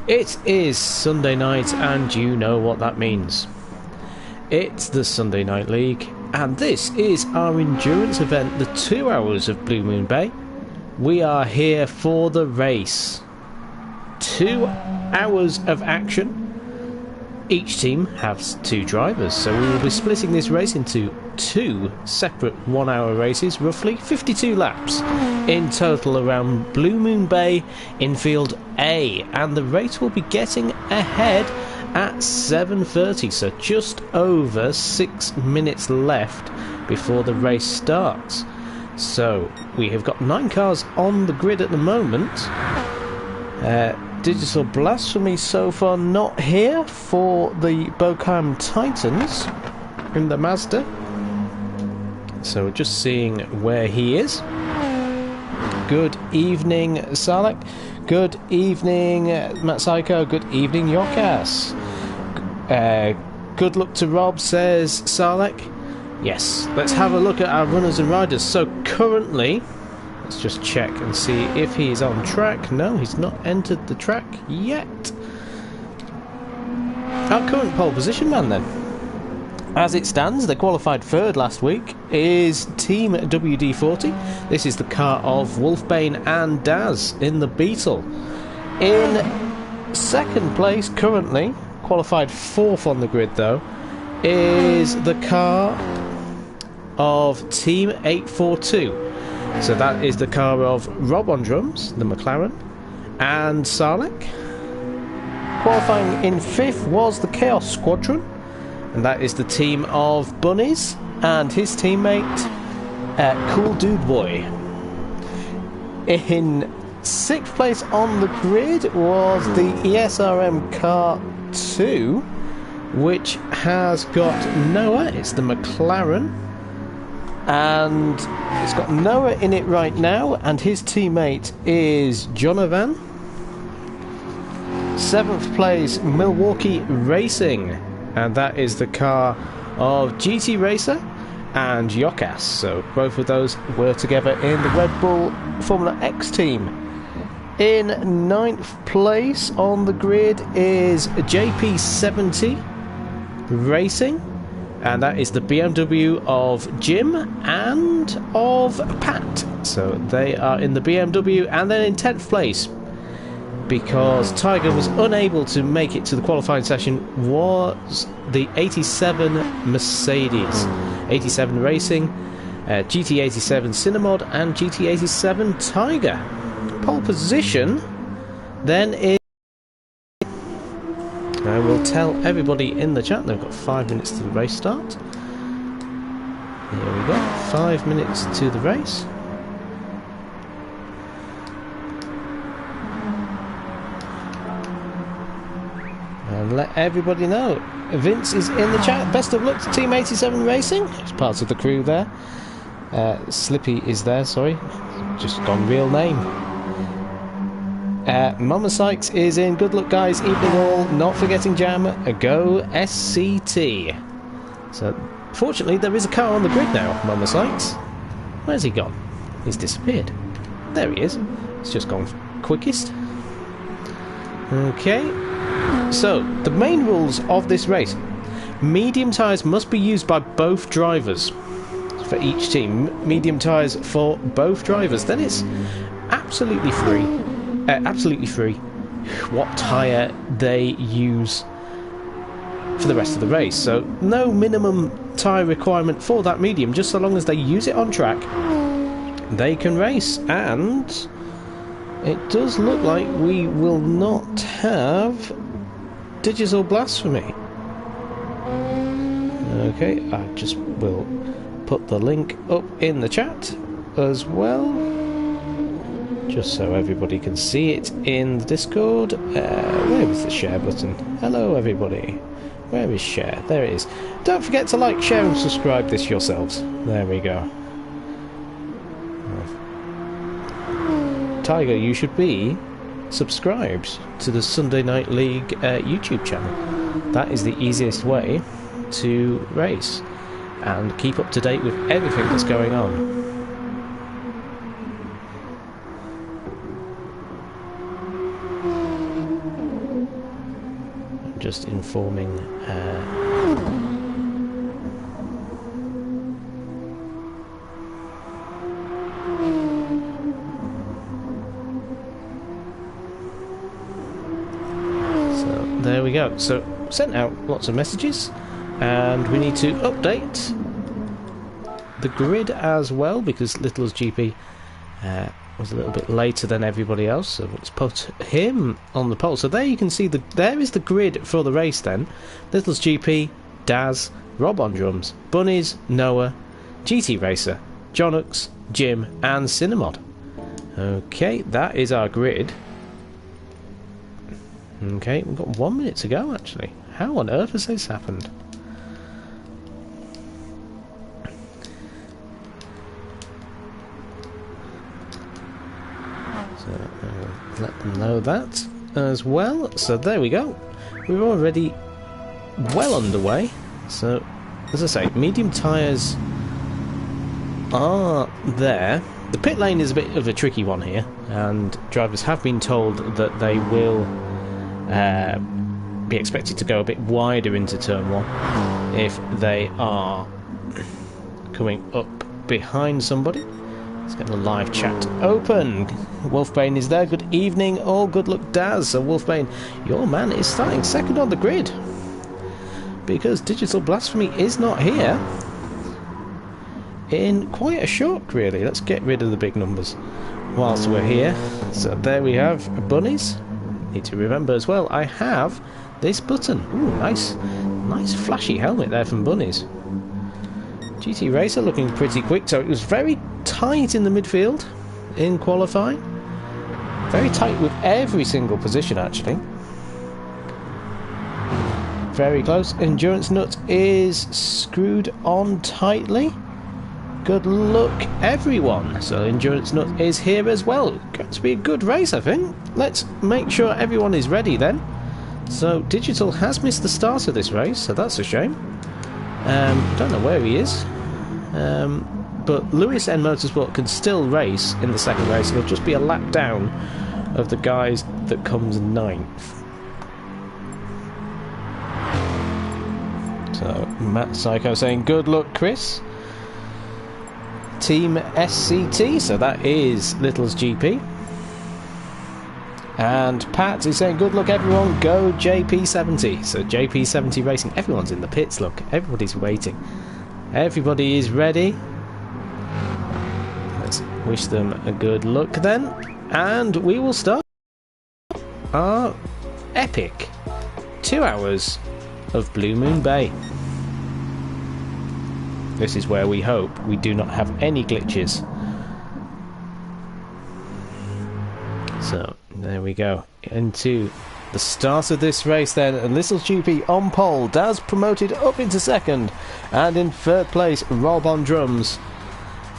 It is Sunday night, and you know what that means. It's the Sunday Night League, and this is our endurance event, the 2 hours of Blue Moon Bay. We are here for the race. 2 hours of action. Each team has 2 drivers, so we will be splitting this race into 2 separate 1 hour races, roughly 52 laps in total around Blue Moon Bay in Field A, and the race will be getting ahead at 7:30, so just over 6 minutes left before the race starts. So we have got 9 cars on the grid at the moment. Digital Blasphemy so far not here for the Bochum Titans in the Mazda. So we're just seeing where he is. Good evening, Salek. Good evening, Matt Psycho. Good evening, Yokas. Good luck to Rob, says Salek. Yes, let's have a look at our runners and riders. So currently, let's just check and see if he's on track. No, he's not entered the track yet. Our current pole position man then. As it stands, they qualified third last week, is Team WD-40. This is the car of Wolfbane and Daz in the Beetle. In second place currently, qualified 4th on the grid though, is the car of Team 842. So that is the car of Rob on drums, the McLaren, and Salek. Qualifying in 5th was the Chaos Squadron, and that is the team of Bunnies and his teammate Cool Dude Boy. In 6th place on the grid was the ESRM Car 2, which has got Noah. It's the McLaren, and it's got Noah in it right now, and his teammate is Jonovan. 7th place, Milwaukee Racing, and that is the car of GT Racer and Yokas. So both of those were together in the Red Bull Formula X team. In 9th place on the grid is JP70 Racing, and that is the BMW of Jim and of Pat. So they are in the BMW. And then in 10th place, because Tiger was unable to make it to the qualifying session, was the 87 Mercedes. 87 Racing, GT87 Cinemod and GT87 Tiger. Pole position then is... I will tell everybody in the chat they've got 5 minutes to the race start. Here we go, 5 minutes to the race. And let everybody know, Vince is in the chat. Best of luck to Team 87 Racing. It's part of the crew there. Slippy is there, sorry. Just gone real name. Mama Sykes is in. Good luck, guys. Evening all. Not forgetting Jam. Go SCT. So, fortunately, there is a car on the grid now, Mama Sykes. Where's he gone? He's disappeared. There he is. It's just gone quickest. Okay. So, the main rules of this race. Medium tyres must be used by both drivers for each team. Medium tyres for both drivers. Then it's absolutely free. What tyre they use for the rest of the race. So, no minimum tyre requirement for that medium. Just so long as they use it on track, they can race. And it does look like we will not have Digital Blasphemy. Okay, I just will put the link up in the chat as well, just so everybody can see it in the Discord. Where is the share button? Hello everybody. Where is share? There it is. Don't forget to like, share and subscribe this yourselves. There we go. Tiger, you should be subscribed to the Sunday Night League YouTube channel. That is the easiest way to race and keep up to date with everything that's going on. just informing so there we go. So sent out lots of messages, and we need to update the grid as well, because Little's GP was a little bit later than everybody else, so let's put him on the pole. So there you can see there is the grid for the race then. Little's GP, Daz, Rob on drums, Bunnies, Noah, GT Racer, Jonux, Jim and Cinemod. Okay, that is our grid. Okay, we've got 1 minute to go actually. How on earth has this happened? Let them know that as well. So there we go. We're already well underway. So, as I say, medium tyres are there. The pit lane is a bit of a tricky one here, and drivers have been told that they will be expected to go a bit wider into turn 1 if they are coming up behind somebody. Let's get the live chat open. Wolfbane is there. Good evening, all. Good luck, Daz. So Wolfbane, your man is starting second on the grid because Digital Blasphemy is not here in quite a shock, really. Let's get rid of the big numbers whilst we're here. So there we have Bunnies. Need to remember as well, I have this button. Ooh, nice flashy helmet there from Bunnies. GT Racer looking pretty quick, so it was very tight in the midfield in qualifying. Very tight with every single position actually. Very close. Endurance Nut is screwed on tightly. Good luck everyone. So Endurance Nut is here as well. Going to be a good race, I think. Let's make sure everyone is ready then. So Digital has missed the start of this race, so that's a shame. Don't know where he is. But Lewis N Motorsport can still race in the second race. It'll just be a lap down of the guys that comes 9th. So Matt Psycho saying good luck, Chris. Team SCT, so that is Little's GP. And Pat is saying good luck everyone, go JP70. So JP70 Racing, everyone's in the pits, look, everybody's waiting. Everybody is ready. Let's wish them a good luck then. And we will start our epic 2 hours of Blue Moon Bay. This is where we hope we do not have any glitches. So, there we go. Into the start of this race then. And Little's GP on pole. Daz promoted up into second. And in third place, Rob on drums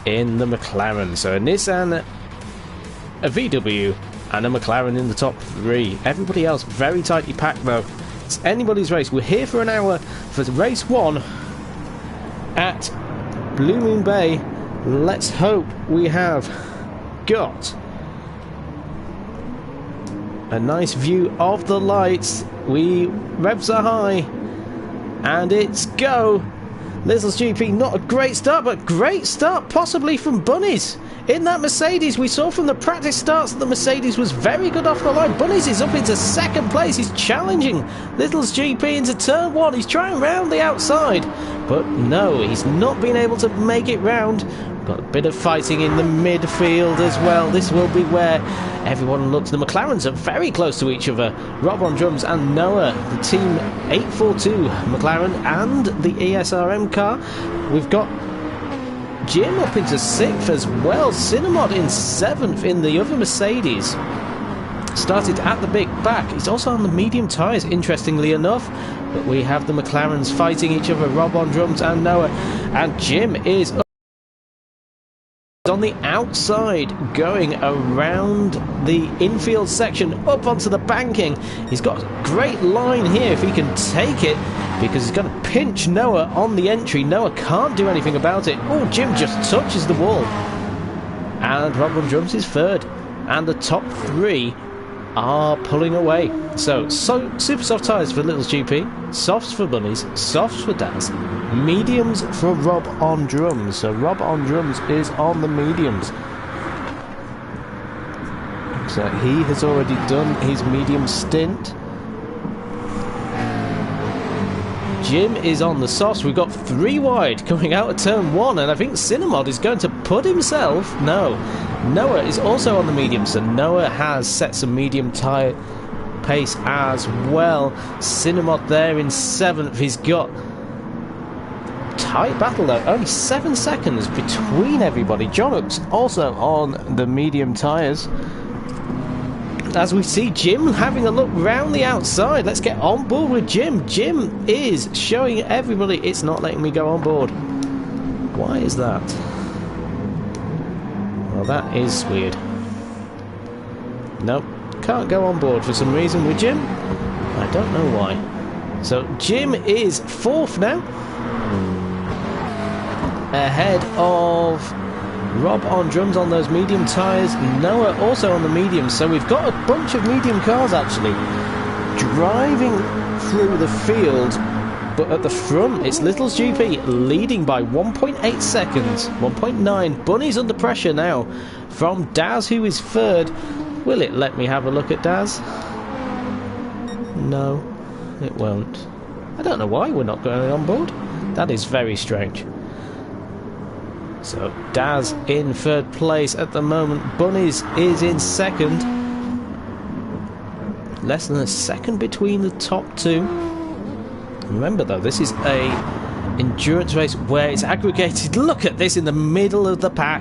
in the McLaren. So a Nissan, a VW, and a McLaren in the top 3. Everybody else very tightly packed though. It's anybody's race. We're here for an hour for race 1 at Blue Moon Bay. Let's hope we have got a nice view of the lights. Revs are high and it's go. Little's GP, not a great start, but great start possibly from Bunnies in that Mercedes. We saw from the practice starts that the Mercedes was very good off the line. Bunnies is up into second place. He's challenging Little's GP into turn 1. He's trying round the outside, but no, he's not been able to make it round. Got a bit of fighting in the midfield as well. This will be where everyone looks. The McLarens are very close to each other. Rob on drums and Noah, the team 842 McLaren and the ESRM car. We've got Jim up into 6th as well. Cinemod in 7th in the other Mercedes. Started at the big back. He's also on the medium tyres, interestingly enough. But we have the McLarens fighting each other. Rob on drums and Noah. And Jim is up on the outside, going around the infield section up onto the banking. He's got a great line here if he can take it, because he's going to pinch Noah on the entry. Noah can't do anything about it. Oh, Jim just touches the wall. And Rob on drums is third. And the top 3 are pulling away. So super soft tyres for Little's GP, softs for Bunnies, softs for Daz, mediums for Rob on drums. So Rob on drums is on the mediums. So he has already done his medium stint. Jim is on the softs. We've got 3 wide coming out of turn 1, and I think Cinnamod is going to put himself... No. Noah is also on the medium, so Noah has set some medium tyre pace as well. Cinnamod there in 7th. He's got... tight battle though. Only 7 seconds between everybody. Jonox also on the medium tyres. As we see Jim having a look round the outside. Let's get on board with Jim. Jim is showing everybody it's not letting me go on board. Why is that? Well, that is weird. Nope, can't go on board for some reason with Jim. I don't know why. So Jim is 4th now. Ahead of Rob on drums on those medium tyres. Noah also on the medium. So we've got a bunch of medium cars actually driving through the field. But at the front, it's Little's GP leading by 1.8 seconds. 1.9. Bunny's under pressure now from Daz, who is 3rd. Will it let me have a look at Daz? No, it won't. I don't know why we're not going on board. That is very strange. So Daz in 3rd place at the moment. Bunnies is in 2nd. Less than a second between the top 2. Remember though, this is a endurance race where it's aggregated. Look at this in the middle of the pack.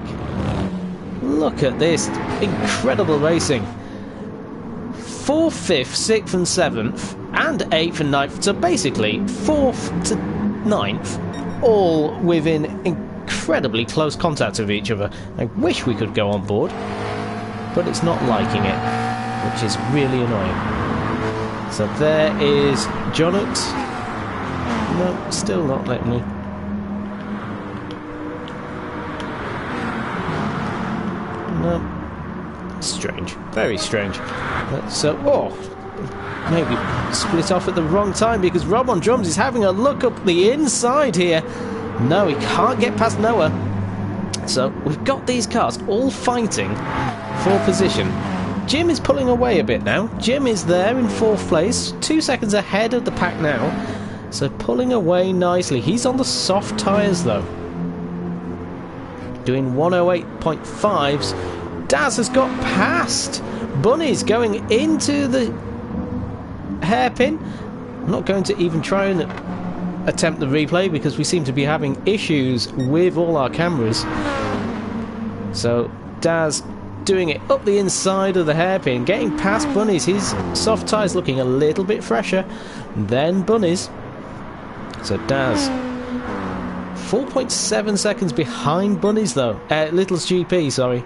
Look at this. Incredible racing. 4th, 5th, 6th and 7th and 8th and 9th. So basically 4th to 9th all within incredibly close contact of each other. I wish we could go on board, but it's not liking it, which is really annoying. So there is Jonox. No, still not letting me. No. Strange. Very strange. So, maybe split off at the wrong time because Rob on drums is having a look up the inside here. No, he can't get past Noah. So, we've got these cars all fighting for position. Jim is pulling away a bit now. Jim is there in 4th place. 2 seconds ahead of the pack now. So pulling away nicely. He's on the soft tyres though. Doing 108.5s. Daz has got past. Bunny's going into the hairpin. I'm not going to even try and attempt the replay because we seem to be having issues with all our cameras. So Daz doing it up the inside of the hairpin, getting past Bunny's. His soft tyres looking a little bit fresher than Bunny's. So Daz 4.7 seconds behind Bunny's though. Little's GP, sorry.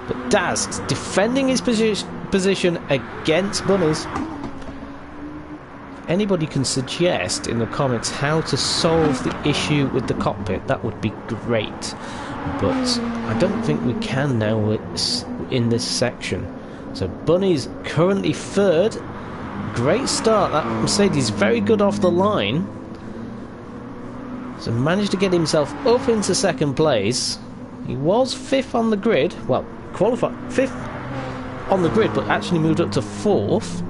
But Daz is defending his position against Bunny's. Anybody can suggest in the comments how to solve the issue with the cockpit, that would be great. But I don't think we can now in this section. So Bunny's currently 3rd. Great start. That Mercedes is very good off the line. So managed to get himself up into 2nd place. He was 5th on the grid. Well, qualified 5th on the grid, but actually moved up to 4th.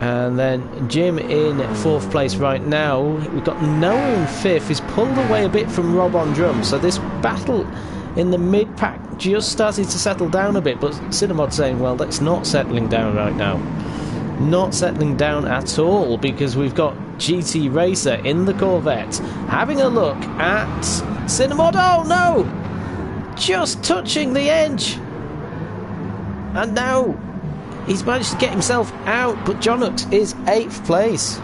And then Jim in 4th place right now. We've got Noah in 5th. He's pulled away a bit from Rob on drums. So this battle in the mid-pack just started to settle down a bit. But Cinnamod saying, well, that's not settling down right now. Not settling down at all because we've got GT Racer in the Corvette having a look at Cinnamod. Oh no! Just touching the edge. And now he's managed to get himself out, but Jonox is 8th place.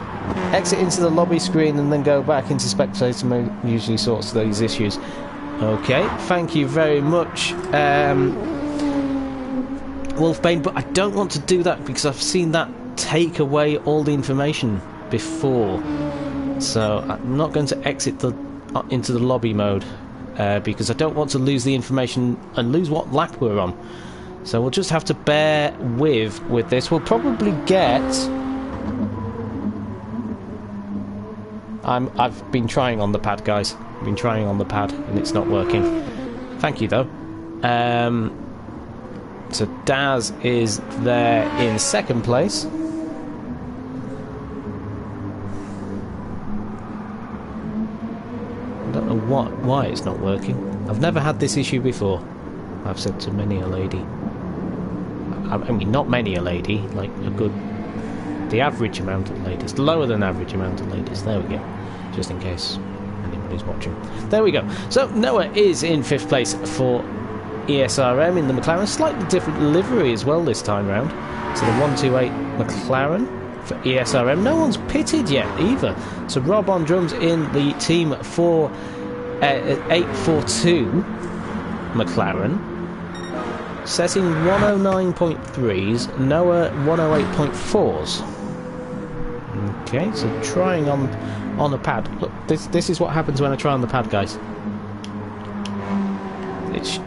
Exit into the lobby screen and then go back into spectator mode. Usually sorts those issues. Okay, thank you very much, Wolfbane, but I don't want to do that because I've seen that take away all the information before. So I'm not going to exit into the lobby mode because I don't want to lose the information and lose what lap we're on. So we'll just have to bear with this. We'll probably get... I've been trying on the pad, guys. I've been trying on the pad, and it's not working. Thank you, though. So Daz is there in second place. I don't know why it's not working. I've never had this issue before. I've said to many a lady. I mean, not many a lady, like a good... The average amount of ladies. The lower than average amount of ladies. There we go. Just in case anybody's watching. There we go. So Noah is in 5th place for ESRM in the McLaren. Slightly different livery as well this time round. So the 128 McLaren for ESRM. No one's pitted yet either. So Rob on drums in the team for 842 McLaren. Setting 109.3s, Noah 108.4s. Okay, so trying on the pad. Look, this is what happens when I try on the pad, guys.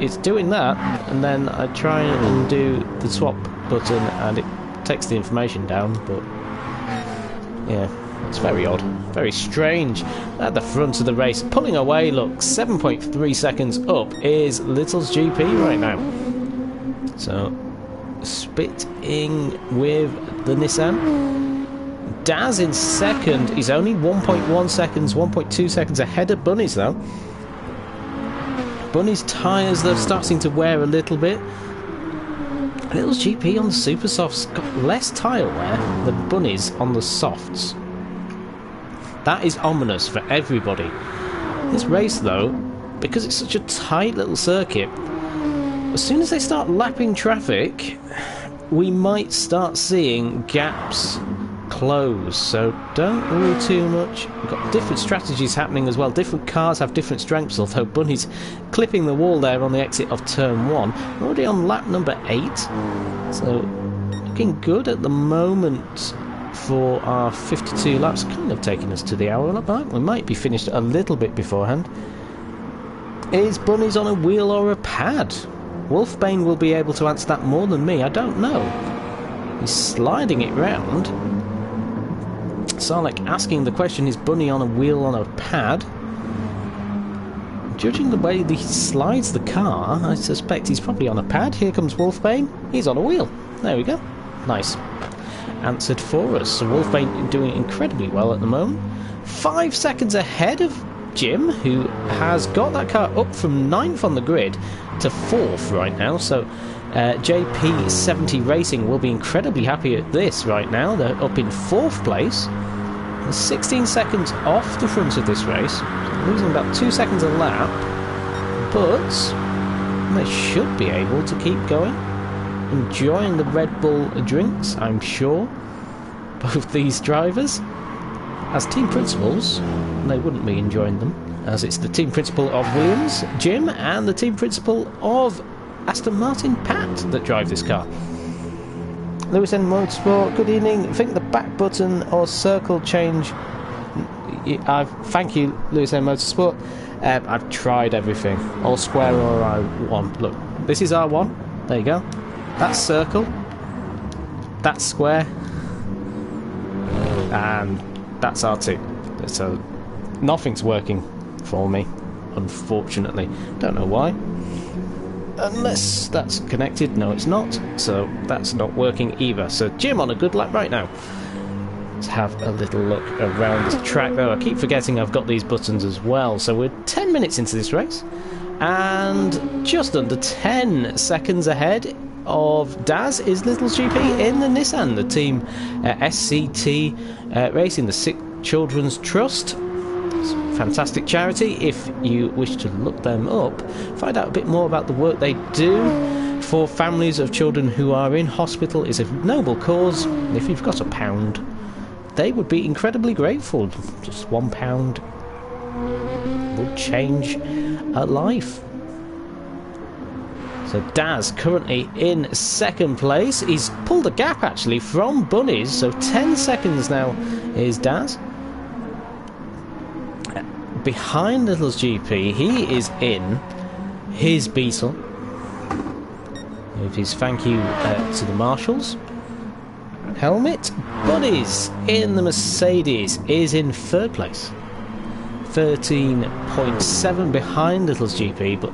It's doing that, and then I try and do the swap button, and it takes the information down. But yeah, it's very odd, very strange. At the front of the race, pulling away. Look, 7.3 seconds up is Little's GP right now. So, spitting with the Nissan. Daz in second. He's only 1.1 seconds, 1.2 seconds ahead of Bunny's, though. Bunny's tyres, they're starting to wear a little bit. Little's GP on the super softs got less tyre wear than Bunny's on the softs. That is ominous for everybody. This race, though, because it's such a tight little circuit, as soon as they start lapping traffic, we might start seeing gaps close, so don't worry too much. We've got different strategies happening as well. Different cars have different strengths, although Bunny's clipping the wall there on the exit of turn 1. We're already on lap number 8, so looking good at the moment for our 52 laps. Kind of taking us to the hour mark. We might be finished a little bit beforehand. Is Bunny's on a wheel or a pad? Wolfbane will be able to answer that more than me. I don't know. He's sliding it round. Sarlek asking the question, is Bunny on a wheel on a pad? Judging the way he slides the car, I suspect he's probably on a pad. Here comes Wolfbane. He's on a wheel. There we go. Nice. Answered for us. So Wolfbane doing incredibly well at the moment. 5 seconds ahead of Jim, who has got that car up from 9th on the grid to 4th right now. So JP70 Racing will be incredibly happy at this right now. They're up in 4th place. They're 16 seconds off the front of this race, losing about 2 seconds a lap, but they should be able to keep going, enjoying the Red Bull drinks, I'm sure. Both these drivers, as team principals, they wouldn't be enjoying them, as it's the team principal of Williams, Jim, and the team principal of Aston Martin, Pat, that drive this car. Lewis N Motorsport, good evening. I think the back button or circle change. Thank you, Lewis N Motorsport. I've tried everything, all square or R1. Look, this is R1. There you go. That's circle. That's square. And that's R2. So nothing's working for me, unfortunately. Don't know why. Unless that's connected. No, it's not. So that's not working either. So Jim on a good lap right now. Let's have a little look around the track, though. I keep forgetting I've got these buttons as well. So we're 10 minutes into this race, and just under 10 seconds ahead of Daz is Little GP in the Nissan, the team SCT Racing, the Sick Children's Trust. It's a fantastic charity. If you wish to look them up, find out a bit more about the work they do for families of children who are in hospital. It's a noble cause. If you've got £1, they would be incredibly grateful. Just £1 would change a life. So Daz currently in second place. He's pulled a gap actually from Bunny's, so 10 seconds now is Daz. Behind Little's GP, he is in his Beetle. with his thank you to the marshals. Helmet. Buddies in the Mercedes is in third place. 13.7 behind Little's GP, but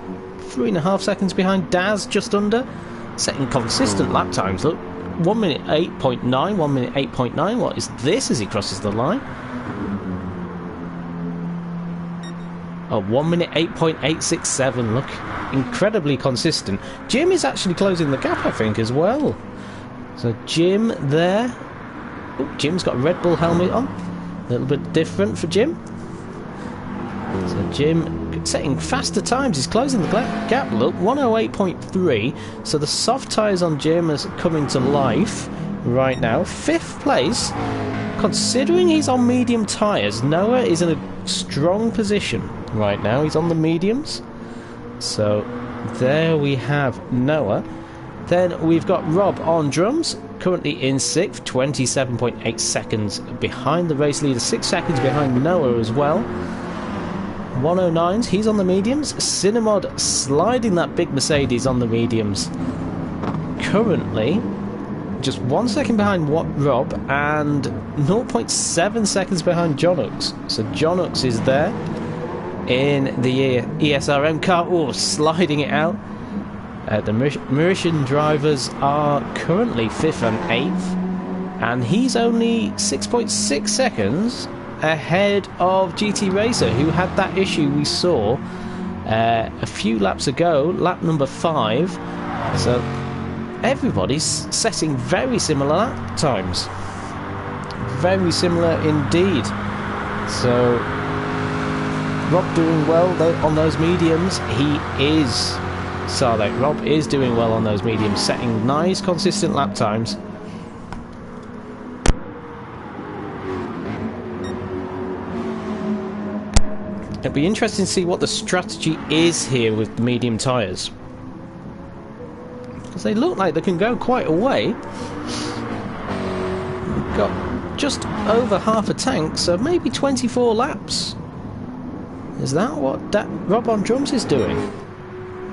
3.5 seconds behind Daz, just under. Setting consistent lap times. Look, 1 minute 8.9, 1 minute 8.9. What is this as he crosses the line? Oh, 1 minute 8.867. Look, incredibly consistent. Jim is actually closing the gap, I think, as well. So Jim there. Oh, Jim's got a Red Bull helmet on. A little bit different for Jim. So Jim setting faster times. He's closing the gap. Look, 108.3. So the soft tyres on Jim is coming to life right now. 5th place. Considering he's on medium tyres, Noah is in a strong position right now. He's on the mediums. So there we have Noah. Then we've got Rob on drums, currently in 6th, 27.8 seconds behind the race leader, 6 seconds behind Noah as well. 109s, he's on the mediums. Cinemod sliding that big Mercedes on the mediums. Currently, just 1 second behind Rob and 0.7 seconds behind Jonux. So Jonux is there in the ESRM car. Oh, sliding it out. The Mauritian drivers are currently 5th and 8th, and he's only 6.6 seconds ahead of GT Racer, who had that issue we saw a few laps ago, lap number 5. So everybody's setting very similar lap times. Very similar indeed. So Rob doing well on those mediums. He is... Rob is doing well on those mediums, setting nice consistent lap times. It'll be interesting to see what the strategy is here with the medium tyres, because they look like they can go quite a way. We've got just over half a tank, so maybe 24 laps. Is that what Rob on drums is doing?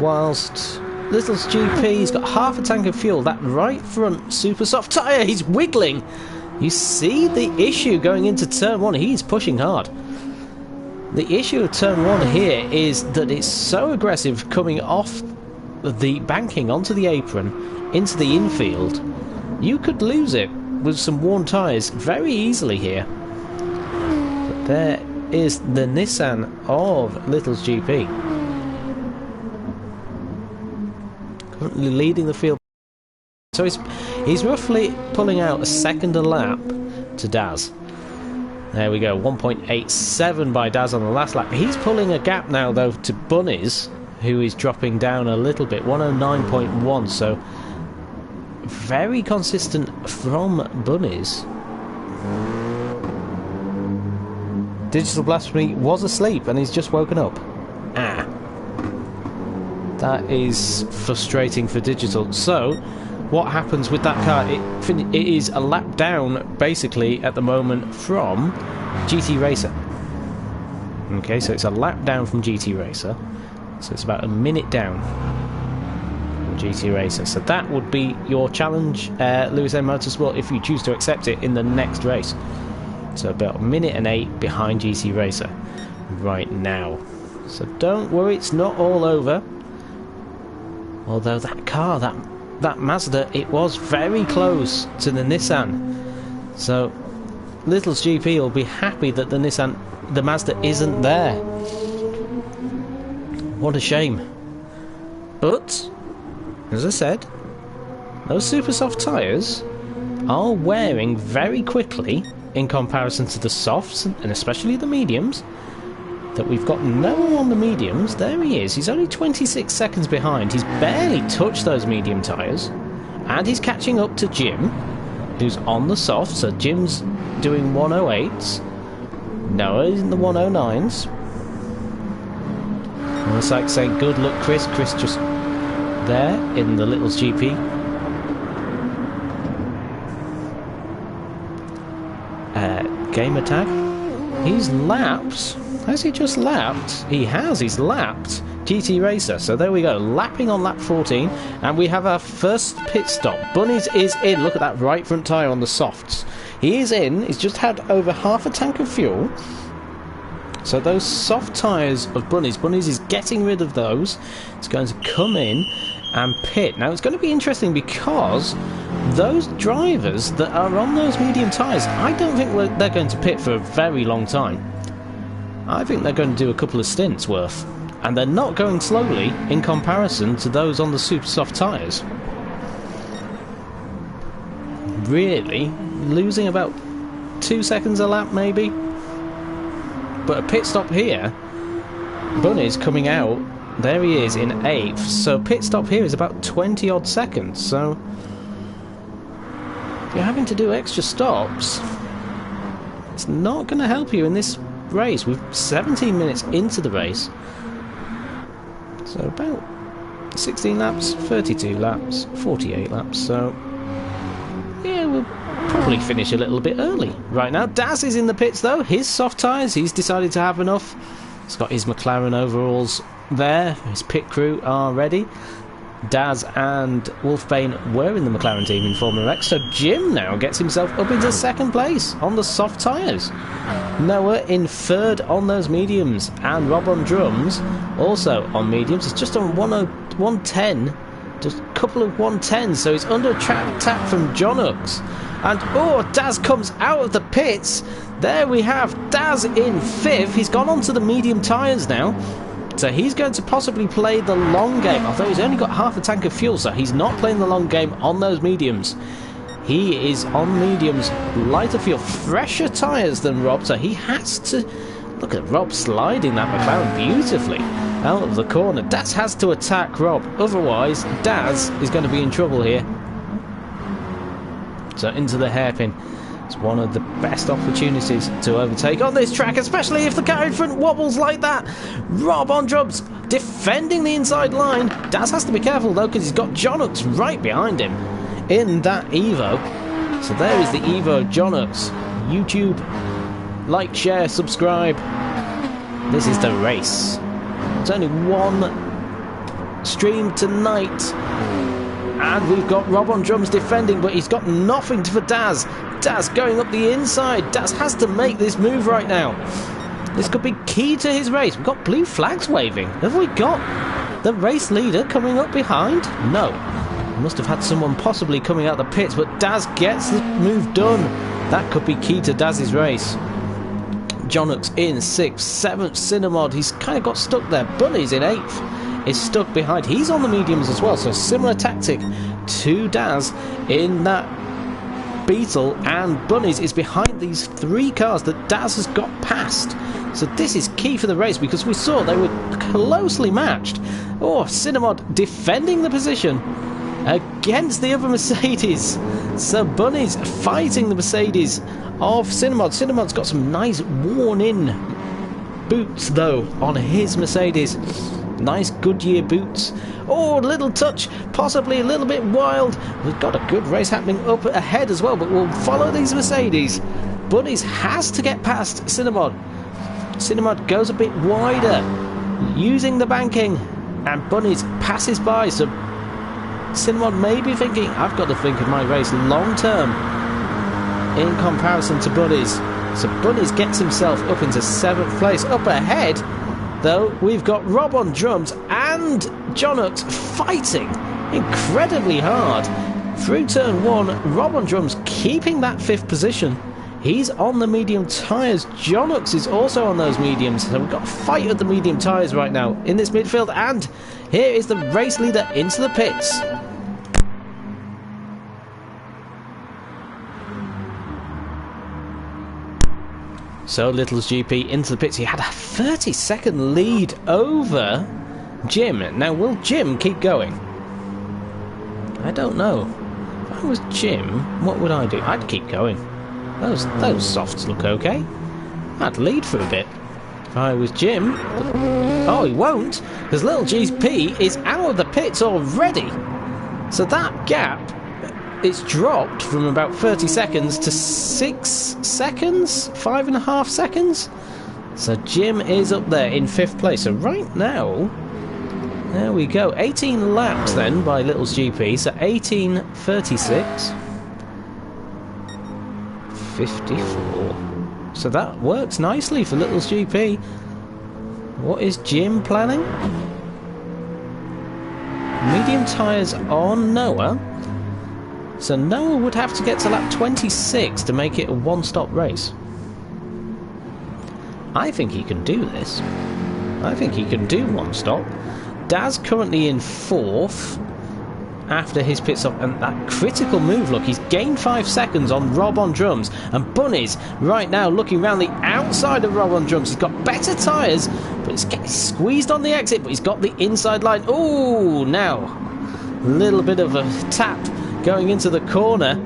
Whilst Little's GP's got half a tank of fuel. That right front super soft tyre, he's wiggling. You see the issue going into turn 1. He's pushing hard. The issue of turn 1 here is that it's so aggressive coming off the banking onto the apron into the infield. You could lose it with some worn tyres very easily here. But there is the Nissan of Little's GP. Currently leading the field. So he's roughly pulling out a second a lap to Daz. There we go, 1.87 by Daz on the last lap. He's pulling a gap now though to Bunnies, who is dropping down a little bit, 109.1, so very consistent from Bunnies. Digital Blasphemy was asleep and he's just woken up. That is frustrating for Digital. So, what happens with that car? It is a lap down, basically, at the moment from GT Racer. Okay, so it's a lap down from GT Racer. So it's about a minute down from GT Racer. So that would be your challenge, Lewis M Motorsport, if you choose to accept it in the next race. So about a minute and 8 behind GT Racer right now. So don't worry, it's not all over. Although that car, that Mazda, it was very close to the Nissan. So Little's GP will be happy that the Mazda isn't there. What a shame. But, as I said, those super soft tyres are wearing very quickly in comparison to the softs, and especially the mediums. That we've got no one on the mediums. There he is. He's only 26 seconds behind. He's barely touched those medium tyres. And he's catching up to Jim, who's on the soft. So Jim's doing 108s. Noah's in the 109s. And it's like saying, good luck, Chris. Chris just there in the Little's GP. Gamer tag. He's lapped. Has he just lapped? He has. He's lapped GT Racer. So there we go, lapping on lap 14, and we have our first pit stop. Bunnies is in. Look at that right front tyre on the softs. He is in. He's just had over half a tank of fuel. So those soft tyres of Bunnies is getting rid of those. It's going to come in and pit. Now it's going to be interesting because those drivers that are on those medium tyres, I don't think they're going to pit for a very long time. I think they're going to do a couple of stints worth. And they're not going slowly in comparison to those on the super soft tyres. Really, losing about 2 seconds a lap maybe. But a pit stop here, Bunny's coming out, there he is in 8th, so pit stop here is about 20 odd seconds, so if you're having to do extra stops, it's not going to help you in this race. We're 17 minutes into the race, so about 16 laps, 32 laps, 48 laps, so yeah, we'll probably finish a little bit early. Right now, Daz is in the pits though. His soft tyres, he's decided to have enough. He's got his McLaren overalls there. His pit crew are ready. Daz and Wolfbane were in the McLaren team in Formula X, so Jim now gets himself up into second place on the soft tyres. Noah in third on those mediums, and Rob on drums also on mediums. He's just on 110. Just a couple of 110s, so he's under attack from John Hooks. And oh, Daz comes out of the pits. There we have Daz in 5th. He's gone onto the medium tyres now, so he's going to possibly play the long game, although he's only got half a tank of fuel, so he's not playing the long game on those mediums. He is on mediums, lighter fuel, fresher tyres than Rob, so he has to... Look at Rob sliding that McLaren beautifully out of the corner. Daz has to attack Rob, otherwise Daz is going to be in trouble here. So into the hairpin. It's one of the best opportunities to overtake on this track, especially if the car in front wobbles like that. Rob on drums, defending the inside line. Daz has to be careful though, because he's got John Hooks right behind him in that Evo. So there is the Evo John Hooks. YouTube, like, share, subscribe. This is the race. It's only one stream tonight, and we've got Rob on drums defending, but he's got nothing for Daz. Daz going up the inside. Daz has to make this move right now. This could be key to his race. We've got blue flags waving. Have we got the race leader coming up behind? No. We must have had someone possibly coming out the pits, but Daz gets the move done. That could be key to Daz's race. John Hooks in 6th, 7th, Cinnamod. He's kind of got stuck there. Bunny's in 8th. Is stuck behind. He's on the mediums as well, so similar tactic to Daz in that Beetle, and Bunnies is behind these 3 cars that Daz has got past. So this is key for the race because we saw they were closely matched. Oh, Cinnamod defending the position against the other Mercedes. So Bunnies fighting the Mercedes of Cinnamod. Cinnamod's got some nice worn-in boots though on his Mercedes. Nice Goodyear boots. Oh, a little touch, possibly a little bit wild. We've got a good race happening up ahead as well, but we'll follow these Mercedes. Bunnies has to get past Cinnamod. Cinnamod goes a bit wider, using the banking, and Bunnies passes by, so Cinnamod may be thinking, I've got to think of my race long term in comparison to Bunnies. So Bunnies gets himself up into 7th place. Up ahead, though, we've got Rob on drums and John Hooks fighting incredibly hard through turn 1. Rob on drums keeping that 5th position. He's on the medium tyres. John Hooks is also on those mediums. So we've got a fight at the medium tyres right now in this midfield. And here is the race leader into the pits. So Little's GP into the pits. He had a 30-second lead over Jim. Now, will Jim keep going? I don't know. If I was Jim, what would I do? I'd keep going. Those softs look okay. I'd lead for a bit. If I was Jim... Oh, he won't, because Little GP is out of the pits already. So that gap... It's dropped from about 30 seconds to 6 seconds? 5.5 seconds? So Jim is up there in 5th place. So right now, There we go. 18 laps then by Little's GP. So 18:36. 54. So that works nicely for Little's GP. What is Jim planning? Medium tyres on Noah. So Noah would have to get to lap 26 to make it a one-stop race. I think he can do this. I think he can do one stop. Daz currently in 4th after his pit stop, and that critical move, look, he's gained 5 seconds on Rob on drums, and Bunny's right now looking around the outside of Rob on drums. He's got better tyres, but it's getting squeezed on the exit, but he's got the inside line. Ooh, now a little bit of a tap going into the corner.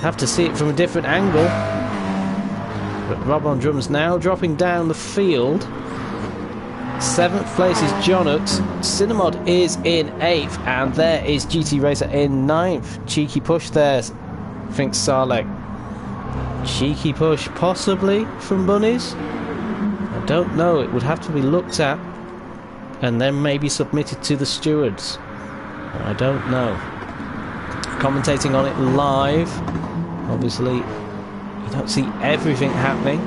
Have to see it from a different angle. But Rob on drums now dropping down the field. 7th place is Jonux. Cinnamod is in 8th, and there is GT Racer in 9th. Cheeky push there, thinks Sarlek. Cheeky push possibly from Bunnies. I don't know, it would have to be looked at and then maybe submitted to the stewards. I don't know. Commentating on it live, obviously you don't see everything happening.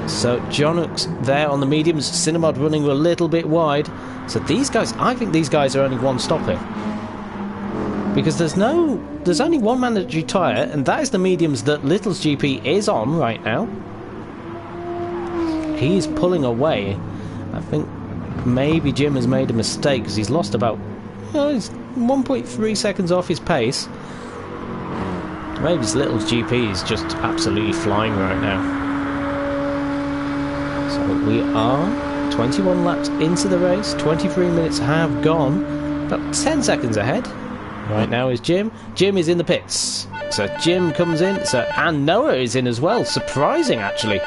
So Jonux there on the mediums, Cinnamod running a little bit wide. So these guys, I think these guys are only one stop here, because there's only one mandatory tyre, and that is the mediums that Little's GP is on right now. He's pulling away. I think maybe Jim has made a mistake because he's lost about, he's 1.3 seconds off his pace. Maybe Little's GP is just absolutely flying right now. So we are 21 laps into the race, 23 minutes have gone, about 10 seconds ahead. Right now is Jim. Jim is in the pits. So Jim comes in, and Noah is in as well. Surprising actually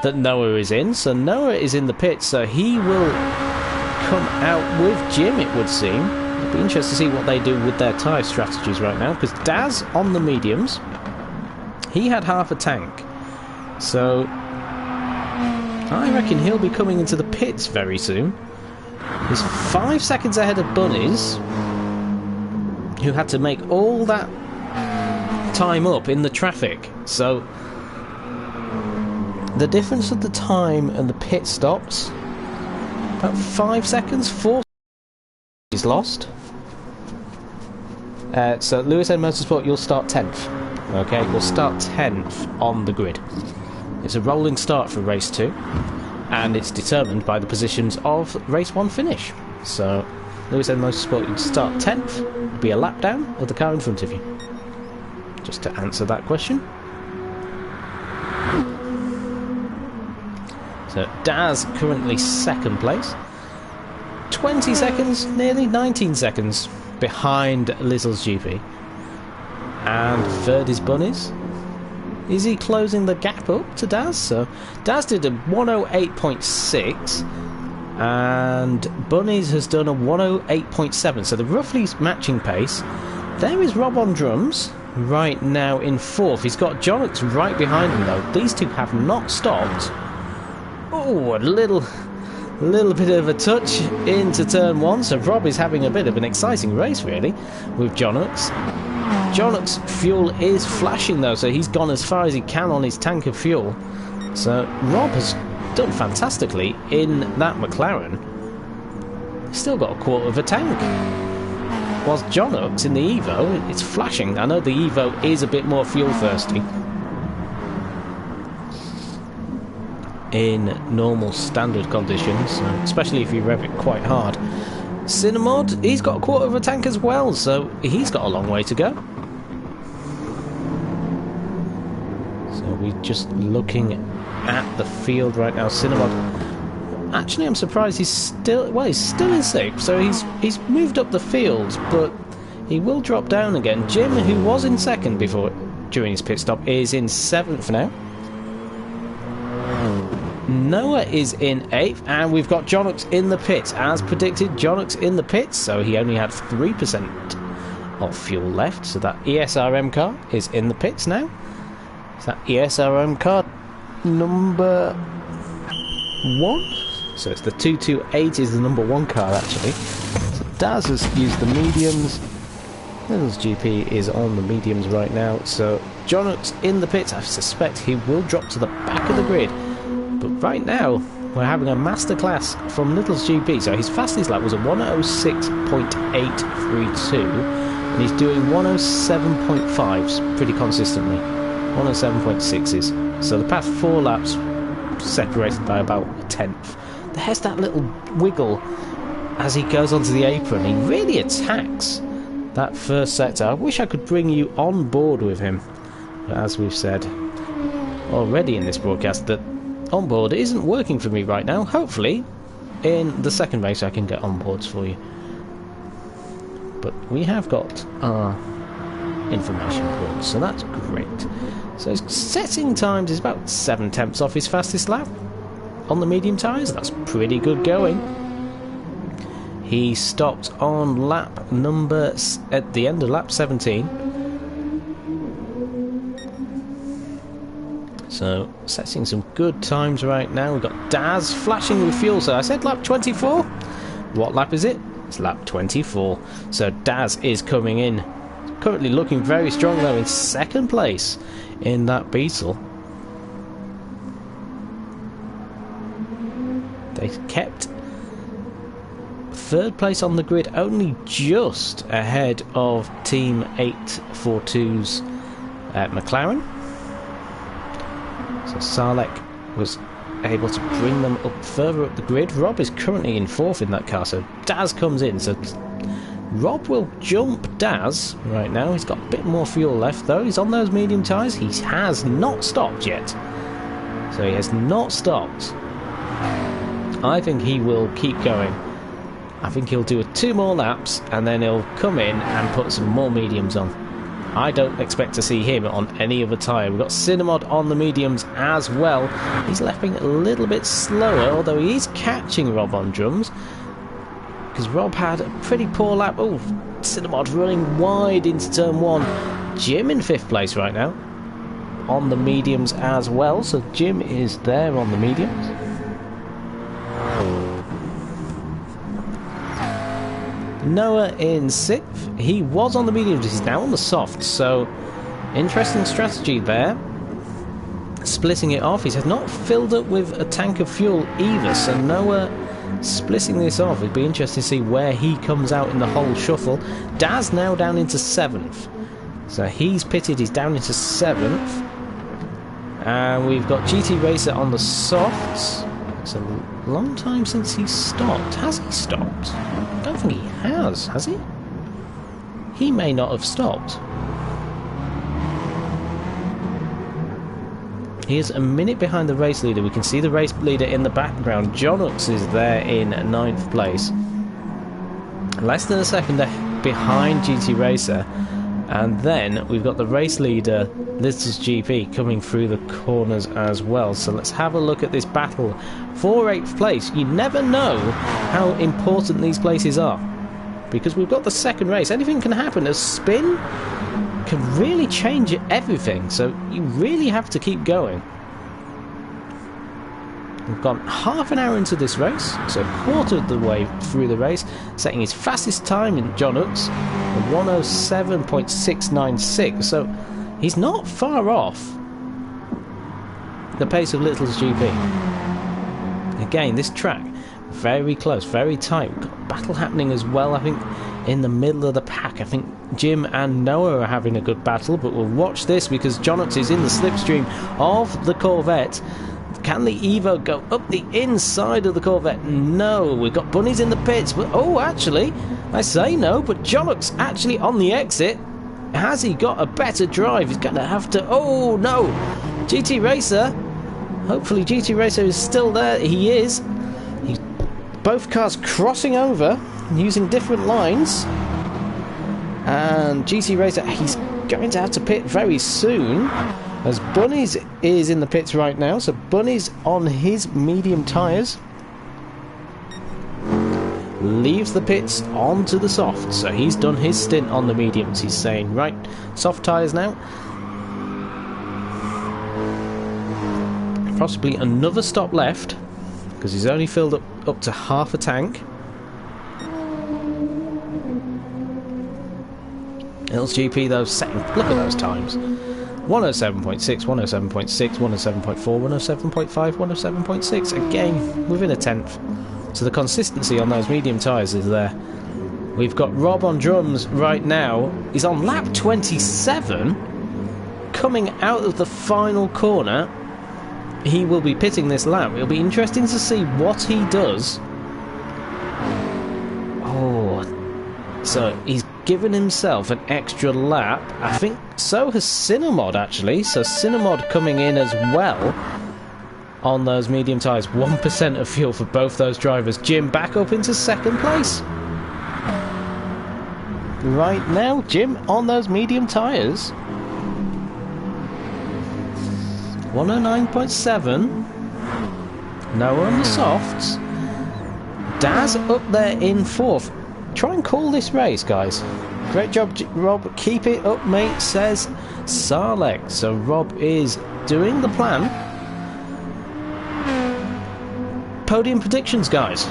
that Noah is in. So Noah is in the pits, so he will come out with Jim, it would seem. It'll be interesting to see what they do with their tyre strategies right now, because Daz on the mediums, he had half a tank. So I reckon he'll be coming into the pits very soon. He's 5 seconds ahead of Bunnies, who had to make all that time up in the traffic. So the difference of the time and the pit stops, about 5 seconds, 4 is lost. So Lewis End Motorsport, you'll start 10th. Okay, you'll start 10th on the grid. It's a rolling start for race 2, and it's determined by the positions of race 1 finish. So Lewis End Motorsport, you'd start 10th, be a lap down of the car in front of you. Just to answer that question. So Daz currently 2nd place. 20 seconds, nearly 19 seconds behind Little's GP. And 3rd is Bunnies. Is he closing the gap up to Daz? So Daz did a 108.6 and Bunnies has done a 108.7, so they're roughly matching pace. There is Rob on drums right now in 4th. He's got Jonux right behind him though. These two have not stopped. Oh, a little bit of a touch into turn 1, so Rob is having a bit of an exciting race really with Jonux. Jonux fuel is flashing though, so he's gone as far as he can on his tank of fuel. So Rob has done fantastically in that McLaren. He's still got a quarter of a tank. Whilst Jonux in the Evo, it's flashing. I know the Evo is a bit more fuel thirsty in normal standard conditions, especially if you rev it quite hard. Cinnamod, he's got a quarter of a tank as well, so he's got a long way to go. So we're just looking at the field right now. Cinnamod, actually I'm surprised he's still in 6th, so he's moved up the field, but he will drop down again. Jim, who was in 2nd before during his pit stop, is in 7th now. Noah is in 8th, and we've got Jonux in the pits. As predicted, Jonux in the pits, so he only had 3% of fuel left. So that ESRM car is in the pits now. Is that ESRM car number 1? So it's the 228 is the number 1 car actually. So Daz has used the mediums. Little's GP is on the mediums right now, so Jonux in the pits. I suspect he will drop to the back of the grid, but right now we're having a masterclass from Little's GP. So his fastest lap was a 106.832, and he's doing 107.5s pretty consistently, 107.6s. So the past 4 laps separated by about a tenth. There's that little wiggle as he goes onto the apron. He really attacks that first sector. I wish I could bring you on board with him, but as we've said already in this broadcast, that onboard isn't working for me right now. Hopefully in the second race I can get onboards for you, but we have got our information board, so that's great. So his setting times is about 7 tenths off his fastest lap on the medium tyres. That's pretty good going. He stopped on lap number at the end of lap 17. So setting some good times right now. We've got Daz flashing with fuel. So I said lap 24. What lap is it? It's lap 24. So Daz is coming in. Currently looking very strong though, in second place in that Beetle. They kept third place on the grid, only just ahead of Team 842's McLaren. So Salek was able to bring them up further up the grid. Rob is currently in 4th in that car, so Daz comes in. So Rob will jump Daz right now. He's got a bit more fuel left though. He's on those medium tyres. He has not stopped yet. So he has not stopped. I think he will keep going. I think he'll do 2 more laps and then he'll come in and put some more mediums on. I don't expect to see him on any other tyre. We've got Cinemod on the mediums as well. He's lapping a little bit slower, although he is catching Rob on drums, because Rob had a pretty poor lap. Oh, Cinemod running wide into turn 1. Jim in 5th place right now on the mediums as well. So Jim is there on the mediums. Noah in 6th. He was on the mediums, he's now on the soft, so interesting strategy there. Splitting it off. He has not filled up with a tank of fuel either, so Noah splitting this off. It'd be interesting to see where he comes out in the whole shuffle. Daz now down into 7th. So he's pitted, he's down into 7th. And we've got GT Racer on the softs. It's a long time since he stopped. Has he stopped? I don't think he has he? He may not have stopped. He is a minute behind the race leader. We can see the race leader in the background. Jonux is there in 9th place. Less than a second behind GT Racer. And then we've got the race leader, Little's GP, coming through the corners as well. So let's have a look at this battle for 8th place. You never know how important these places are, because we've got the second race. Anything can happen. A spin can really change everything, so you really have to keep going. We've gone half an hour into this race, so a quarter of the way through the race, setting his fastest time in Jonux, 107.696, so he's not far off the pace of Little's GP. Again, this track, very close, very tight. We've got a battle happening as well, I think, in the middle of the pack. I think Jim and Noah are having a good battle, but we'll watch this because Jonux is in the slipstream of the Corvette. Can the Evo go up the inside of the Corvette? No. We've got bunnies in the pits, but oh, actually, I say no, but Jonux actually on the exit. Has he got a better drive? He's going to have to... Oh, no. GT Racer. Hopefully GT Racer is still there. He is. Both cars crossing over using different lines. And GT Racer, he's going to have to pit very soon, as Bunnies is in the pits right now. So Bunnies on his medium tyres leaves the pits onto the soft. So he's done his stint on the mediums. He's saying, right, soft tyres now. Possibly another stop left, because he's only filled up to half a tank. Hills GP though, setting, look at those times. 107.6, 107.6, 107.4, 107.5, 107.6, again within a tenth. So the consistency on those medium tyres is there. We've got Rob on drums right now. He's on lap 27, coming out of the final corner. He will be pitting this lap. It'll be interesting to see what he does. Oh, so he's given himself an extra lap. I think so has Cinemod actually. So Cinemod coming in as well on those medium tyres. 1% of fuel for both those drivers. Jim back up into second place. Right now, Jim on those medium tyres. 109.7. Noah on the softs. Daz up there in fourth. Try and call this race, guys. Great job, Rob. Keep it up, mate, says Sarlek. So Rob is doing the plan. Podium predictions, guys,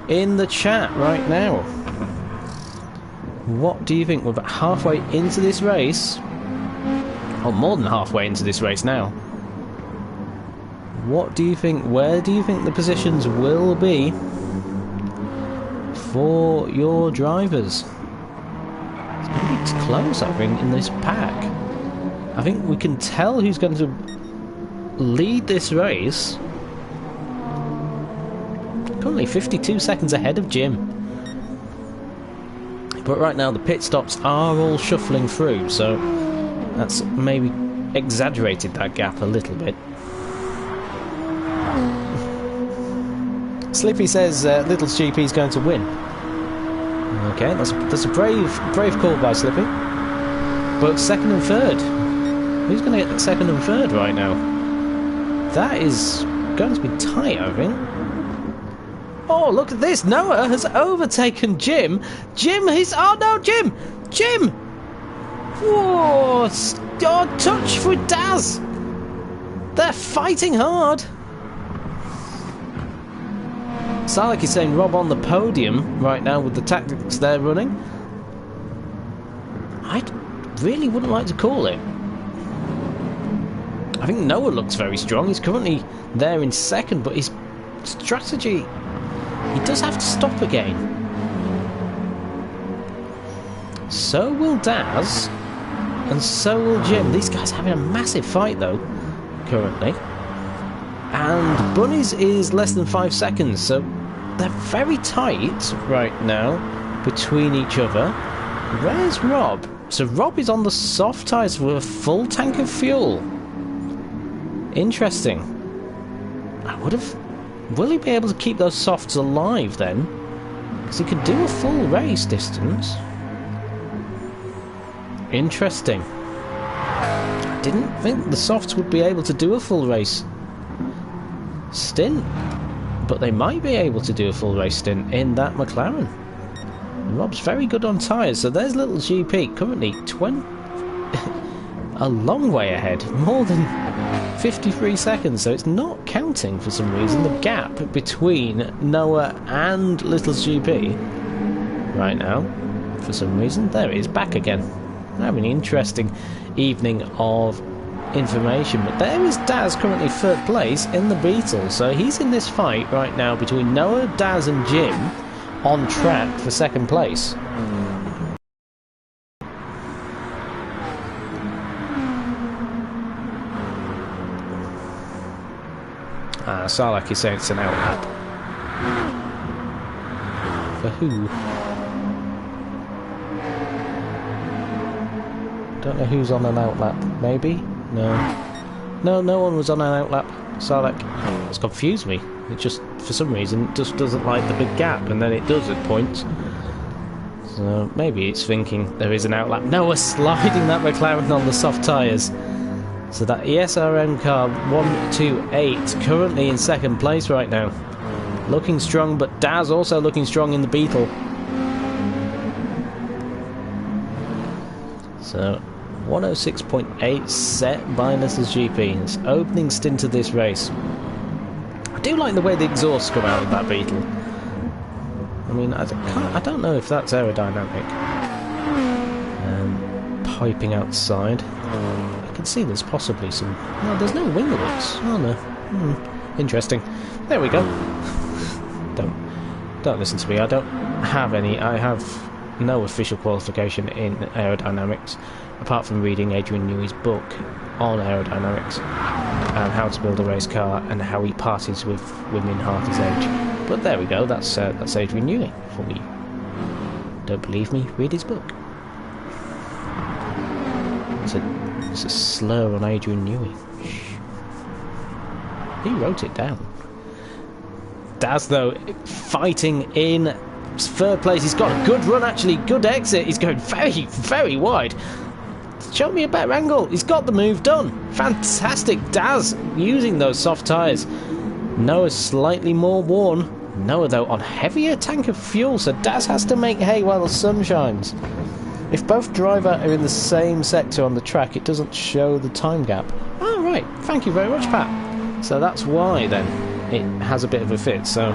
in the chat right now. What do you think? We're about halfway into this race. Oh, more than halfway into this race now. What do you think? Where do you think the positions will be for your drivers? It's going to be close, I think, in this pack. I think we can tell who's going to lead this race. Currently 52 seconds ahead of Jim. But right now the pit stops are all shuffling through, so that's maybe exaggerated that gap a little bit. Slippy says Little GP's going to win. Okay, that's a brave call by Slippy. But second and third. Who's going to get second and third right now? That is going to be tight, I think. Oh, look at this. Noah has overtaken Jim. Jim, oh no, Jim! Jim! Whoa! Oh, touch for Daz! They're fighting hard. Salak is saying Rob on the podium right now with the tactics they're running. I really wouldn't like to call it. I think Noah looks very strong. He's currently there in second, but his strategy... He does have to stop again. So will Daz, and so will Jim. These guys are having a massive fight, though, currently. And Bunny's is less than 5 seconds, so they're very tight right now between each other. Where's Rob? So Rob is on the soft tyres with a full tank of fuel. Interesting. I would have... Will he be able to keep those softs alive then? Because he could do a full race distance. Interesting. I didn't think the softs would be able to do a full race stint. But they might be able to do a full race stint in that McLaren. And Rob's very good on tyres. So there's Little GP currently 20... a long way ahead. More than 53 seconds, so it's not counting for some reason. The gap between Noah and Little GP right now, for some reason, there it is, back again. Having an interesting evening of information. But there is Daz currently third place in the Beetle, so he's in this fight right now between Noah, Daz and Jim on track for second place. Sarlak is saying it's an out lap. For who? Don't know who's on an out lap. Maybe? No. No one was on an out lap. Sarlak. It's confused me. It just, for some reason, just doesn't like the big gap, and then it does at points. So maybe it's thinking there is an out lap. No, we're sliding that McLaren on the soft tyres. So that ESRM car 128 currently in second place right now. Looking strong, but Daz also looking strong in the Beetle. So 106.8 set by Little GP. It's opening stint of this race. I do like the way the exhausts come out of that Beetle. I mean, I don't know if that's aerodynamic. typing outside. I can see there's possibly some... No, there's no winglets. Oh no. Interesting. There we go. Don't listen to me. I don't have any. I have no official qualification in aerodynamics, apart from reading Adrian Newey's book on aerodynamics and how to build a race car and how he parties with women half his age. But there we go. That's Adrian Newey for you. Don't believe me? Read his book. It's a slur on Adrian Newey. He wrote it down. Daz, though, fighting in third place. He's got a good run, actually. Good exit. He's going very, very wide. Show me a better angle. He's got the move done. Fantastic. Daz using those soft tyres. Noah's slightly more worn. Noah, though, on heavier tank of fuel, so Daz has to make hay while the sun shines. If both drivers are in the same sector on the track, it doesn't show the time gap. Oh, right. Thank you very much, Pat. So that's why, then, it has a bit of a fit. So,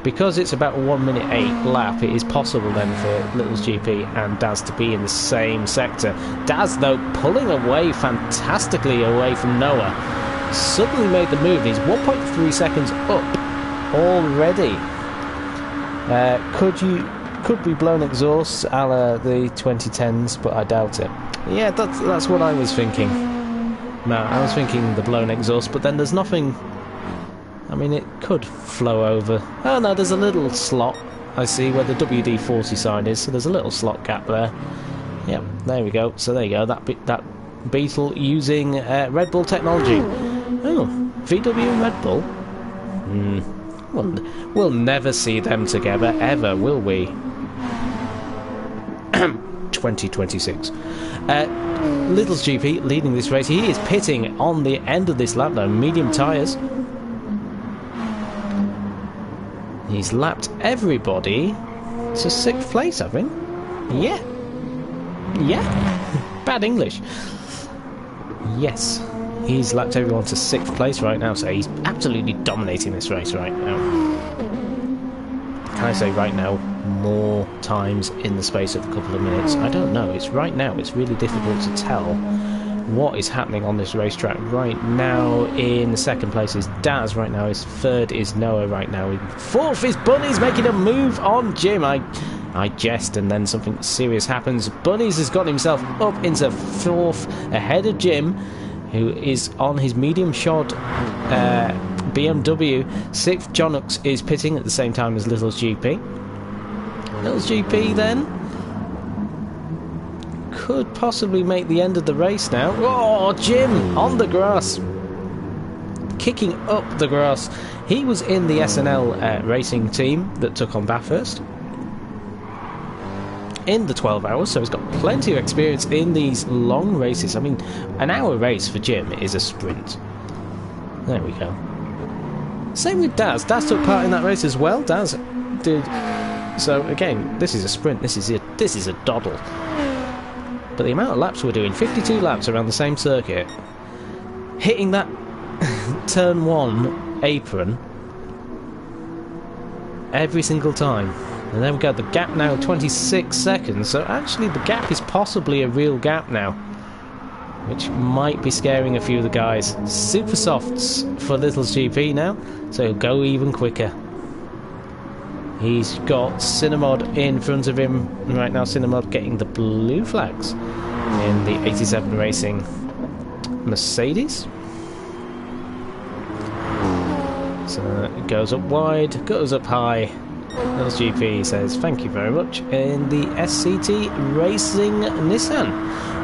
because it's about a 1:08 lap, it is possible, then, for Little's GP and Daz to be in the same sector. Daz, though, pulling away fantastically away from Noah. Suddenly made the move. He's 1.3 seconds up already. Could be blown exhaust a la the 2010s, but I doubt it. Yeah, that's what I was thinking. No, I was thinking the blown exhaust, but then there's nothing. I mean, it could flow over. Oh no, there's a little slot I see where the WD-40 sign is, so there's a little slot gap there. Yep, there we go. So there you go. That Beetle using Red Bull technology. Oh, VW and Red Bull. We'll never see them together, ever, will we? 2026. Little's GP leading this race. He is pitting on the end of this lap, though. Medium tyres. He's lapped everybody to 6th place, I think. Yeah. Bad English. Yes. He's lapped everyone to 6th place right now, so he's absolutely dominating this race right now. Can I say right now more times in the space of a couple of minutes? I don't know. It's right now. It's really difficult to tell what is happening on this racetrack. Right now in 2nd place is Daz. Right now is 3rd is Noah. Right now in 4th is Bunny's making a move on Jim. I jest and then something serious happens. Bunny's has got himself up into 4th ahead of Jim, who is on his medium shod BMW. 6th, Jonux is pitting at the same time as Little's GP. Little's GP then could possibly make the end of the race now. Oh, Jim on the grass. Kicking up the grass. He was in the SNL racing team that took on Bathurst in the 12 hours, so he's got plenty of experience in these long races. I mean, an hour race for Jim is a sprint. There we go. Same with Daz. Daz took part in that race as well. Daz did. So again, this is a sprint. This is a doddle. But the amount of laps we're doing, 52 laps around the same circuit, hitting that turn 1 apron every single time. And then we got the gap now, 26 seconds. So actually the gap is possibly a real gap now, which might be scaring a few of the guys. Super softs for Little's GP now, so he'll go even quicker. He's got Cinemod in front of him right now. Cinemod getting the blue flags in the 87 Racing Mercedes. So it goes up wide, goes up high. Little's GP says thank you very much in the SCT Racing Nissan.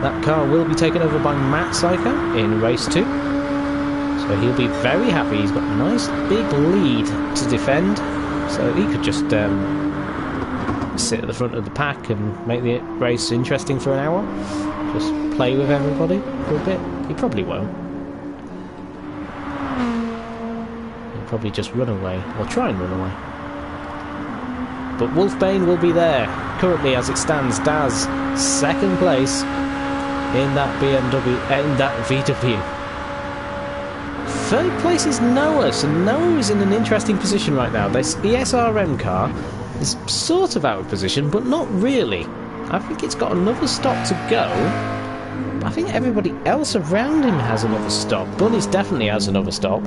That car will be taken over by Matt Psycho in race 2. So he'll be very happy. He's got a nice big lead to defend. So he could just sit at the front of the pack and make the race interesting for an hour. Just play with everybody for a bit. He probably won't. He'll probably just run away, or try and run away. But Wolfbane will be there. Currently, as it stands, Daz, 2nd place in that BMW, in that VW. 3rd place is Noah, so Noah is in an interesting position right now. This ESRM car is sort of out of position, but not really. I think it's got another stop to go. I think everybody else around him has another stop. Bunny's definitely has another stop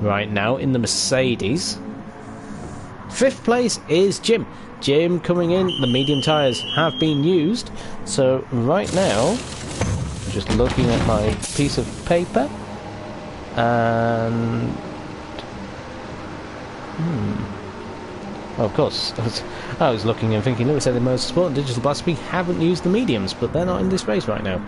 right now in the Mercedes. 5th place is Jim. Jim coming in. The medium tyres have been used. So right now, just looking at my piece of paper, and oh, of course, I was looking and thinking, Lewis said in Motorsport and Digital Blast we haven't used the mediums, but they're not in this race right now.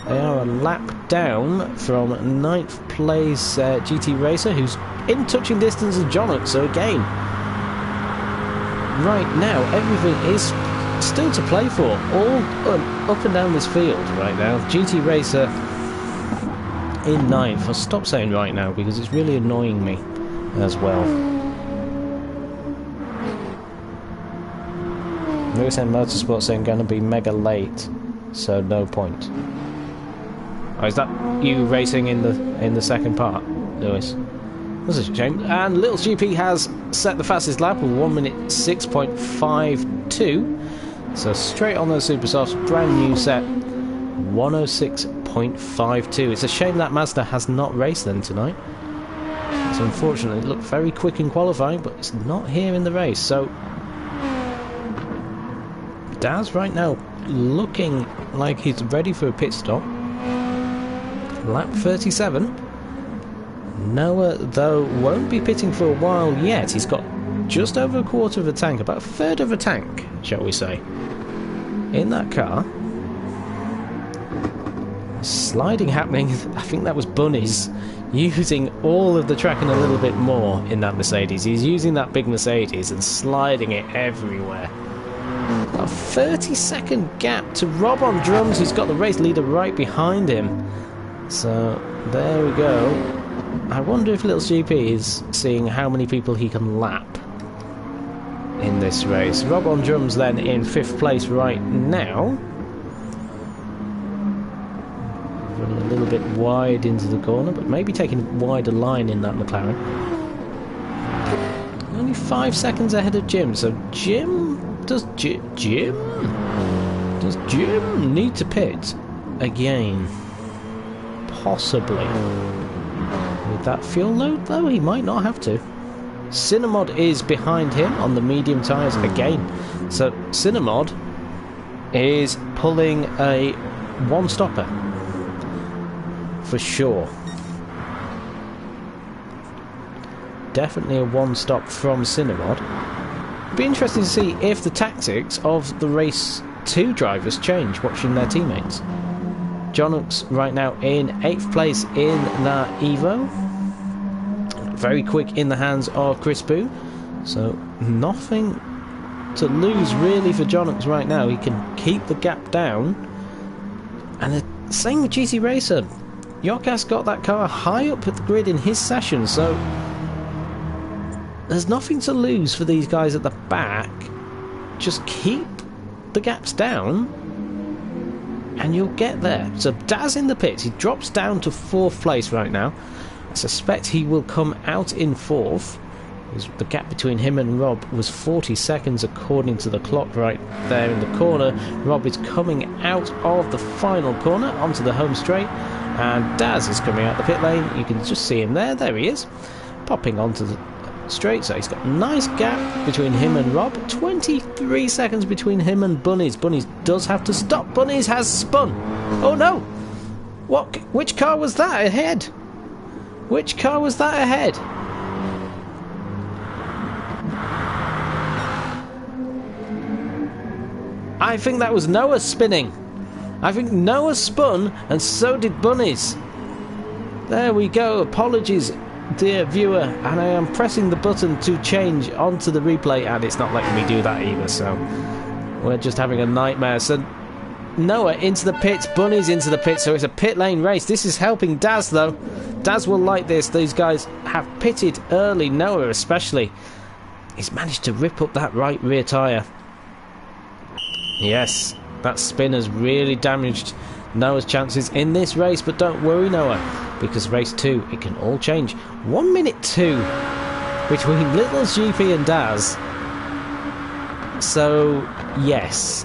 They are a lap down from 9th place GT Racer, who's in touching distance of Jonathan. So again, right now everything is still to play for, all up and down this field right now. GT Racer in 9th. I'll stop saying right now because it's really annoying me as well. Lewis and Motorsport saying going to be mega late, so no point. Oh, is that you racing in the second part, Lewis? That's a shame. And Little's GP has set the fastest lap of 1 minute 6.52. So straight on those super softs, brand new set, 106.52. It's a shame that Mazda has not raced them tonight. It's unfortunate. It looked very quick in qualifying, but it's not here in the race. So Daz right now looking like he's ready for a pit stop. Lap 37. Noah, though, won't be pitting for a while yet. He's got just over a quarter of a tank, about a third of a tank, shall we say, in that car. Sliding happening. I think that was Bunny's using all of the track and a little bit more in that Mercedes. He's using that big Mercedes and sliding it everywhere. A 30-second gap to Rob on drums. He's got the race leader right behind him. So there we go. I wonder if Little's GP is seeing how many people he can lap in this race. Rob on drums then in 5th place right now. Running a little bit wide into the corner, but maybe taking a wider line in that McLaren. Only 5 seconds ahead of Jim. So does Jim need to pit again? Possibly. With that fuel load, though, he might not have to. Cinemod is behind him on the medium tyres again. So Cinemod is pulling a one-stopper for sure. Definitely a one-stop from Cinemod. It'd be interesting to see if the tactics of the race 2 drivers change, watching their teammates. Jonux right now in 8th place in that Evo. Very quick in the hands of Chris Boo. So nothing to lose really for Jonux right now. He can keep the gap down. And the same with GT Racer. Yokas got that car high up at the grid in his session, so there's nothing to lose for these guys at the back. Just keep the gaps down and you'll get there. So Daz in the pits, he drops down to 4th place right now. I suspect he will come out in 4th. The gap between him and Rob was 40 seconds according to the clock right there in the corner. Rob is coming out of the final corner onto the home straight, and Daz is coming out the pit lane. You can just see him there. There he is, popping onto the straight. So he's got a nice gap between him and Rob. 23 seconds between him and Bunnies. Bunnies does have to stop. Bunnies has spun. Oh no! What? Which car was that ahead? Which car was that ahead? I think that was Noah spinning. I think Noah spun and so did Bunnies. There we go. Apologies, dear viewer, and I am pressing the button to change onto the replay and it's not letting me do that either, so we're just having a nightmare. So Noah into the pits, Bunnies into the pits, so it's a pit lane race. This is helping Daz though. Daz will like this. These guys have pitted early, Noah especially. He's managed to rip up that right rear tyre. Yes, that spin has really damaged Noah's chances in this race, but don't worry Noah, because race 2, it can all change. 1 minute 2 between Little's GP and Daz. So yes,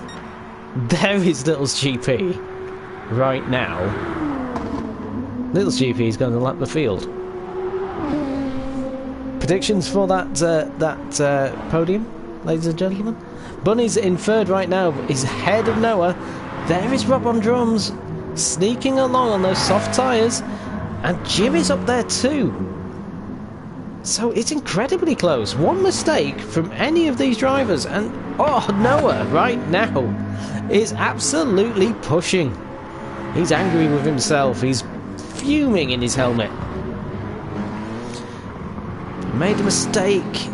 there is Little's GP right now, Little's GP is going to lap the field. Predictions for that podium, ladies and gentlemen? Bunny's in third right now, is ahead of Noah. There is Rob on drums, sneaking along on those soft tyres, and Jim is up there too. So it's incredibly close. One mistake from any of these drivers, and Noah right now is absolutely pushing. He's angry with himself. He's fuming in his helmet. Made a mistake.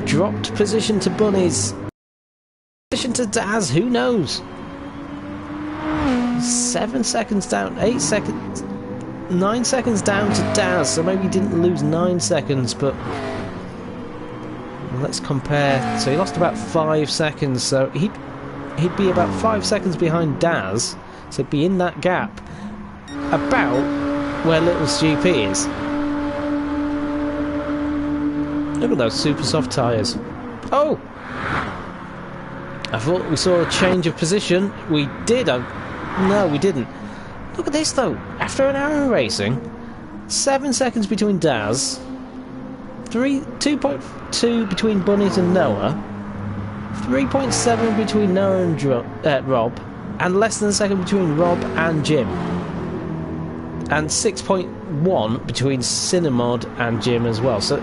Dropped position to Bunnies. Position to Daz. Who knows? 7 seconds down. 8 seconds. 9 seconds down to Daz. So maybe he didn't lose 9 seconds, but let's compare. So he lost about 5 seconds. So he'd be about 5 seconds behind Daz. So he'd be in that gap about where Little's GP is. Look at those super soft tyres. Oh! I thought we saw a change of position. We did. No, we didn't. Look at this though. After an hour of racing, 7 seconds between Daz, 2.2 between Bunnies and Noah, 3.7 between Noah and Rob, and less than a second between Rob and Jim. And 6.1 between Cinnamod and Jim as well. So,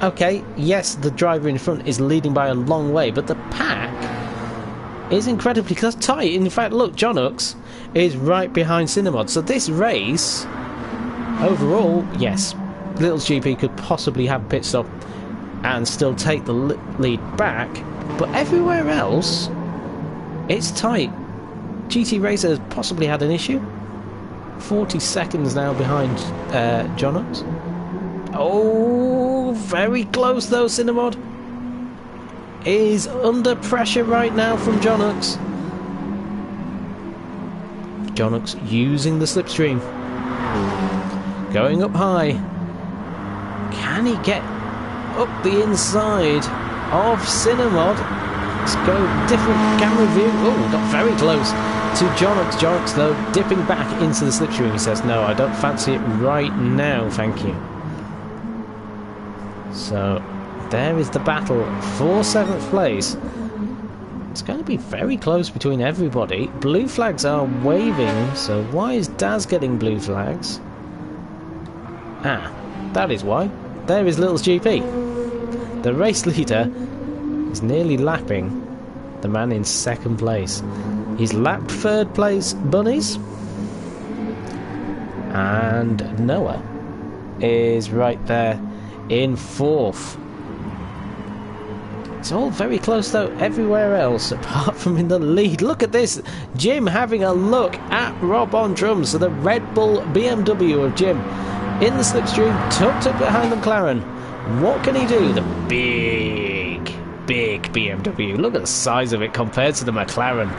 okay, yes, the driver in front is leading by a long way, but the pack is incredibly tight. In fact, look, John Hooks is right behind Cinnamod. So this race, overall, yes, Little's GP could possibly have a pit stop and still take the lead back, but everywhere else, it's tight. GT Racer has possibly had an issue. 40 seconds now behind John Hooks. Oh, very close though. Cinnamod is under pressure right now from John Hooks. John Hooks using the slipstream. Going up high. Can he get up the inside of Cinnamod? Let's go different camera view. Oh, got very close to John Hooks. John Hooks, though, dipping back into the slipstream. He says, no, I don't fancy it right now, thank you. So, there is the battle for 7th place. It's going to be very close between everybody. Blue flags are waving, so why is Daz getting blue flags? Ah, that is why. There is Little's GP. The race leader is nearly lapping the man in 2nd place. He's lapped 3rd place Bunnies, and Noah is right there in 4th. It's all very close though everywhere else apart from in the lead. Look at this, Jim having a look at Rob on drums. So the Red Bull BMW of Jim in the slipstream, tucked up behind the McLaren. What can he do? The big BMW. Look at the size of it compared to the McLaren.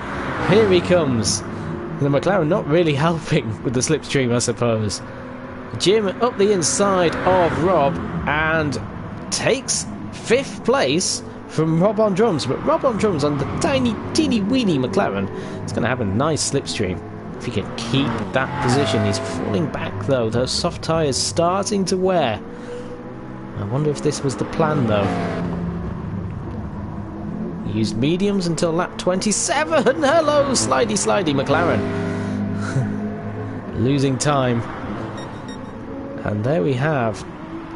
Here he comes. The McLaren not really helping with the slipstream, I suppose. Jim up the inside of Rob and takes 5th place from Rob on drums, but Rob on drums on the tiny, teeny, weeny McLaren is going to have a nice slipstream. If he can keep that position, he's falling back though. Those soft tyres starting to wear. I wonder if this was the plan though. He used mediums until lap 27. Hello, slidey McLaren. Losing time. And there we have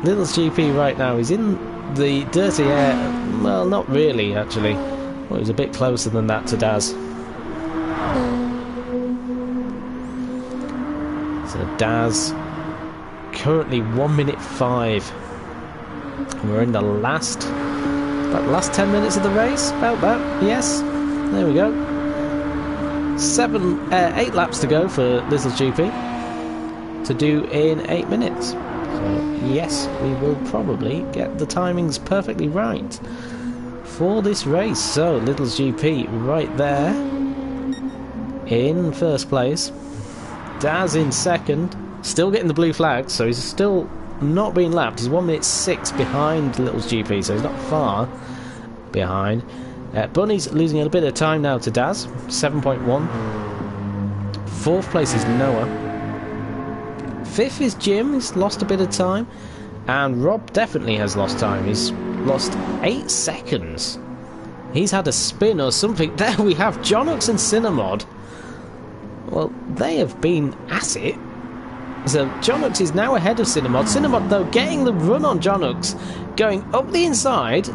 Little's GP right now. He's in the dirty air. Well, not really, actually. Well, he was a bit closer than that to Daz. So Daz, currently 1 minute 5. We're in the last 10 minutes of the race. About that, yes. There we go. 8 laps to go for Little's GP to do in 8 minutes. So yes, we will probably get the timings perfectly right for this race. So Little's GP right there in 1st place. Daz in 2nd, still getting the blue flag, so he's still not being lapped. He's 1 minute 6 behind Little's GP, so he's not far behind. Bunny's losing a bit of time now to Daz, 7.1. 4th place is Noah. 5th is Jim, he's lost a bit of time. And Rob definitely has lost time. He's lost 8 seconds. He's had a spin or something. There we have Jonux and Cinnamod. Well, they have been at it. So Jonux is now ahead of Cinnamod. Cinnamod, though, getting the run on Jonux, going up the inside.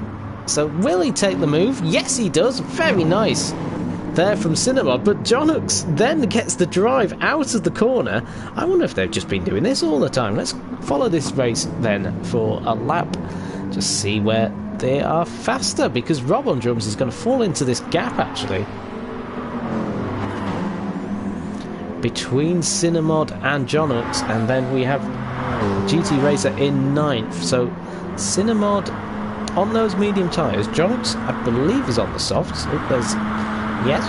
So will he take the move? Yes, he does. Very nice there from Cinnamod. But Jonux then gets the drive out of the corner. I wonder if they've just been doing this all the time. Let's follow this race then for a lap. Just see where they are faster, because Rob on drums is going to fall into this gap actually between Cinnamod and Jonux, and then we have GT Racer in 9th. So Cinnamod on those medium tyres. Jonux, I believe, is on the softs. Oh, there's... Yes.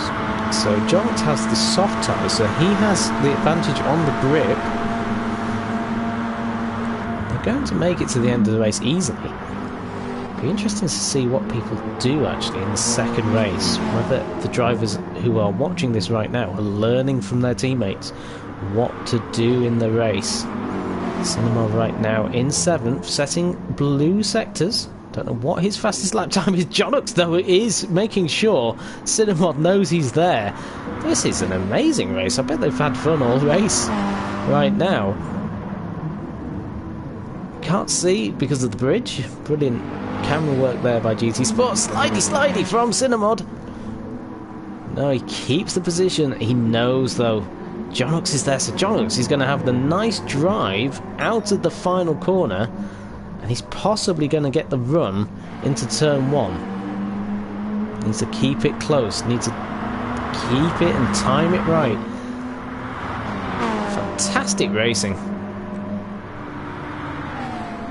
So Jonux has the soft tyres, so he has the advantage on the grip. They're going to make it to the end of the race easily. Be interesting to see what people do actually in the second race, whether the drivers who are watching this right now are learning from their teammates what to do in the race. Cinnamon right now in 7th, setting blue sectors. Don't know what his fastest lap time is. Jonux, though, is making sure Cinnamon knows he's there. This is an amazing race. I bet they've had fun all race right now. Can't see because of the bridge. Brilliant camera work there by GT Sports. Slidey from Cinnamod. No, he keeps the position. He knows, though, Jonux is there. So Jonux is going to have the nice drive out of the final corner. And he's possibly going to get the run into turn 1. Needs to keep it close. Needs to keep it and time it right. Fantastic racing.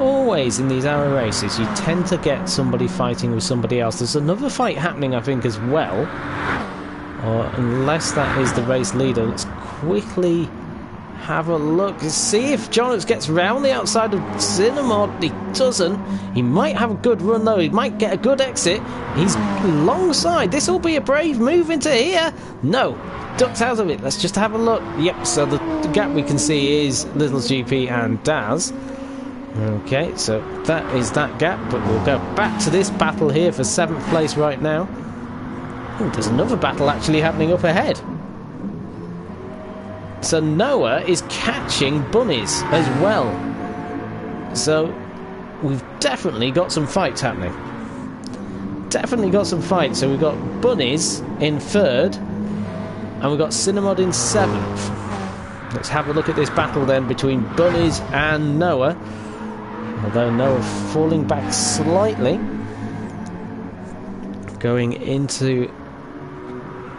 Always in these hour races, you tend to get somebody fighting with somebody else. There's another fight happening, I think, as well. Or unless that is the race leader, let's quickly have a look. See if Jonux gets round the outside of Cinnamon. He doesn't. He might have a good run, though. He might get a good exit. He's long side. This will be a brave move into here. No. Ducks out of it. Let's just have a look. Yep, so the gap we can see is Little's GP and Daz. Okay, so that is that gap, but we'll go back to this battle here for 7th place right now. Ooh, there's another battle actually happening up ahead. So Noah is catching bunnies as well. So we've definitely got some fights happening. Definitely got some fights. So we've got bunnies in 3rd, and we've got Cinnamod in 7th. Let's have a look at this battle then between bunnies and Noah. Although Noah falling back slightly, going into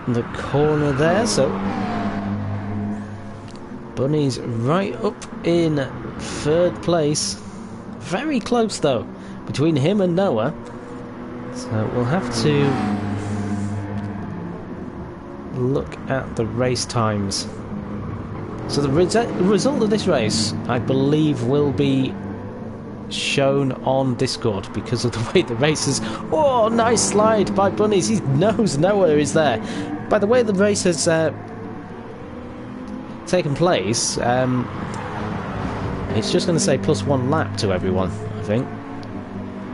the corner there. So Bunny's right up in 3rd place. Very close though between him and Noah. So we'll have to look at the race times. So the result of this race, I believe, will be shown on Discord because of the way the race is. Oh, nice slide by Bunnies. He knows Noah is there. By the way the race has taken place, it's just going to say +1 lap to everyone, I think.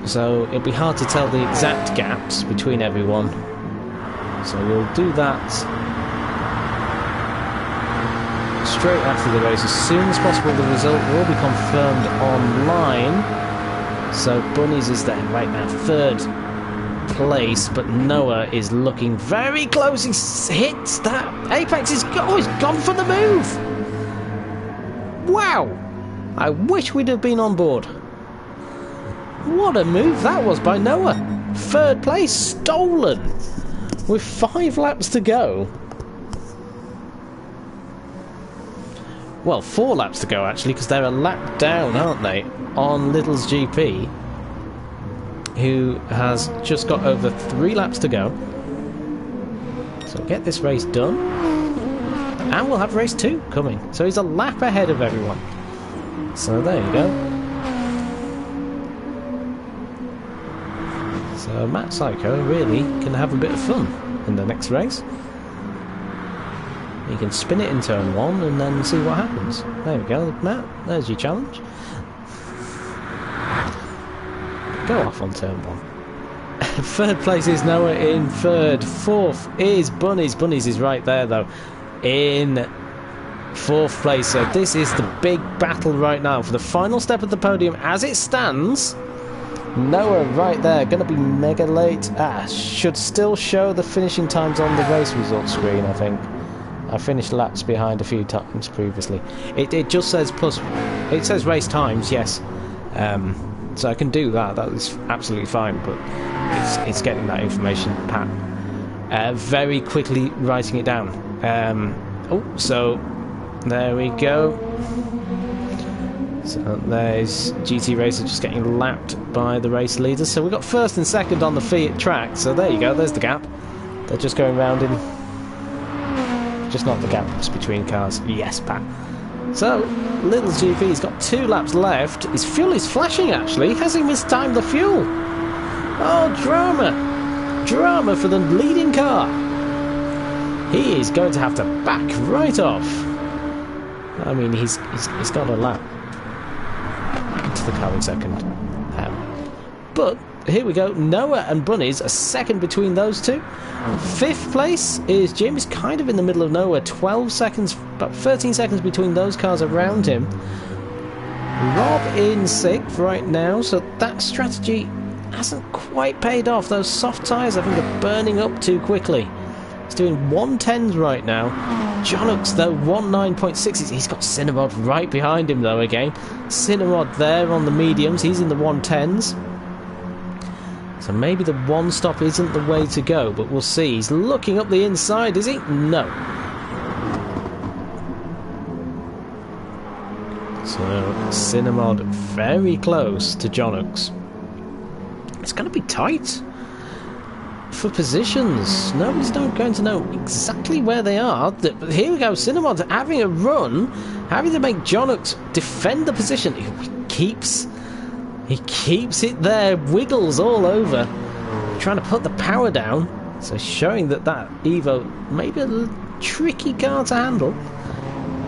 So it'll be hard to tell the exact gaps between everyone. So we'll do that straight after the race. As soon as possible, the result will be confirmed online. So Bunnies is there right now, 3rd place, but Noah is looking very close. He hits that apex. He's gone for the move. Wow! I wish we'd have been on board. What a move that was by Noah. 3rd place stolen with 5 laps to go. Well, 4 laps to go actually, because they're a lap down, aren't they, on Little's GP, who has just got over 3 laps to go. So get this race done, and we'll have race 2 coming. So he's a lap ahead of everyone. So there you go. So Matt Psycho really can have a bit of fun in the next race. You can spin it in turn 1 and then see what happens. There we go, Matt. There's your challenge. Go off on turn 1. Third place is Noah in third. Fourth is Bunnies. Bunnies is right there, though, in fourth place. So this is the big battle right now for the final step of the podium. As it stands, Noah right there, going to be mega late. Should still show the finishing times on the race results screen, I think. I finished laps behind a few times previously. It just says plus... It says race times, yes. So I can do that. That is absolutely fine, but it's getting that information, Pat. Very quickly writing it down. So there we go. So there's GT Racer just getting lapped by the race leaders. So we've got first and second on the Fiat track. So there you go, there's the gap. They're just going round in... Just not the gaps between cars. Yes, Pat. So, Little GP's got 2 laps left. His fuel is flashing, actually. Has he mistimed the fuel? Oh, drama. Drama for the leading car. He is going to have to back right off. I mean, he's got a lap into the car in second. But here we go. Noah and Bunnies are second between those two. Fifth place is Jim. He's kind of in the middle of nowhere. 12 seconds, about 13 seconds between those cars around him. Rob in sixth right now. So that strategy hasn't quite paid off. Those soft tyres, I think, are burning up too quickly. He's doing 110s right now. Jonux, though, 19.6. He's got Cinnamod right behind him, though, again. Cinnamod there on the mediums. He's in the 110s. So maybe the one stop isn't the way to go, but we'll see. He's looking up the inside, is he? No. So, Cinnamod very close to Jonux. It's going to be tight for positions. Nobody's not going to know exactly where they are. But here we go, Cinnamod having a run, having to make Jonux defend the position. He keeps it there, wiggles all over, trying to put the power down. So showing that Evo may be a little tricky car to handle.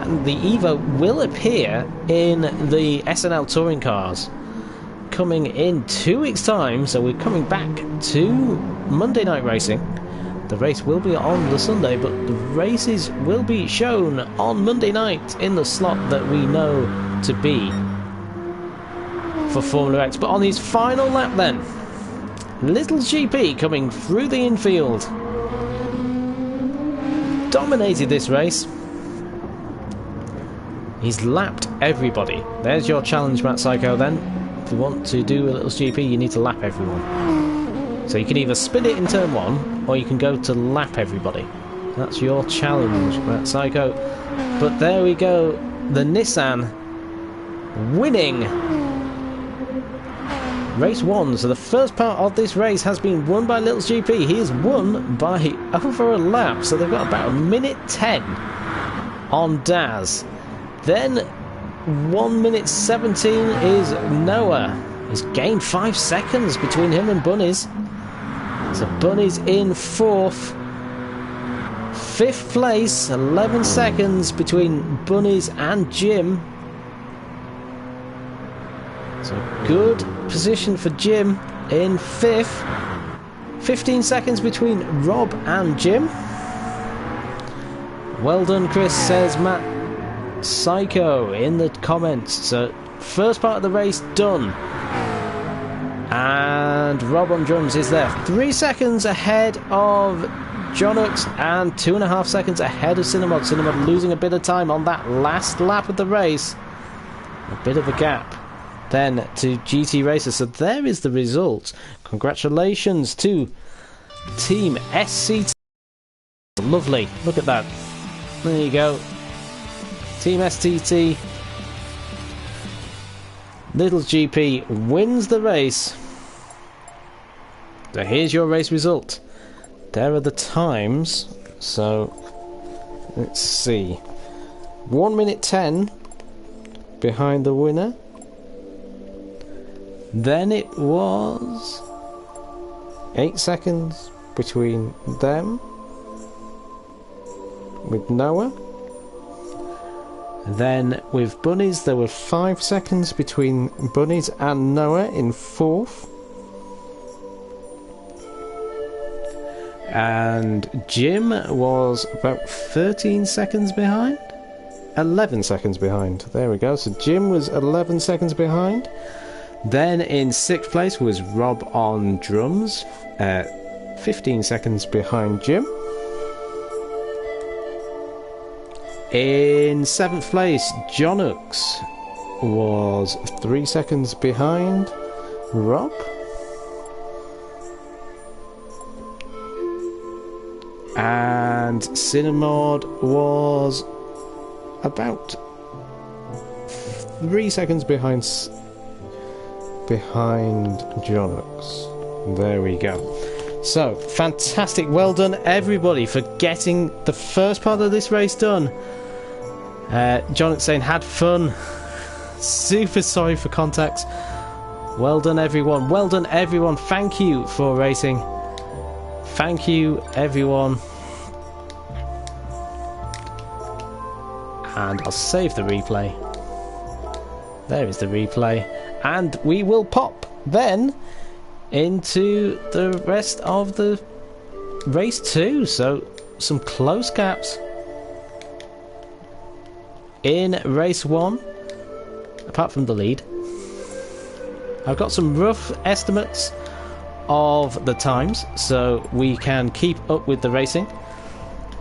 And the Evo will appear in the SNL touring cars coming in 2 weeks' time. So we're coming back to Monday night racing. The race will be on the Sunday, but the races will be shown on Monday night in the slot that we know to be for Formula X. But on his final lap then, Little GP coming through the infield. Dominated this race. He's lapped everybody. There's your challenge, Matt Psycho, then. If you want to do a Little GP, you need to lap everyone. So you can either spin it in turn 1, or you can go to lap everybody. That's your challenge, Matt Psycho. But there we go. The Nissan winning Race 1, so the first part of this race has been won by Little GP. He is won by over a lap, so they've got about 1:10 on Daz. Then 1:17 is Noah. He's gained 5 seconds between him and Bunnies. So Bunnies in 4th. 5th place, 11 seconds between Bunnies and Jim. So good position for Jim in 5th. 15 seconds between Rob and Jim. Well done, Chris, says Matt Psycho in the comments. So first part of the race done. And Rob on drums is there. 3 seconds ahead of Jonux and 2.5 seconds ahead of Cinnamod. Cinnamod losing a bit of time on that last lap of the race. A bit of a gap then to GT Racer. So there is the result. Congratulations to Team SCT. Lovely. Look at that. There you go. Team STT. Little GP wins the race. So here's your race result. There are the times. So let's see. 1:10 behind the winner. Then it was 8 seconds between them. with Noah. Then with Bunnies, there were 5 seconds between Bunnies and Noah in 4th. And Jim was about 13 seconds behind. 11 seconds behind. There we go. So Jim was 11 seconds behind. Then in 6th place was Rob on drums, 15 seconds behind Jim. In 7th place, Jonux was 3 seconds behind Rob. And Cinnamod was about 3 seconds behind Jonux. There we go. So, fantastic. Well done, everybody, for getting the first part of this race done. Jonux saying, had fun. Super sorry for contacts. Well done, everyone. Well done, everyone. Thank you for racing. Thank you, everyone. And I'll save the replay. There is the replay. And we will pop then into the rest of the race 2. So, some close gaps in race 1, apart from the lead. I've got some rough estimates of the times, so we can keep up with the racing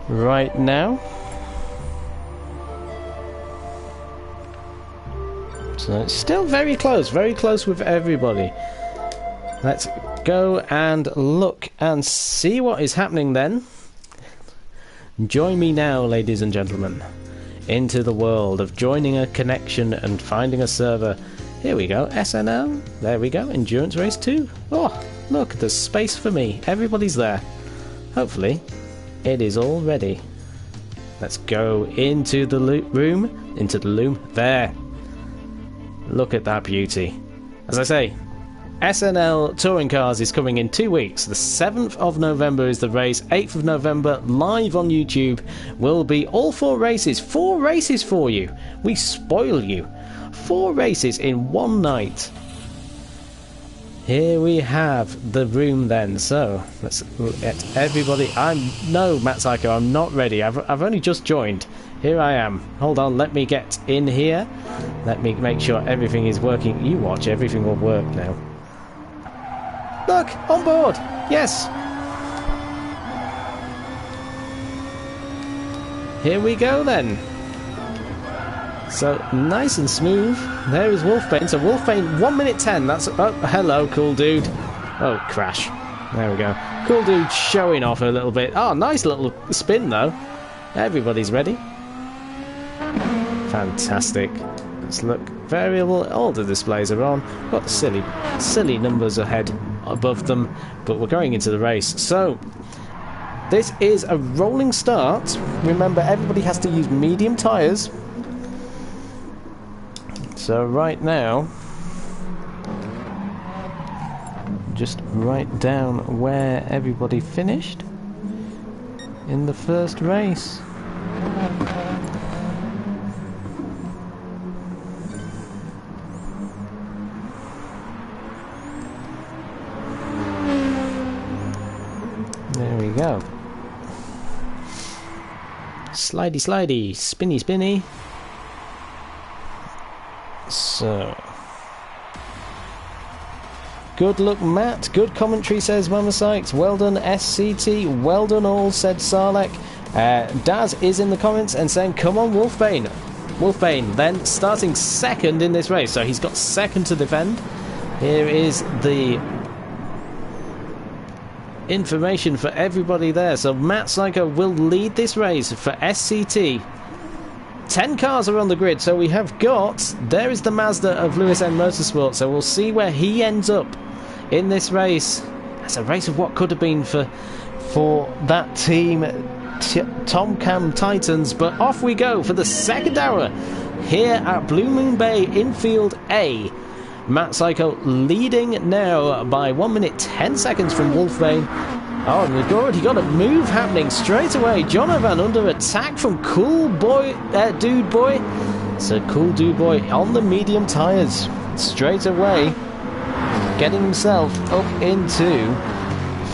right now. So it's still very close with everybody. Let's go and look and see what is happening then. Join me now, ladies and gentlemen, into the world of joining a connection and finding a server. Here we go, SNL. There we go, Endurance Race 2. Oh, look, there's space for me. Everybody's there. Hopefully, it is all ready. Let's go into the room. Into the loom. There. Look at that beauty. As I say, SNL Touring Cars is coming in 2 weeks. The 7th of November is the race. 8th of November, live on YouTube, will be all 4 races. 4 races for you. We spoil you. 4 races in one night. Here we have the room then. So, let's get everybody. No, Matt Psycho, I'm not ready. I've only just joined. Here I am. Hold on, let me get in here. Let me make sure everything is working. You watch, everything will work now. Look, on board. Yes. Here we go then. So, nice and smooth. There is Wolfbane. So, Wolfbane, 1 minute 10. That's... Oh, hello, cool dude. Oh, crash. There we go. Cool dude showing off a little bit. Oh, nice little spin, though. Everybody's ready. Fantastic. Let's look. Variable. All the displays are on. Got the silly numbers ahead above them. But we're going into the race. So, this is a rolling start. Remember, everybody has to use medium tyres. So right now, just write down where everybody finished in the first race. There we go. Slidey, slidey, spinny, spinny. So, good luck, Matt. Good commentary, says Mama Sykes. Well done, SCT. Well done, all, said Sarlek. Daz is in the comments and saying, come on, Wolfbane. Wolfbane then starting second in this race. So he's got second to defend. Here is the information for everybody there. So Matt Psycho will lead this race for SCT. 10 cars are on the grid, so we have got... There is the Mazda of Lewis N Motorsport, so we'll see where he ends up in this race. That's a race of what could have been for that team, Tom Cam Titans. But off we go for the second hour here at Blue Moon Bay Infield A. Matt Psycho leading now by 1 minute 10 seconds from Wolfbane. Oh, and we've already got a move happening straight away. Jonovan under attack from Cool Boy, Dude Boy. So Cool Dude Boy on the medium tyres straight away, getting himself up into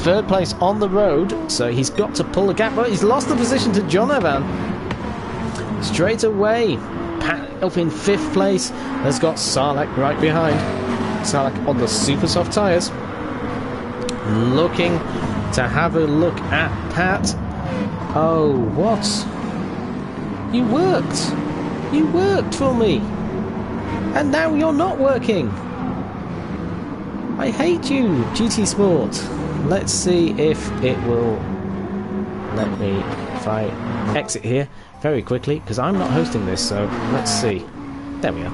third place on the road. So he's got to pull the gap, but he's lost the position to Jonovan. Straight away, Pat up in fifth place. Has got Sarlacc right behind. Sarlacc on the super soft tyres, looking to have a look at Pat. Oh, what? You worked! You worked for me! And now you're not working! I hate you, GT Sport! Let's see if it will let me, if I exit here very quickly, because I'm not hosting this, so let's see. There we are.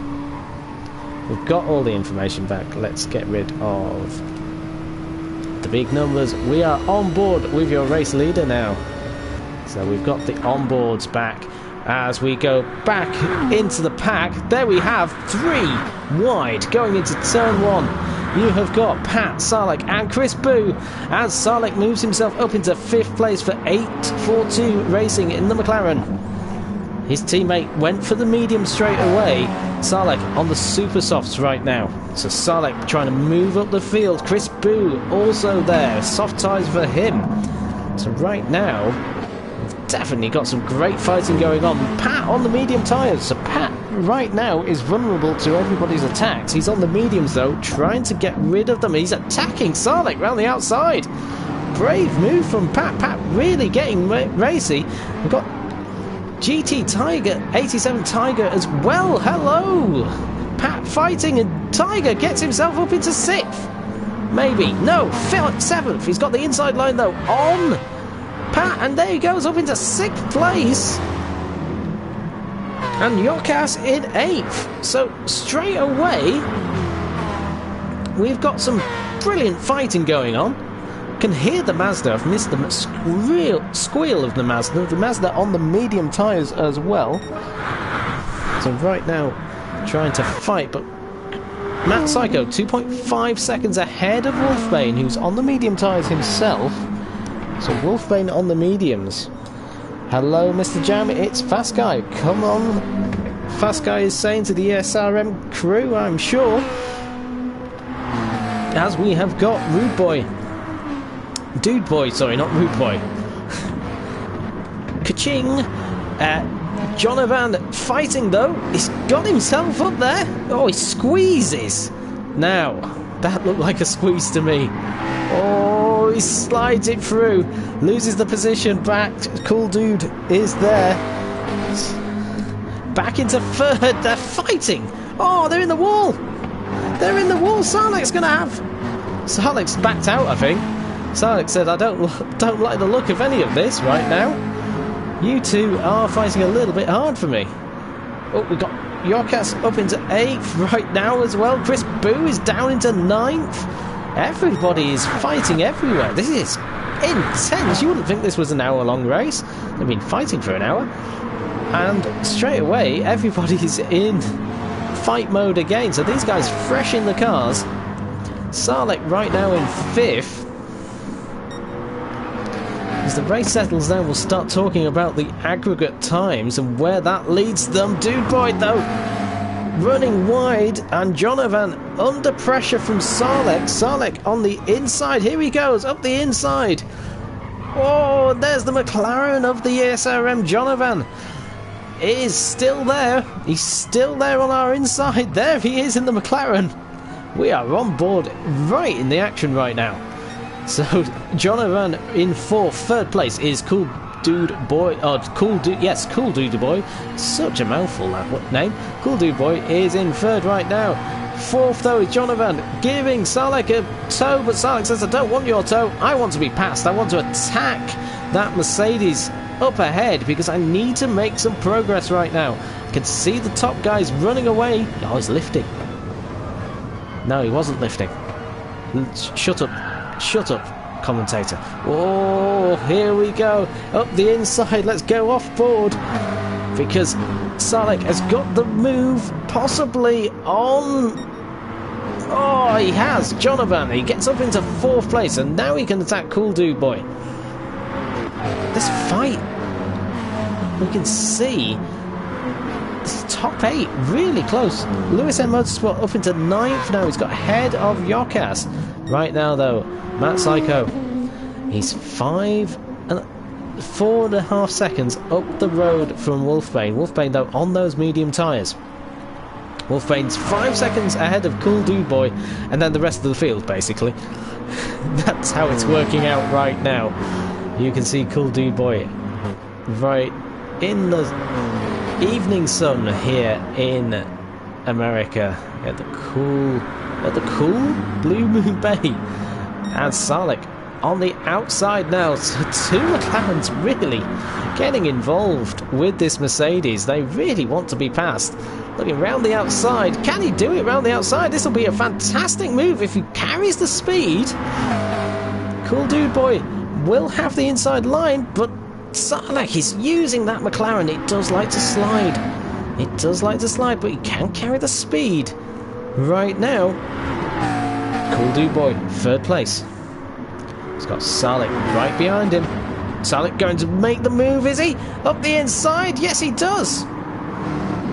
We've got all the information back. Let's get rid of the big numbers. We are on board with your race leader now. So we've got the onboards back as we go back into the pack. There we have 3 wide going into turn 1. You have got Pat, Sarlacc and Chris Boo as Sarlacc moves himself up into 5th place for 842 Racing in the McLaren. His teammate went for the medium straight away. Sarlacc on the super softs right now. So Sarlacc trying to move up the field. Chris Boo also there. Soft tyres for him. So right now, we've definitely got some great fighting going on. Pat on the medium tyres. So Pat right now is vulnerable to everybody's attacks. He's on the mediums though, trying to get rid of them. He's attacking Sarlacc round the outside. Brave move from Pat. Pat really getting racy. We've got GT Tiger, 87 Tiger as well. Hello! Pat fighting and Tiger gets himself up into 6th. Maybe. No, 7th. He's got the inside line though on Pat, and there he goes up into 6th place. And Yokas in 8th. So straight away, we've got some brilliant fighting going on. Can hear the Mazda. I've missed the squeal of the Mazda. The Mazda on the medium tyres as well. So right now, trying to fight, but Matt Psycho 2.5 seconds ahead of Wolfbane, who's on the medium tyres himself. So Wolfbane on the mediums. Hello, Mr. Jam. It's Fast Guy. Come on. Fast Guy is saying to the SRM crew, I'm sure. As we have got Rude Boy. Dude Boy, sorry, not Rude Boy. Ka-ching! Jonovan fighting though. He's got himself up there. Oh, he squeezes. Now, that looked like a squeeze to me. Oh, he slides it through. Loses the position back. Cool Dude is there. Back into 3rd. They're fighting. Oh, they're in the wall. They're in the wall. Sarlacc's going to have... Sarlacc's backed out, I think. Sarlacc said, I don't like the look of any of this right now. You two are fighting a little bit hard for me. Oh, we've got Yokas up into 8th right now as well. Chris Boo is down into 9th. Everybody is fighting everywhere. This is intense. You wouldn't think this was an hour-long race. They've been fighting for an hour. And straight away, everybody's in fight mode again. So these guys fresh in the cars. Sarlacc right now in 5th. As the race settles down, we'll start talking about the aggregate times and where that leads them. Dude Boy, though, running wide, and Jonovan under pressure from Sarlacc. Sarlacc on the inside. Here he goes, up the inside. Oh, there's the McLaren of the SRM. Jonovan is still there. He's still there on our inside. There he is in the McLaren. We are on board right in the action right now. So Jonovan in 4th, 3rd place is Cool Dude Boy. Oh, Cool Dude. Yes, Cool Dude Boy. Such a mouthful that name. Cool Dude Boy is in 3rd right now. 4th though is Jonovan giving Sarlacc a tow, but Sarlacc says, I don't want your tow. I want to be passed. I want to attack that Mercedes up ahead because I need to make some progress right now. I can see the top guys running away. Oh, he's lifting. No, he wasn't lifting. Shut up. Shut up, commentator. Oh, here we go. Up the inside. Let's go off board. Because Sarlacc has got the move possibly on... Oh, Oh, he has. Jonovan, he gets up into 4th place, and now he can attack Cool Dude Boy. This fight, we can see this top 8 really close. Lewis M Motorsport up into 9th now. He's got ahead of Yokas. Right now, though, Matt Psycho, he's 4.5 seconds up the road from Wolfbane. Wolfbane, though, on those medium tyres. Wolfbane's 5 seconds ahead of Cool Dude Boy, and then the rest of the field, basically. That's how it's working out right now. You can see Cool Dude Boy right in the evening sun here in America at the cool Blue Moon Bay. And Sarlik on the outside now. So 2 McLarens really getting involved with this Mercedes. They really want to be passed. Looking round the outside. Can he do it round the outside? This will be a fantastic move if he carries the speed. Cool Dude Boy will have the inside line, but Sarlik is using that McLaren. It does like to slide. It does like to slide, but he can carry the speed. Right now, Cool Dude Boy, 3rd place. He's got Sarlik right behind him. Sarlik going to make the move, is he? Up the inside? Yes, he does.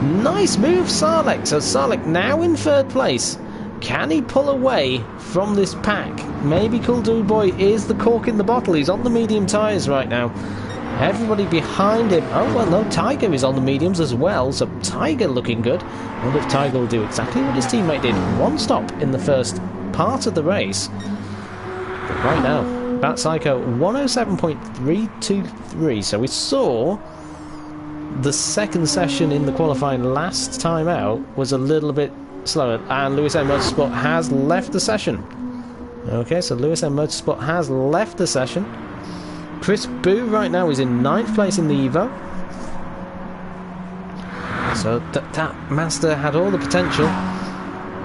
Nice move, Sarlik. So Sarlik now in 3rd place. Can he pull away from this pack? Maybe Cool Dude Boy is the cork in the bottle. He's on the medium tyres right now. Everybody behind him. Oh, well, no, Tiger is on the mediums as well. So Tiger looking good. I wonder if Tiger will do exactly what his teammate did. 1 stop in the first part of the race. But right now, Bat Psycho 107.323. So we saw the 2nd session in the qualifying last time out was a little bit slower, and Lewis M Motorsport has left the session. Okay, so Lewis M Motorsport has left the session. Chris Boo right now is in 9th place in the Evo. So that Master had all the potential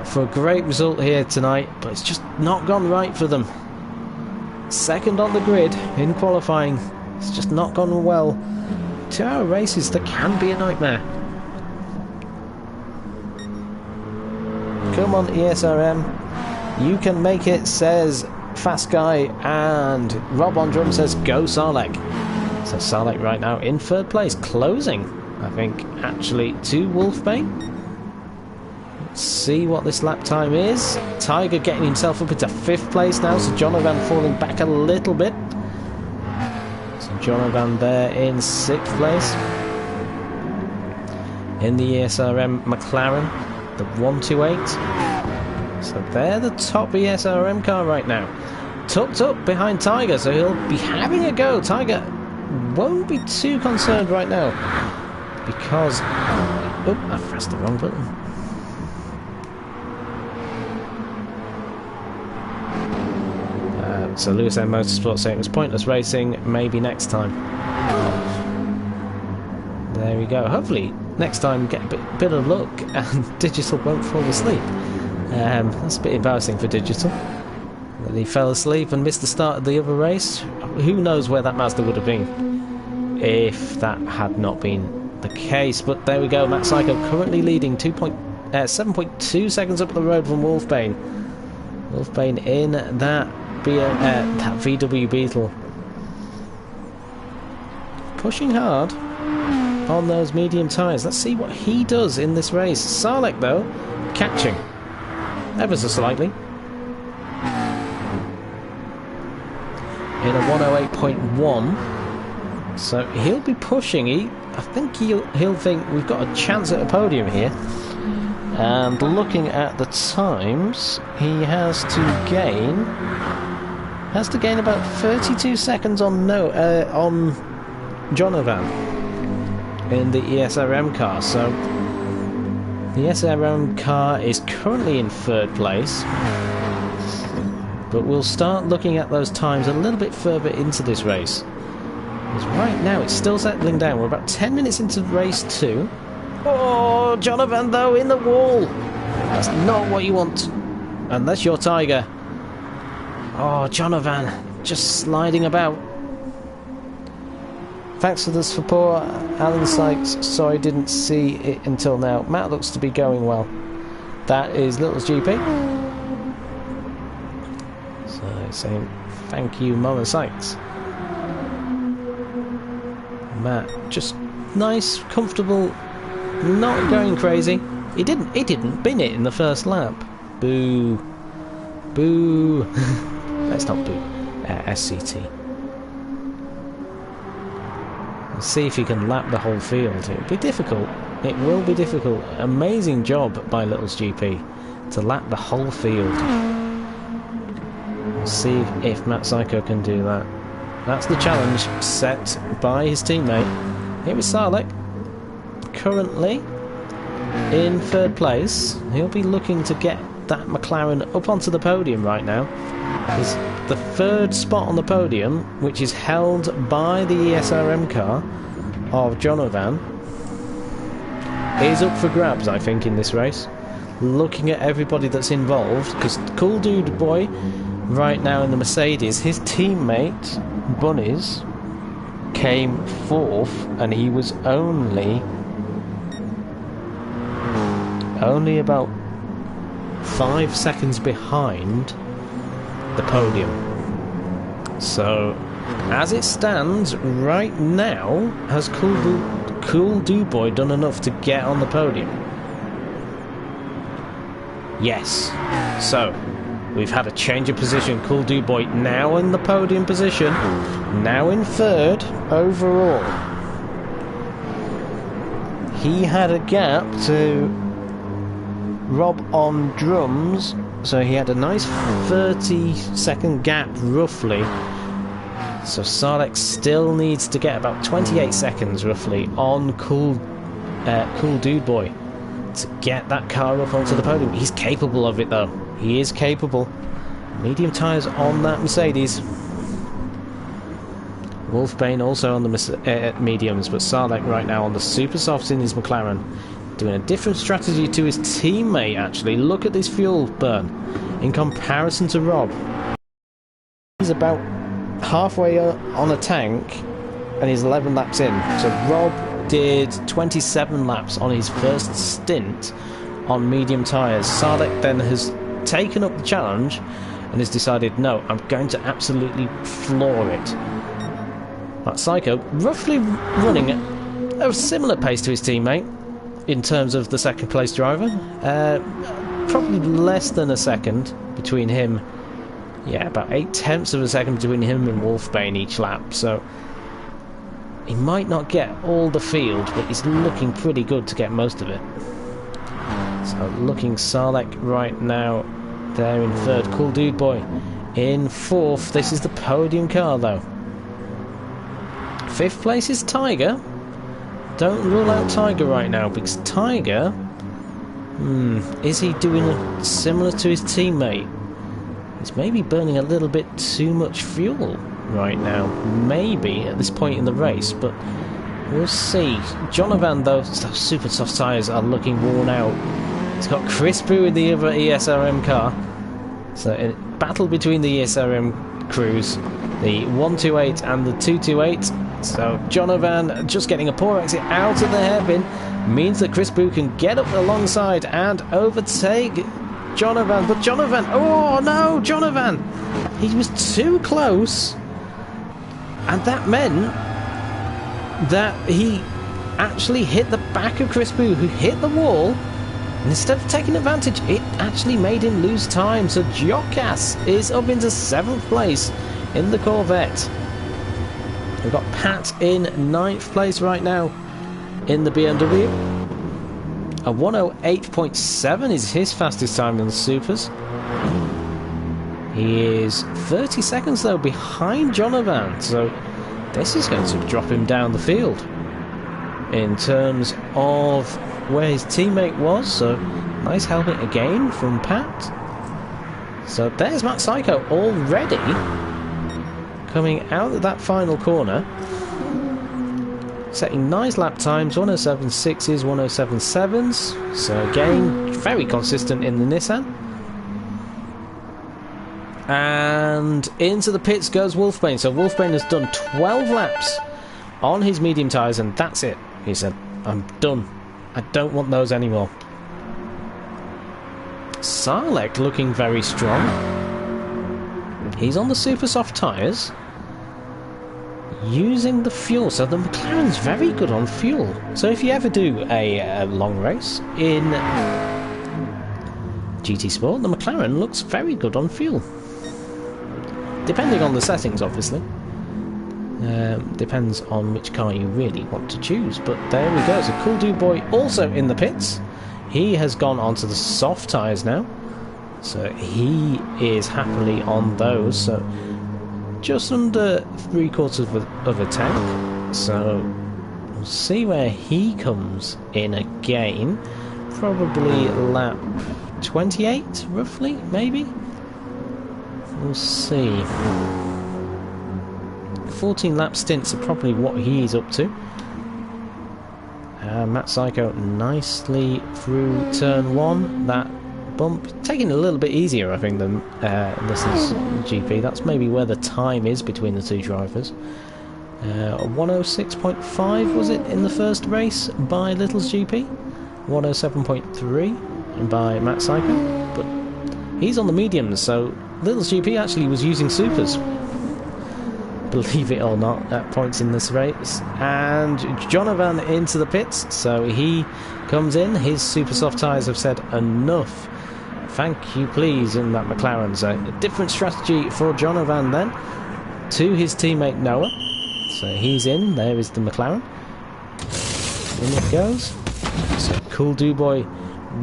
for a great result here tonight, but it's just not gone right for them. 2nd on the grid in qualifying. It's just not gone well. 2-hour races, that can be a nightmare. Come on, ESRM. You can make it, says Fast Guy, and Rob on drum says go Sarlik. So Sarlik right now in 3rd place, closing, I think, actually to Wolfbane. Let's see what this lap time is. Tiger getting himself up into 5th place now, so Jonovan falling back a little bit. So Jonovan there in 6th place. In the ESRM McLaren, the 128. So they're the top ESRM car right now. Tucked up behind Tiger, so he'll be having a go. Tiger won't be too concerned right now, because... oh, I pressed the wrong button. So Lewis M Motorsport saying it was pointless racing, maybe next time. There we go. Hopefully next time get a bit of luck and Digital won't fall asleep. That's a bit embarrassing for Digital. That he fell asleep and missed the start of the other race. Who knows where that Mazda would have been if that had not been the case. But there we go. Matt Psycho currently leading 7.2 seconds up the road from Wolfbane. Wolfbane in that VW Beetle. Pushing hard on those medium tyres. Let's see what he does in this race. Sarlik, though, catching ever so slightly. In a 108.1. So he'll be pushing. I think he'll think we've got a chance at a podium here. And looking at the times, he has to gain about 32 seconds on Jonovan in the ESRM car. So the ESRM car is currently in 3rd place, but we'll start looking at those times a little bit further into this race, because right now it's still settling down. We're about 10 minutes into race 2. Oh, Jonovan, though, in the wall. That's not what you want, unless you're Tiger. Oh, Jonovan, just sliding about. Thanks for the support, Alan Sykes. Sorry, didn't see it until now. Matt looks to be going well. That is Little's GP. Saying thank you, Mama Sykes. Matt, just nice, comfortable, not going crazy. He didn't bin it in the first lap. Boo. Boo. Let's not boo. SCT. Let's see if he can lap the whole field. It'll be difficult. It will be difficult. Amazing job by Little's GP to lap the whole field. We'll see if Matt Psycho can do that. That's the challenge set by his teammate. Here is Sarlek, currently in third place. He'll be looking to get that McLaren up onto the podium right now. It's the third spot on the podium, which is held by the ESRM car of Jonovan, is up for grabs, I think, in this race. Looking at everybody that's involved, because Cool Dude Boy right now in the Mercedes, his teammate Bunnies came fourth, and he was only about 5 seconds behind the podium. So as it stands right now, has Cool Dude Boy done enough to get on the podium? Yes. So we've had a change of position. Cool Dude Boy now in the podium position, now in third overall. He had a gap to Rob on drums, so he had a nice 30-second gap roughly. So Sarlek still needs to get about 28 seconds roughly on Cool Dude Boy to get that car up onto the podium. He's capable of it though. He is capable. Medium tyres on that Mercedes. Wolfbane also on the mediums, but Sarlek right now on the super softs in his McLaren. Doing a different strategy to his teammate actually. Look at this fuel burn in comparison to Rob. He's about halfway on a tank and he's 11 laps in. So Rob did 27 laps on his first stint on medium tyres. Sarlek then has taken up the challenge and has decided, no, I'm going to absolutely floor it. That Psycho roughly running at a similar pace to his teammate in terms of the second place driver. Probably less than a second between him. Yeah, about 8/10 of a second between him and Wolfbane each lap. So he might not get all the field, but he's looking pretty good to get most of it. So looking Sarlek right now there in third. Cool Dude Boy in fourth. This is the podium car though. Fifth place is Tiger. Don't rule out Tiger right now, because Tiger, is he doing similar to his teammate? He's maybe burning a little bit too much fuel right now, maybe at this point in the race, but we'll see. Jonovan though, those super soft tyres are looking worn out. He's got Chris Boo in the other ESRM car, so a battle between the ESRM crews, the 128 and the 228. So Jonovan just getting a poor exit out of the hairpin means that Chris Boo can get up alongside and overtake Jonovan. But Jonovan, oh no, Jonovan! He was too close, and that meant that he actually hit the back of Chris Boo, who hit the wall, and instead of taking advantage, it actually made him lose time. So Jokas is up into 7th place in the Corvette. We've got Pat in 9th place right now in the BMW. A 108.7 is his fastest time in the Supers. He is 30 seconds though behind Jonovan, so this is going to drop him down the field in terms of where his teammate was. So nice helping again from Pat. So there's Matt Psycho already coming out of that final corner, setting nice lap times, 107.6s, 107.7s. So again, very consistent in the Nissan. And into the pits goes Wolfbane. So Wolfbane has done 12 laps on his medium tyres, and that's it. He said, I'm done. I don't want those anymore. Sarlek looking very strong. He's on the super soft tyres, using the fuel. So the McLaren's very good on fuel. So if you ever do a long race in GT Sport, the McLaren looks very good on fuel. Depending on the settings, obviously. Depends on which car you really want to choose. But there we go. So Cool Dude Boy also in the pits. He has gone onto the soft tyres now. So he is happily on those. So just under 3/4 of a tank. So we'll see where he comes in again. Probably lap 28, roughly, maybe? We'll see. 14 lap stints are probably what he's up to. Matt Psycho nicely through turn 1. That bump taking it a little bit easier, I think, than Little's GP. That's maybe where the time is between the two drivers. 106.5 was it in the first race by Little's GP? 107.3 by Matt Psycho. But he's on the mediums, so Little's GP actually was using supers, believe it or not, at points in this race. And Jonovan into the pits, so he comes in. His super soft tyres have said enough. Thank you, please, in that McLaren. So a different strategy for Jonovan then, to his teammate Noah. So he's in. There is the McLaren. In it goes. So Cool Dude Boy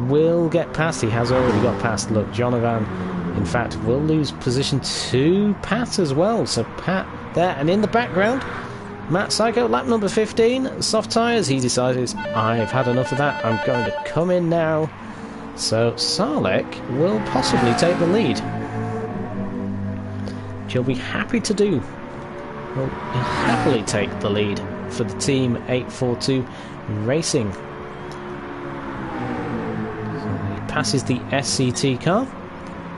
will get past. He has already got past. Look, Jonovan, in fact, will lose position to Pat as well. So Pat there, and in the background, Matt Psycho, lap number 15, soft tyres. He decides, I've had enough of that, I'm going to come in now. So Sarlek will possibly take the lead, which he'll be happy to do. He'll happily take the lead for the Team 842 Racing. So he passes the SCT car.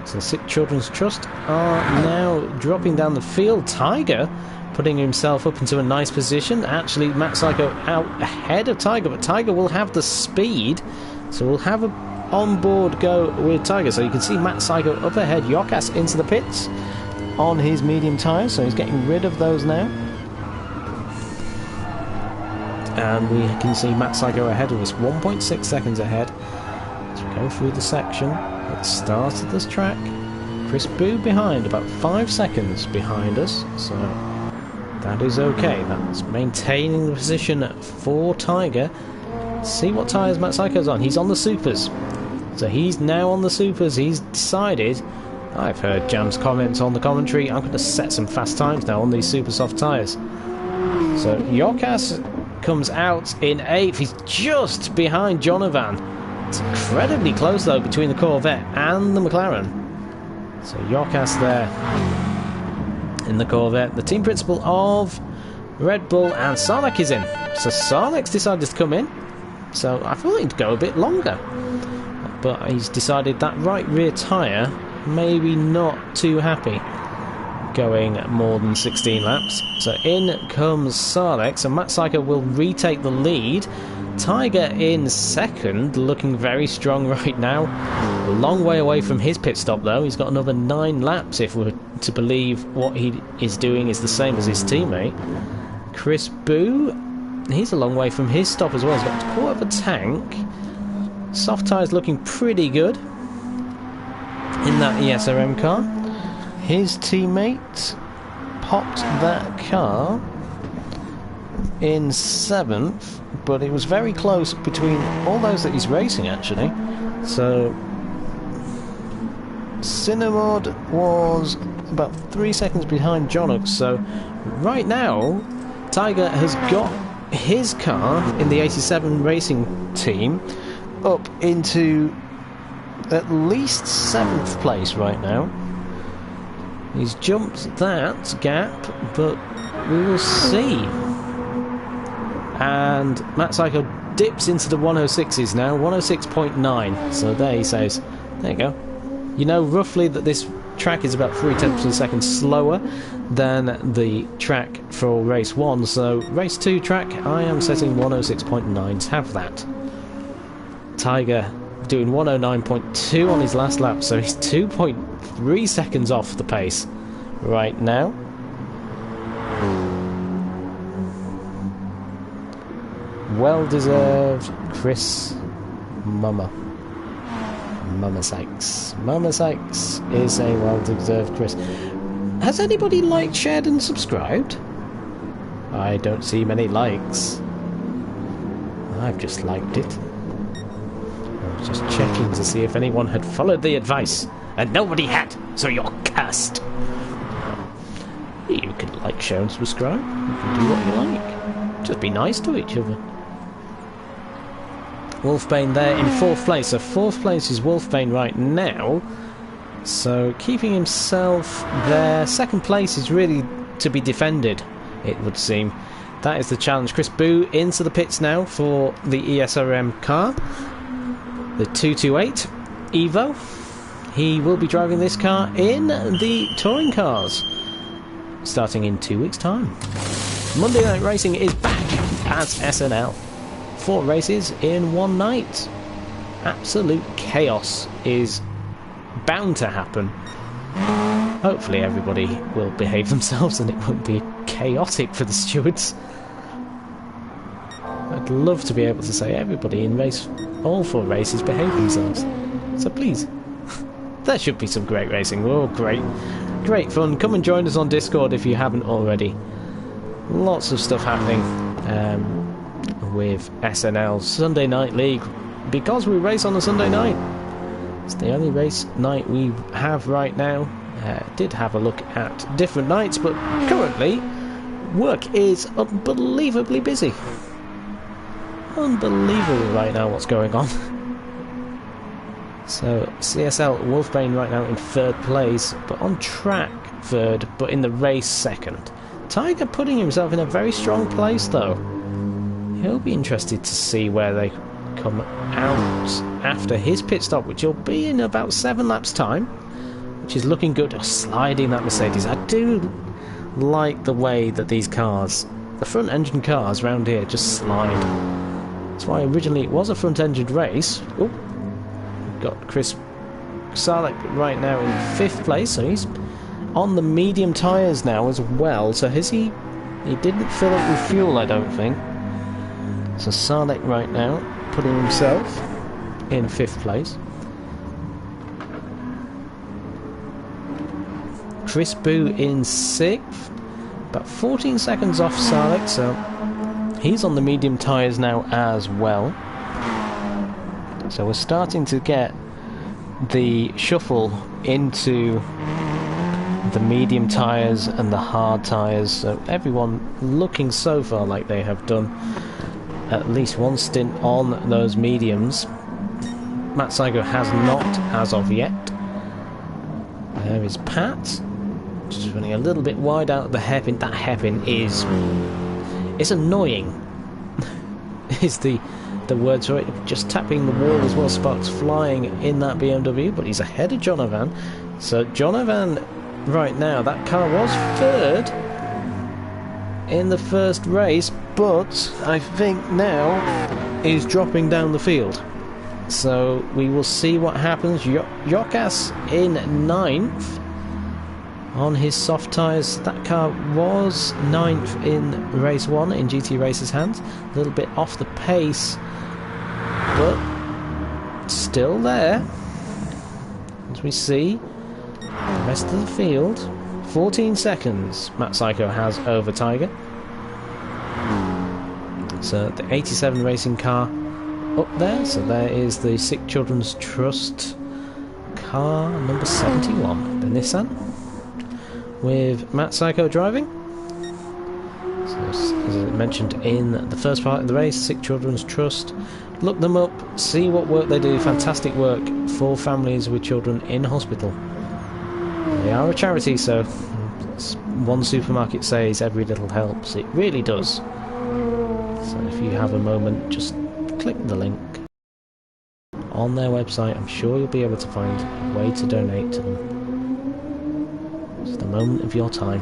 So Sick Children's Trust are now dropping down the field. Tiger putting himself up into a nice position. Actually, Matt Psycho out ahead of Tiger, but Tiger will have the speed. So we'll have a on-board go with Tiger. So you can see Matt Psycho up ahead. Yokas into the pits on his medium tyres. So he's getting rid of those now. And we can see Matt Psycho ahead of us. 1.6 seconds ahead. As we go through the section. It started this track. Chris Boo behind, about 5 seconds behind us, so that is okay. That's maintaining the position for Tiger. See what tyres Matt Psycho's on. He's on the supers. So he's now on the supers. He's decided, I've heard Jam's comments on the commentary, I'm going to set some fast times now on these super soft tyres. So Yokas comes out in 8th. He's just behind Jonovan. It's incredibly close though between the Corvette and the McLaren. So Yokas there in the Corvette. The team principal of Red Bull, and Sarlek is in. So Sarlek's decided to come in. So I thought he'd go a bit longer, but he's decided that right rear tyre, maybe not too happy going more than 16 laps. So in comes Sarlek. So Matt Psycho will retake the lead. Tiger in second, looking very strong right now. A long way away from his pit stop though. He's got another 9 laps if we're to believe what he is doing is the same as his teammate. Chris Boo, he's a long way from his stop as well. He's got a quarter of a tank. Soft tyres looking pretty good in that ESRM car. His teammate popped that car in 7th, but it was very close between all those that he's racing actually. So Cinnamod was about 3 seconds behind Jonux. So right now Tiger has got his car in the 87 racing team up into at least 7th place right now. He's jumped that gap, but we will see. And Matt Psycho dips into the 106s now, 106.9. So there he says, there you go. You know roughly that this track is about 3/10 of a second slower than the track for race 1. So race 2 track, I am setting 106.9 to have that. Tiger doing 109.2 on his last lap, so he's 2.3 seconds off the pace right now. Well-deserved Chris Mama Sykes. Mama Sykes is a well-deserved Chris. Has anybody liked, shared and subscribed? I don't see many likes. I've just liked it. I was just checking to see if anyone had followed the advice, and nobody had, so you're cursed. You can like, share and subscribe. You can do what you like. Just be nice to each other. Wolfbane there in 4th place. So 4th place is Wolfbane right now. So keeping himself there. 2nd place is really to be defended, it would seem. That is the challenge. Chris Boo into the pits now for the ESRM car. The 228 Evo. He will be driving this car in the touring cars, starting in 2 weeks' time. Monday Night Racing is back as SNL. 4 races in one night. Absolute chaos is bound to happen. Hopefully everybody will behave themselves and it won't be chaotic for the stewards. I'd love to be able to say everybody in all 4 races behave themselves. So please, there should be some great racing. We're all great fun. Come and join us on Discord if you haven't already. Lots of stuff happening with SNL Sunday Night League, because we race on a Sunday night. It's the only race night we have right now. Did have a look at different nights, but currently work is unbelievably busy. Unbelievable right now what's going on. So CSL Wolfbane right now in 3rd place, but on track 3rd, but in the race 2nd. Tiger putting himself in a very strong place though. He'll be interested to see where they come out after his pit stop, which will be in about 7 laps time, which is looking good. Oh, sliding that Mercedes. I do like the way that these cars, the front engine cars around here, just slide. That's why originally it was a front engine race. Oh, got Chris Sarlek right now in 5th place, so he's on the medium tyres now as well. So he didn't fill up with fuel, I don't think. So Sarlek right now putting himself in 5th place. Chris Boo in 6th, about 14 seconds off Sarlek, so he's on the medium tyres now as well. So we're starting to get the shuffle into the medium tyres and the hard tyres, so everyone looking so far like they have done at least one stint on those mediums. Matt Saigo has not as of yet. There is Pat, just running a little bit wide out of the hairpin. That hairpin is... it's annoying, is the word for it. Just tapping the wall as well, sparks flying in that BMW, but he's ahead of Jonovan. So Jonovan right now, that car was 3rd in the first race, but I think now is dropping down the field. So we will see what happens. Yokas in 9th on his soft tyres. That car was 9th in race 1 in GT Racer's hands. A little bit off the pace, but still there. As we see the rest of the field, 14 seconds Matt Psycho has over Tiger. So the 87 racing car up there. So there is the Sick Children's Trust car number 71, the Nissan, with Matt Psycho driving. So as I mentioned in the first part of the race, Sick Children's Trust, look them up, see what work they do. Fantastic work for families with children in hospital. They are a charity, so one supermarket says every little helps. It really does. So if you have a moment, just click the link on their website. I'm sure you'll be able to find a way to donate to them. It's the moment of your time.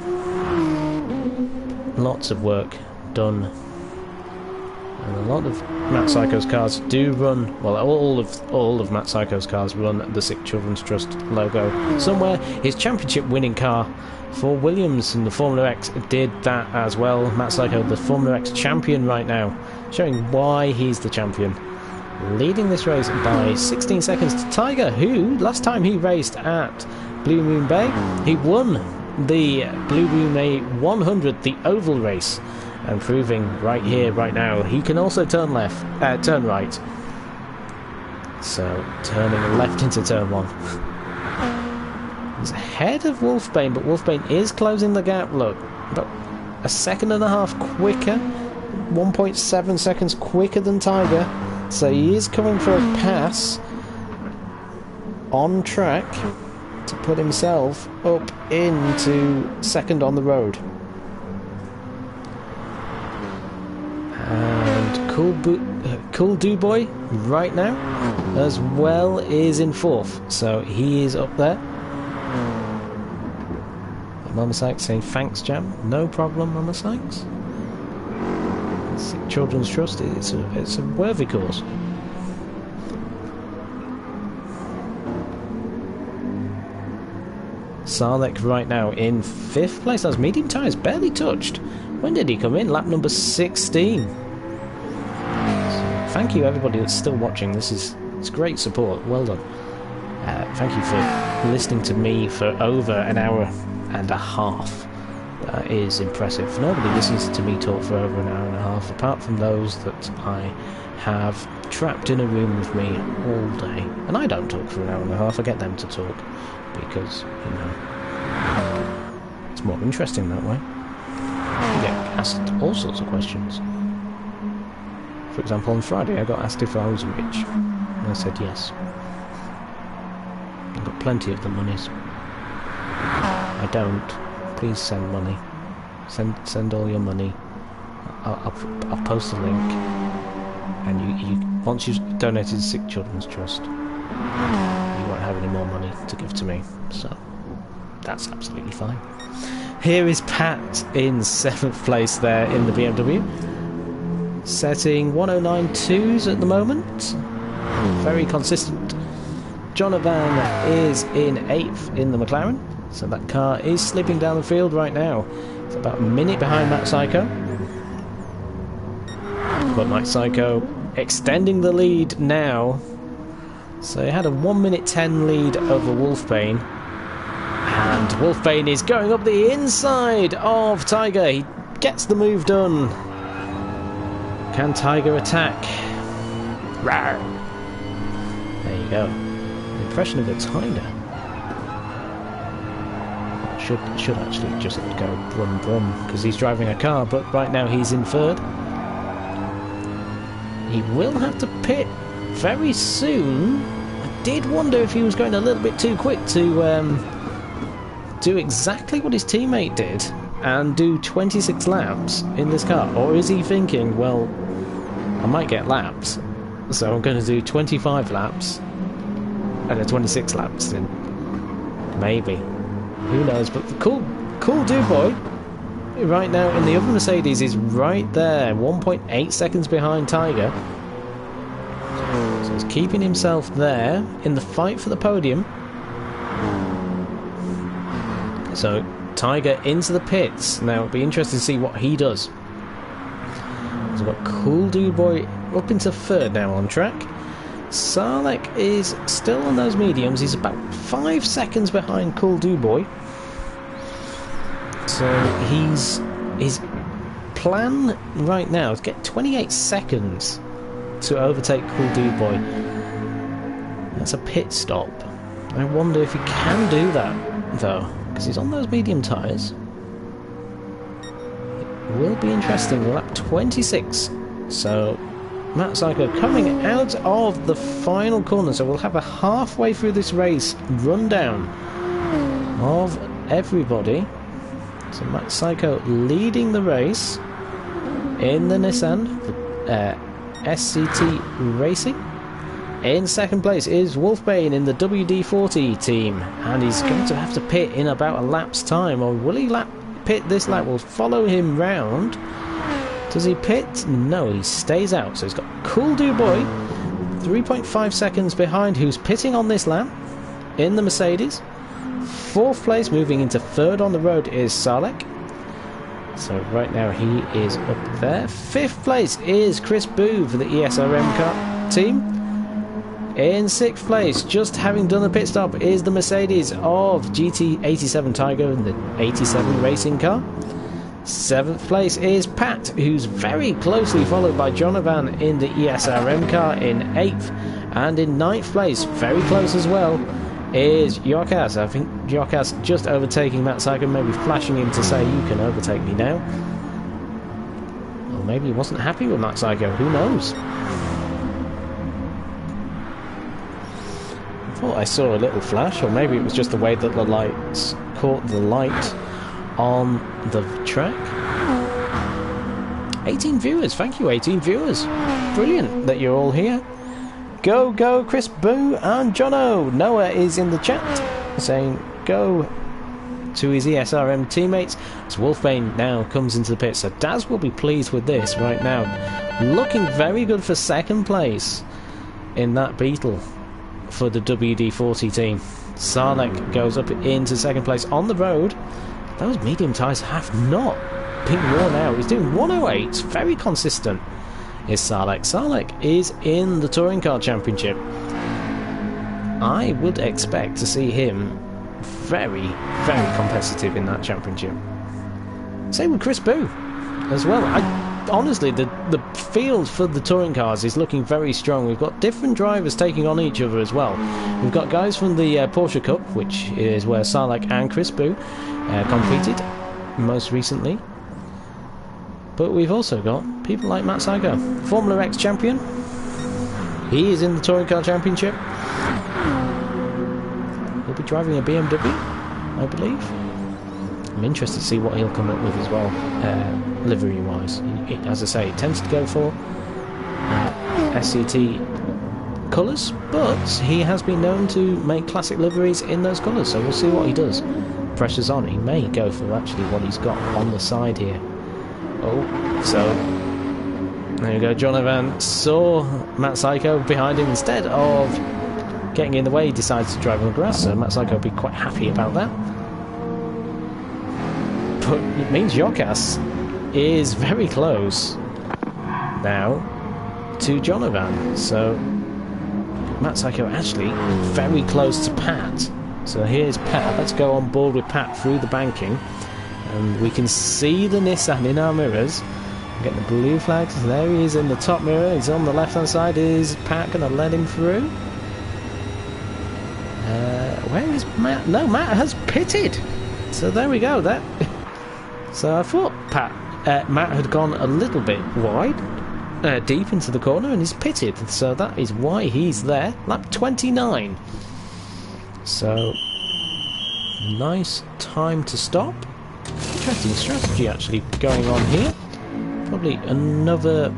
Lots of work done And a lot of Matt Psycho's cars do run, well, all of Matt Psycho's cars run the Sick Children's Trust logo somewhere. His championship winning car for Williams in the Formula X did that as well. Matt Psycho, the Formula X champion right now, showing why he's the champion. Leading this race by 16 seconds to Tiger, who, last time he raced at Blue Moon Bay, he won the Blue Moon Bay 100, the oval race, and proving right here, right now, he can also turn right. So, turning left into turn 1. He's ahead of Wolfbane, but Wolfbane is closing the gap, look. About a second and a half quicker, 1.7 seconds quicker than Tiger. So he is coming for a pass on track to put himself up into second on the road. And Cool Do Boy right now as well is in fourth, so he is up there. Mama Sykes saying thanks, Jam. No problem, Mama Sykes. Sick Children's Trust, it's a worthy cause. Sarlek right now in 5th place. Those medium tyres barely touched. When did he come in? Lap number 16. So thank you everybody that's still watching. It's great support. Well done. Thank you for listening to me for over an hour and a half. That is impressive. Nobody listens to me talk for over an hour and a half, apart from those that I have trapped in a room with me all day. And I don't talk for an hour and a half, I get them to talk, because, you know, it's more interesting that way. You get asked all sorts of questions. For example, on Friday I got asked if I was rich, and I said yes. I've got plenty of the monies. I don't. Please send money. Send all your money. I'll post a link, and you once you've donated to Sick Children's Trust, you won't have any more money to give to me. So that's absolutely fine. Here is Pat in 7th place there in the BMW, setting 109.2s at the moment. Very consistent. Jonathan is in 8th in the McLaren. So that car is slipping down the field right now. It's about a minute behind Matt Psycho. But Matt Psycho extending the lead now. So he had a 1 minute 10 lead over Wolfbane. And Wolfbane is going up the inside of Tiger. He gets the move done. Can Tiger attack? Rawr. There you go. An impression of a Tiger. Should actually just go brum brum because he's driving a car, but right now he's in 3rd. He will have to pit very soon. I did wonder if he was going a little bit too quick to do exactly what his teammate did and do 26 laps in this car, or is he thinking, well, I might get laps, so I'm going to do 25 laps and 26 laps in. Maybe. Who knows, but the cool Do Boy right now in the other Mercedes is right there, 1.8 seconds behind Tiger. So he's keeping himself there in the fight for the podium. So Tiger into the pits. Now it'll be interesting to see what he does. So we've got Cool Do Boy up into 3rd now on track. Sarlek is still on those mediums. He's about 5 seconds behind Cool Do Boy. So his plan right now is to get 28 seconds to overtake Cool Do Boy. That's a pit stop. I wonder if he can do that though, because he's on those medium tyres. It will be interesting. Lap 26. So Matt Psycho coming out of the final corner, so we'll have a halfway through this race rundown of everybody. So Matt Psycho leading the race in the Nissan SCT Racing. In 2nd place is Wolfbane in the WD-40 team, and he's going to have to pit in about a lap's time, or will he pit this lap? We'll follow him round Does he pit? No, he stays out. So he's got Cool Dude Boy, 3.5 seconds behind, who's pitting on this lap in the Mercedes. 4th place, moving into 3rd on the road, is Salek. So right now he is up there. 5th place is Chris Boo for the ESRM car team. In 6th place, just having done a pit stop, is the Mercedes of GT87 Tiger in the 87 racing car. 7th place is Pat, who's very closely followed by Jonavan in the ESRM car in 8th. And in 9th place, very close as well, is Yokas. I think Yokas just overtaking Matt Psycho, maybe flashing him to say, you can overtake me now. Or maybe he wasn't happy with Matt Psycho, who knows? I thought I saw a little flash, or maybe it was just the way that the lights caught the light on the track. 18 viewers, thank you 18 viewers. Brilliant that you're all here. Go, go, Chris Boo and Jono. Noah is in the chat saying go to his ESRM teammates as Wolfbane now comes into the pit. So Daz will be pleased with this right now. Looking very good for 2nd place in that Beetle for the WD-40 team. Sarlek goes up into 2nd place on the road. Those medium tyres have not been worn out. He's doing 108, very consistent. Is Sarlek. Sarlek is in the Touring Car Championship. I would expect to see him very, very competitive in that championship. Same with Chris Boo as well. Honestly, the field for the touring cars is looking very strong. We've got different drivers taking on each other as well. We've got guys from the Porsche Cup, which is where Sarlek and Chris Boo competed most recently. But we've also got people like Matt Psycho, Formula X champion. He is in the Touring Car Championship. He'll be driving a BMW, I believe. I'm interested to see what he'll come up with as well, livery-wise. As I say, it tends to go for SCT colours, but he has been known to make classic liveries in those colours, so we'll see what he does. Pressure's on. He may go for actually what he's got on the side here. Oh, so there you go. Jonavan saw Matt Psycho behind him. Instead of getting in the way, he decides to drive on the grass, so Matt Psycho will be quite happy about that. But it means Yokas is very close now to Jonavan, so Matt Psycho actually very close to Pat. So here's Pat. Let's go on board with Pat through the banking. And we can see the Nissan in our mirrors. Get the blue flags. There he is in the top mirror. He's on the left hand side. Is Pat going to let him through? Where is Matt? No, Matt has pitted. So there we go. So I thought Matt had gone a little bit wide, deep into the corner, and he's pitted. So that is why he's there. Lap 29. So nice time to stop. Interesting strategy actually going on here. Probably another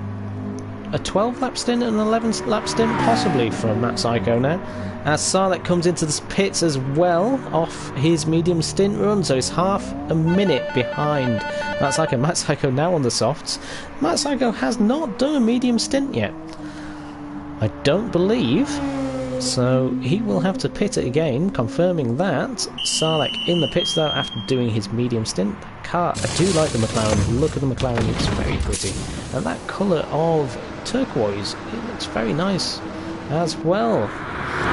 a 12 lap stint and an 11 lap stint possibly for Matt Psycho now. As Sarlek comes into the pits as well off his medium stint run, so he's half a minute behind Matt Psycho. Matt Psycho now on the softs. Matt Psycho has not done a medium stint yet, I don't believe. So he will have to pit it again, confirming that. Sarlek in the pits though after doing his medium stint. That car, I do like the McLaren. Look at the McLaren, it's very pretty. And that colour of turquoise, it looks very nice as well.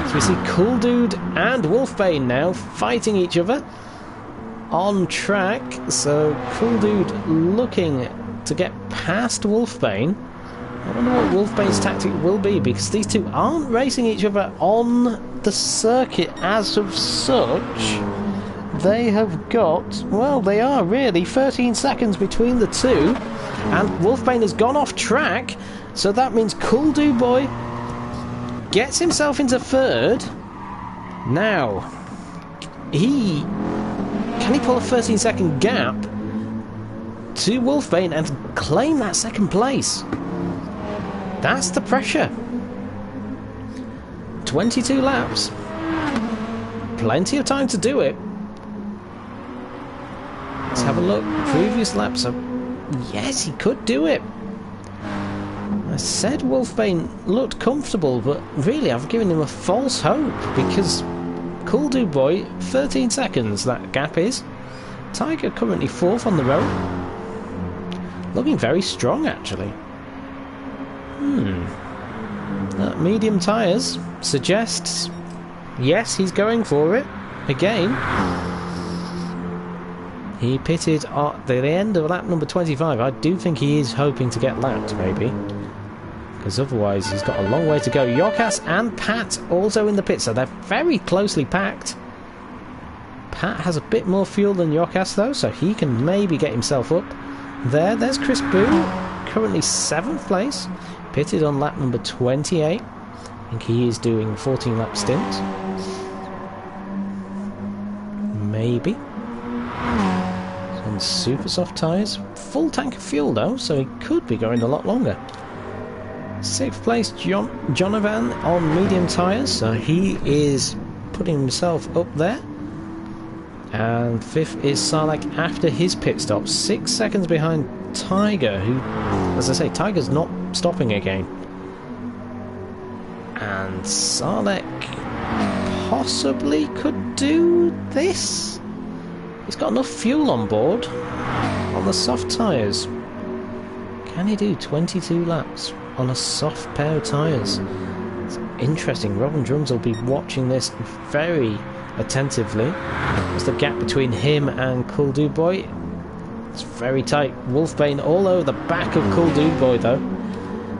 So we see Cool Dude and Wolfbane now fighting each other on track. So Cool Dude looking to get past Wolfbane. I wonder what Wolfbane's tactic will be, because these two aren't racing each other on the circuit as of such. They have got, well, they are really 13 seconds between the two, and Wolfbane has gone off track, so that means Cool Dude Boy gets himself into third. Now, can he pull a 13-second gap to Wolfbane and claim that second place? That's the pressure. 22 laps. Plenty of time to do it. Let's have a look. Previous laps are Yes, he could do it. I said Wolfbane looked comfortable, but really I've given him a false hope, because Cool Dude Boy, 13 seconds that gap is. Tiger currently 4th on the road. Looking very strong, actually. Medium tyres suggests, yes, he's going for it again. He pitted at the end of lap number 25. I do think he is hoping to get lapped, maybe, because otherwise he's got a long way to go. Yokas and Pat also in the pit, so they're very closely packed. Pat has a bit more fuel than Yokas, though, so he can maybe get himself up there. There's Chris Boo, currently 7th place, pitted on lap number 28. I think he is doing 14 lap stint. Maybe. On super soft tyres. Full tank of fuel, though, so he could be going a lot longer. 6th place, Jonovan on medium tyres, so he is putting himself up there. And 5th is Sarlacc after his pit stop, 6 seconds behind Tiger, who, as I say, Tiger's not stopping again. And Sarlacc possibly could do this. He's got enough fuel on board on the soft tyres. Can he do 22 laps on a soft pair of tyres? It's interesting. Robin Drums will be watching this very attentively. There's the gap between him and Cool Dude Boy. It's very tight. Wolfbane all over the back of Cool Dude Boy, though.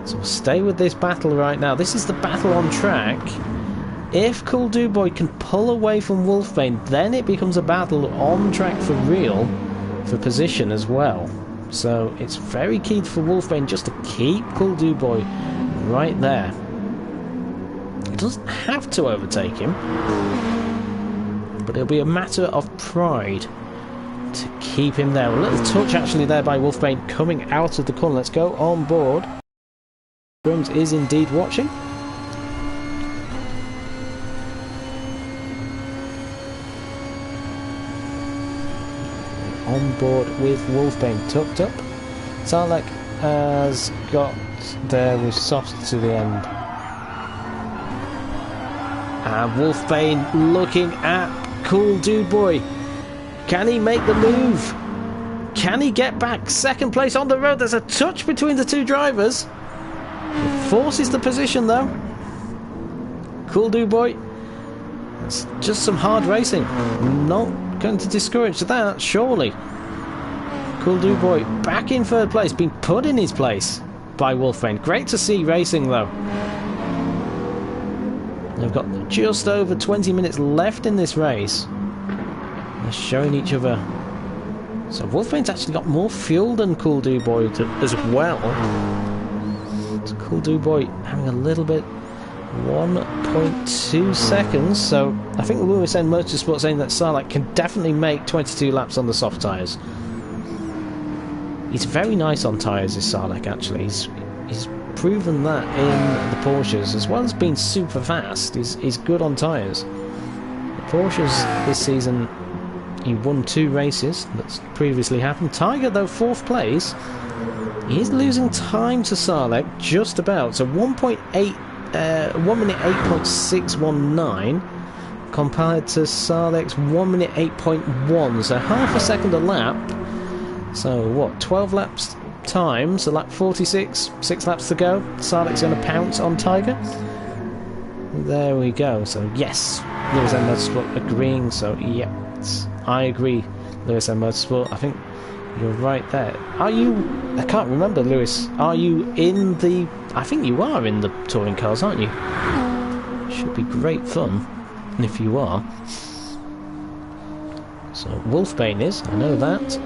So we'll stay with this battle right now. This is the battle on track. If Cool Dude Boy can pull away from Wolfbane, then it becomes a battle on track for real, for position as well. So it's very key for Wolfbane just to keep Cool Dude Boy right there. He doesn't have to overtake him, but it'll be a matter of pride to keep him there. A little touch actually there by Wolfbane coming out of the corner. Let's go on board. Drums is indeed watching. On board with Wolfbane tucked up. Sarlacc has got there with soft to the end. And Wolfbane looking at Cool Dude Boy. Can he make the move? Can he get back? 2nd place on the road. There's a touch between the two drivers. It forces the position, though. Cool Dude Boy. It's just some hard racing. Not going to discourage that, surely. Cool Dude Boy back in 3rd place, being put in his place by Wolfbane. Great to see racing, though. They've got just over 20 minutes left in this race. They're showing each other. So Wolfbane's actually got more fuel than Cool Dude Boy as well. So Cool Dude Boy having a little bit. 1.2 seconds. So I think Lewis End Motorsport saying that Sarlacc can definitely make 22 laps on the soft tyres. He's very nice on tyres, is Sarlacc, actually. He's proven that in the Porsches, as well as being super fast. He's good on tyres. The Porsches this season, he won 2 races. That's previously happened. Tiger, though, 4th place. He is losing time to Sarlacc, just about. So 1 minute 8.619 compared to Sarlacc's 1 minute 8.1. So half a second a lap. So what, 12 laps time, so lap 46, 6 laps to go. Sarlacc's going to pounce on Tiger. There we go. So yes, Lewis M Motorsport agreeing. So yep, I agree, Lewis M Motorsport. I think you're right there. Are you? I can't remember, Lewis. Are you in the? I think you are in the touring cars, aren't you? Should be great fun if you are. So Wolfbane is. I know that.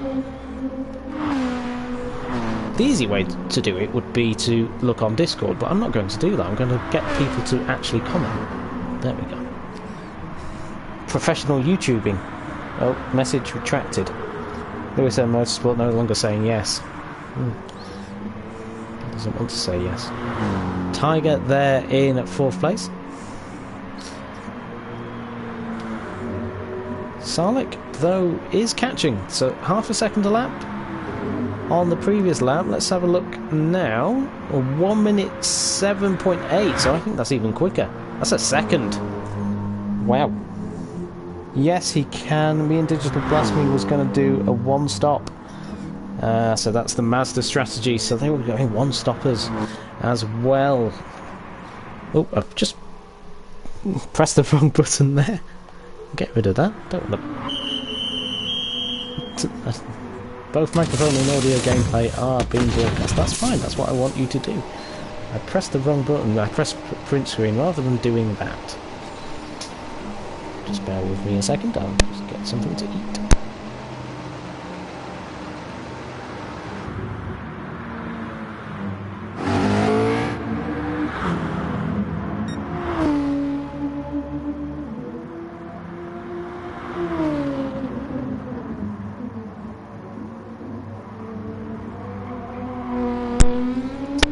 The easy way to do it would be to look on Discord, but I'm not going to do that. I'm going to get people to actually comment. There we go. Professional YouTubing. Oh, message retracted. Lewis M Motorsport no longer saying yes. Doesn't want to say yes. Tiger there in 4th place. Sarlacc, though, is catching, so half a second a lap. on the previous lap. Let's have a look now. 1 minute 7.8, so I think that's even quicker. That's a second. Wow. Yes, he can. Me and Digital Blasphemy was going to do a one-stop. So that's the Mazda strategy. So they were going one-stoppers as well. Oh, I've just pressed the wrong button there. Get rid of that. Don't want to... Both microphone and audio gameplay are being broadcast. That's fine. That's what I want you to do. I pressed the wrong button. I pressed print screen rather than doing that. Just bear with me a second, I'll just get something to eat.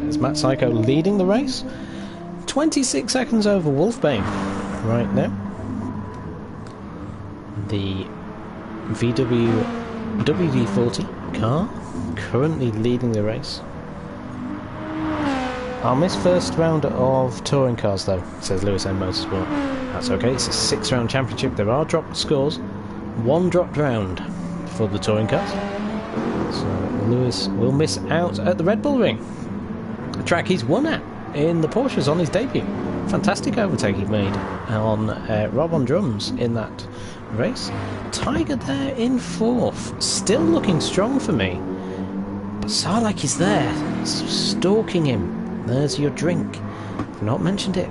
There's Matt Psycho leading the race. 26 seconds over Wolfbane right now. The VW WD-40 car currently leading the race. I'll miss first round of touring cars though, says Lewis M Motorsport. That's okay, it's a 6-round championship. There are dropped scores. 1 dropped round for the touring cars. So Lewis will miss out at the Red Bull Ring. A track he's won at in the Porsches on his debut. Fantastic overtake he made on Rob on drums in that race. Tiger there in 4th, still looking strong for me. But Sarlacc is there, stalking him. There's your drink. I've not mentioned it.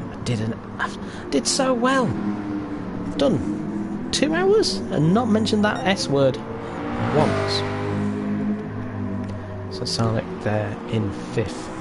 I did so well. I've done 2 hours and not mentioned that S word once. So Sarlacc there in 5th.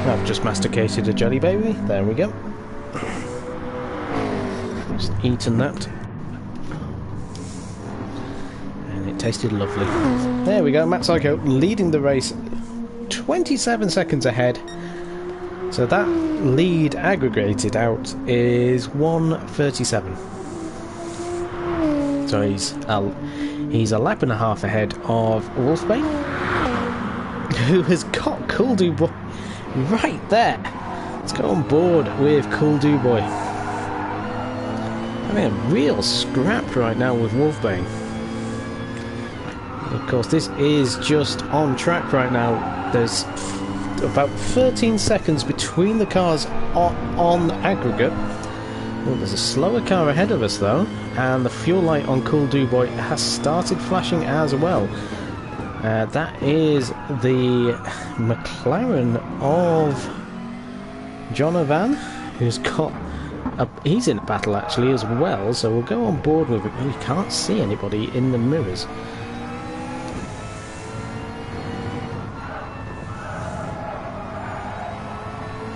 I've just masticated a jelly baby. There we go. Just eaten that. And it tasted lovely. There we go. Matt Psycho leading the race 27 seconds ahead. So that lead aggregated out is 1:37. So he's a lap and a half ahead of Wolfbane, who has got Cool Dubois right there. Let's go on board with Cool Dubois. Having a real scrap right now with Wolfbane. Of course, this is just on track right now. There's about 13 seconds between the cars on aggregate. Oh, there's a slower car ahead of us though, and the fuel light on Cool Dubois has started flashing as well. That is the McLaren of John O'Van, who's got he's in a battle actually as well, so we'll go on board with it. We can't see anybody in the mirrors.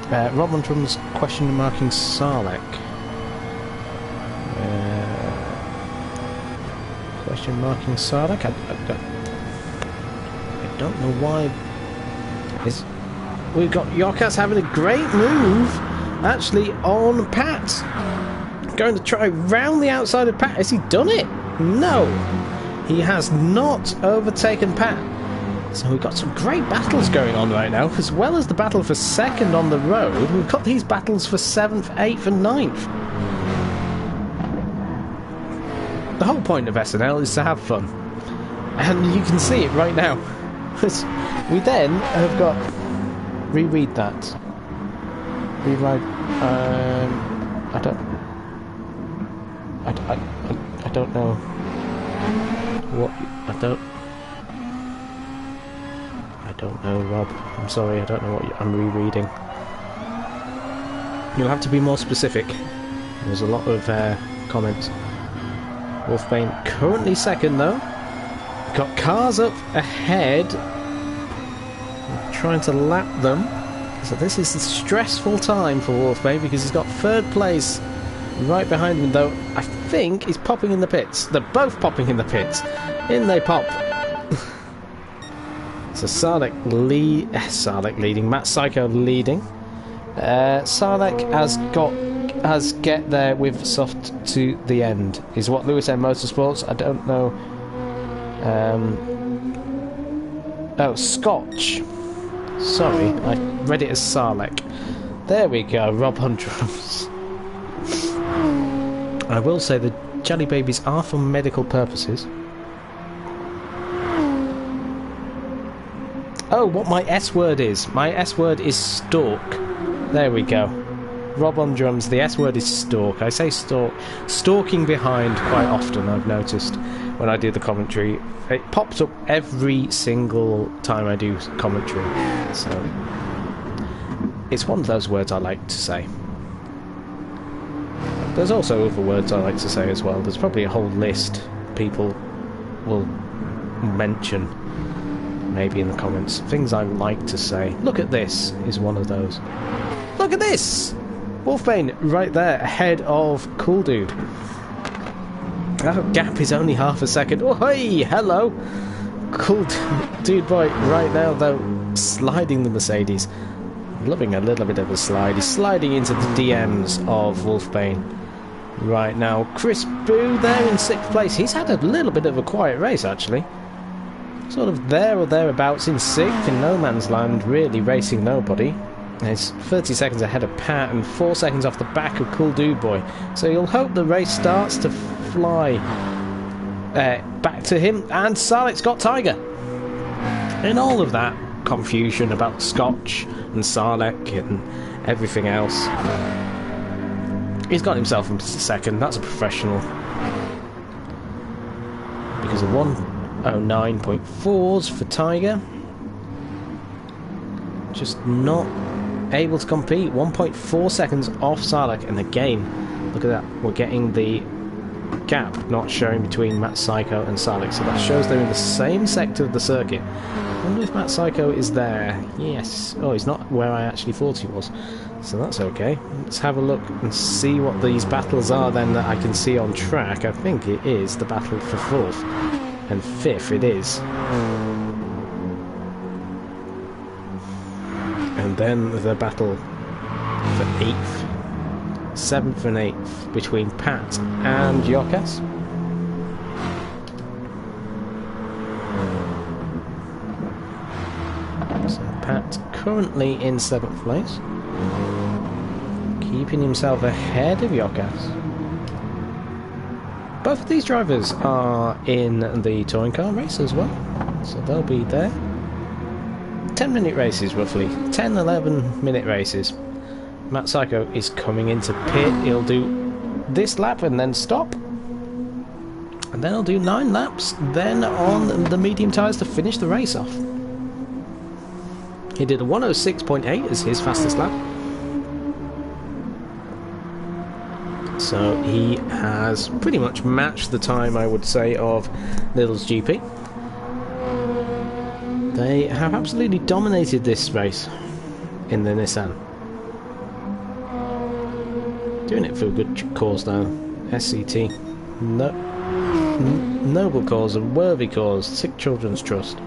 Rob Montrum's question marking Sarlacc. Question marking Sarlacc? I don't know why. We've got Yokas having a great move actually on Pat. Going to try round the outside of Pat. Has he done it? No, he has not overtaken Pat. So we've got some great battles going on right now, as well as the battle for 2nd on the road. We've got these battles for 7th, 8th and 9th. The whole point of SNL is to have fun, and you can see it right now. We then have got... Reread that. Rewrite... I don't know what... I don't know, Rob. I'm sorry, I don't know what I'm rereading. You'll have to be more specific. There's a lot of comments. Wolfbane currently second though. Got cars up ahead. Trying to lap them. So this is a stressful time for Wolfbane because he's got third place right behind him, though I think he's popping in the pits. They're both popping in the pits. In they pop. So Sarlek leading, Matt Psycho leading. Sarlek has get there with soft to the end, is what Lewis M Motorsports. I don't know. Oh, Scotch. Sorry, I read it as Sarlek. There we go, Rob on drums. I will say the jelly babies are for medical purposes. Oh, what my S word is. My S word is stalk. There we go. Rob on drums, the S word is stalk. I say stalk. Stalking behind quite often, I've noticed, when I do the commentary. It pops up every single time I do commentary. So, it's one of those words I like to say. There's also other words I like to say as well. There's probably a whole list people will mention, maybe in the comments. Things I like to say. Look at this is one of those. Look at this! Wolfbane right there, ahead of Cool Dude. That gap is only half a second. Oh, hey, hello! Cool Dude boy right now, though, sliding the Mercedes. Loving a little bit of a slide. He's sliding into the DMs of Wolfbane right now. Chris Boo there in 6th place. He's had a little bit of a quiet race, actually. Sort of there or thereabouts in 6th, in no man's land, really racing nobody. He's 30 seconds ahead of Pat and 4 seconds off the back of Cool Dude Boy. So you'll hope the race starts to fly back to him. And Sarlek's got Tiger. In all of that confusion about Scotch and Sarlek and everything else, he's got himself into second. That's a professional. Because of 109.4s for Tiger. Just not able to compete. 1.4 seconds off Sarlek, and again, look at that, we're getting the gap not showing between Matt Psycho and Sarlek, so that shows they're in the same sector of the circuit. I wonder if Matt Psycho is there. Yes. Oh, he's not where I actually thought he was, so that's okay. Let's have a look and see what these battles are then that I can see on track. I think it is the battle for 4th and 5th. It is. And then the battle for 8th, 7th and 8th between Pat and Yokas. So Pat currently in 7th place, keeping himself ahead of Yokas. Both of these drivers are in the touring car race as well, so they'll be there. 10-minute races roughly, 10-11 minute races. Matt Psycho is coming into pit. He'll do this lap and then stop, and then he'll do 9 laps then on the medium tyres to finish the race off. He did a 106.8 as his fastest lap, so he has pretty much matched the time, I would say, of Lidl's GP. They have absolutely dominated this race in the Nissan. Doing it for a good cause though. SCT. No, noble cause, a worthy cause. Sick Children's Trust.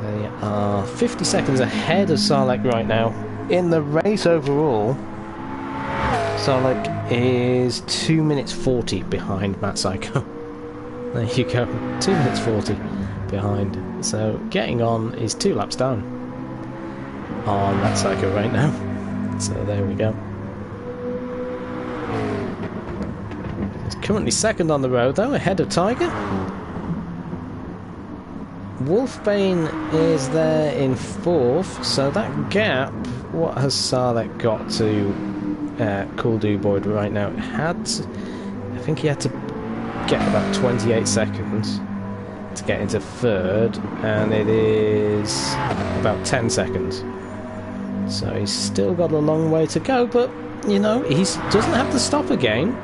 They are 50 seconds ahead of Sarlek right now. In the race overall, Sarlek is 2 minutes 40 behind Matt Psycho. There you go, 2 minutes 40 behind. So getting on is 2 laps down on Matt Psycho right now. So there we go. He's currently second on the road though, ahead of Tiger. Wolfbane is there in 4th, so that gap, what has Sarlek got to Cool Dude Boyd right now? I think he had to get about 28 seconds. to get into third, and it is about 10 seconds. So he's still got a long way to go, but, you know, he doesn't have to stop again.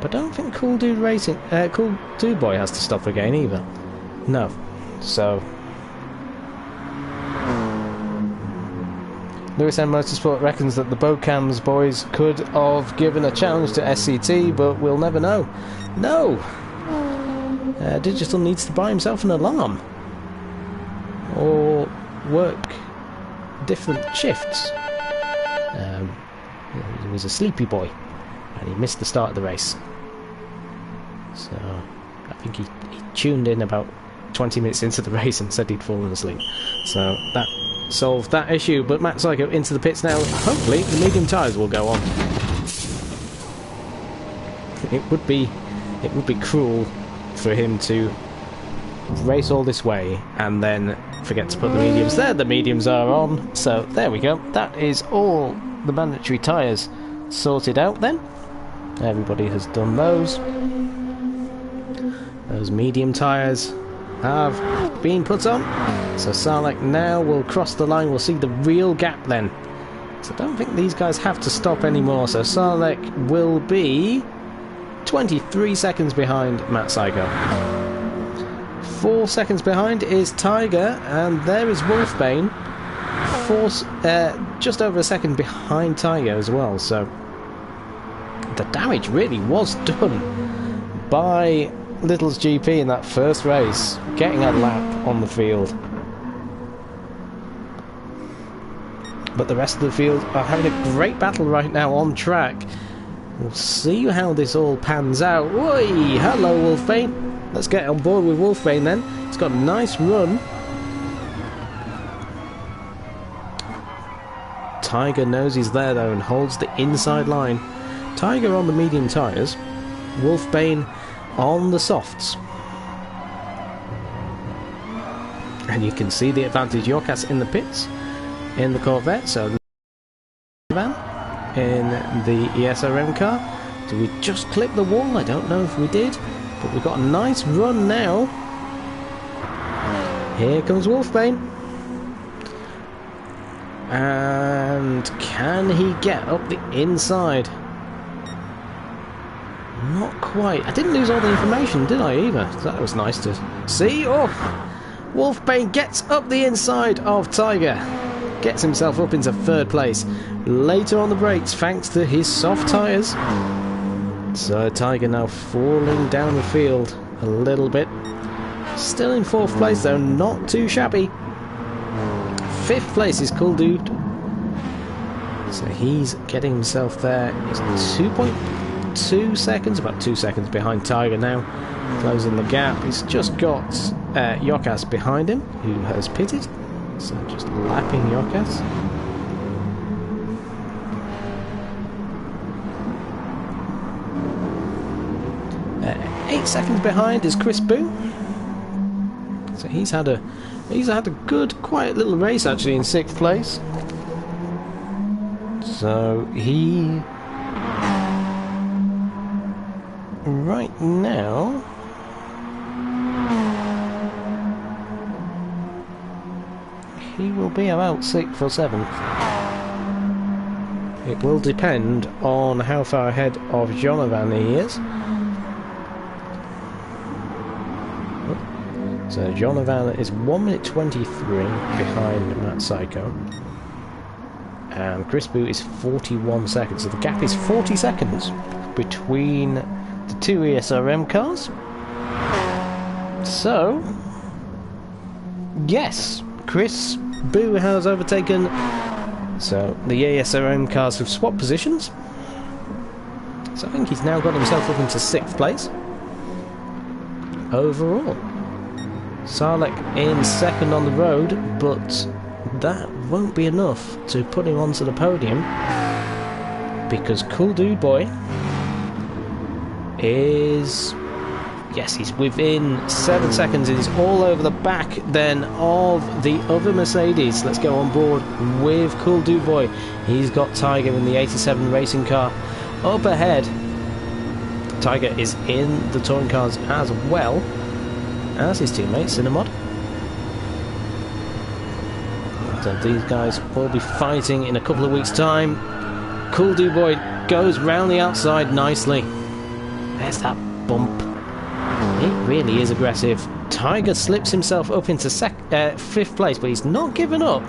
But I don't think Cool Dude Boy has to stop again either. No. So Lewis M Motorsport reckons that the Bocams boys could have given a challenge to SCT, but we'll never know. No! Digital needs to buy himself an alarm. Or work different shifts. He was a sleepy boy, and he missed the start of the race. So I think he tuned in about 20 minutes into the race and said he'd fallen asleep. So that solved that issue. But Matt Psycho into the pits now. Hopefully the medium tyres will go on. It would be cruel for him to race all this way and then forget to put the mediums there. The mediums are on, so there we go. That is all the mandatory tyres sorted out then. Everybody has done those. Those medium tyres have been put on, so Sarlek now will cross the line. We'll see the real gap then. So I don't think these guys have to stop anymore, so Sarlek will be 23 seconds behind Matt Psycho. 4 seconds behind is Tiger, and there is Wolfbane. Just over a second behind Tiger as well, so the damage really was done by Little's GP in that first race, getting a lap on the field. But the rest of the field are having a great battle right now on track. We'll see how this all pans out. Oi! Hello, Wolfbane. Let's get on board with Wolfbane then. It's got a nice run. Tiger knows he's there though and holds the inside line. Tiger on the medium tyres, Wolfbane on the softs. And you can see the advantage. Yorkas in the pits in the Corvette, so van in the ESRM car. Did we just clip the wall? I don't know if we did, but we've got a nice run now. Here comes Wolfbane. And can he get up the inside? Not quite. I didn't lose all the information, did I, either? That was nice to see. Oh! Wolfbane gets up the inside of Tiger. Gets himself up into third place. Later on the brakes, thanks to his soft tyres. So Tiger now falling down the field a little bit. Still in fourth place though, not too shabby. Fifth place is Cool Dude. So he's getting himself there. He's 2.2 seconds, about 2 seconds behind Tiger now. Closing the gap. He's just got Yorkas behind him, who has pitted. So just lapping Yorkas. Eight seconds behind is Chris Boo. So he's had a good, quiet little race actually in sixth place. So he right now he will be about 6th or 7th. It will depend on how far ahead of Jonovan he is. So Jonovan is 1 minute 23 behind Matt Psycho. And Chris Boo is 41 seconds. So the gap is 40 seconds between the two ESRM cars. So, yes, Chris Boo has overtaken. So the ESRM cars have swapped positions. So I think he's now got himself up into 6th place overall. Sarlek in 2nd on the road, but that won't be enough to put him onto the podium because Cool Dude Boy is... yes, he's within 7 seconds. He's all over the back then of the other Mercedes. Let's go on board with Cool Dude Boy. He's got Tiger in the 87 racing car up ahead. Tiger is in the touring cars as well. as his teammate Cinnamod. So these guys will be fighting in a couple of weeks' time. Cool Dude Boy goes round the outside nicely. There's that bump. It really is aggressive. Tiger slips himself up into 5th place, but he's not given up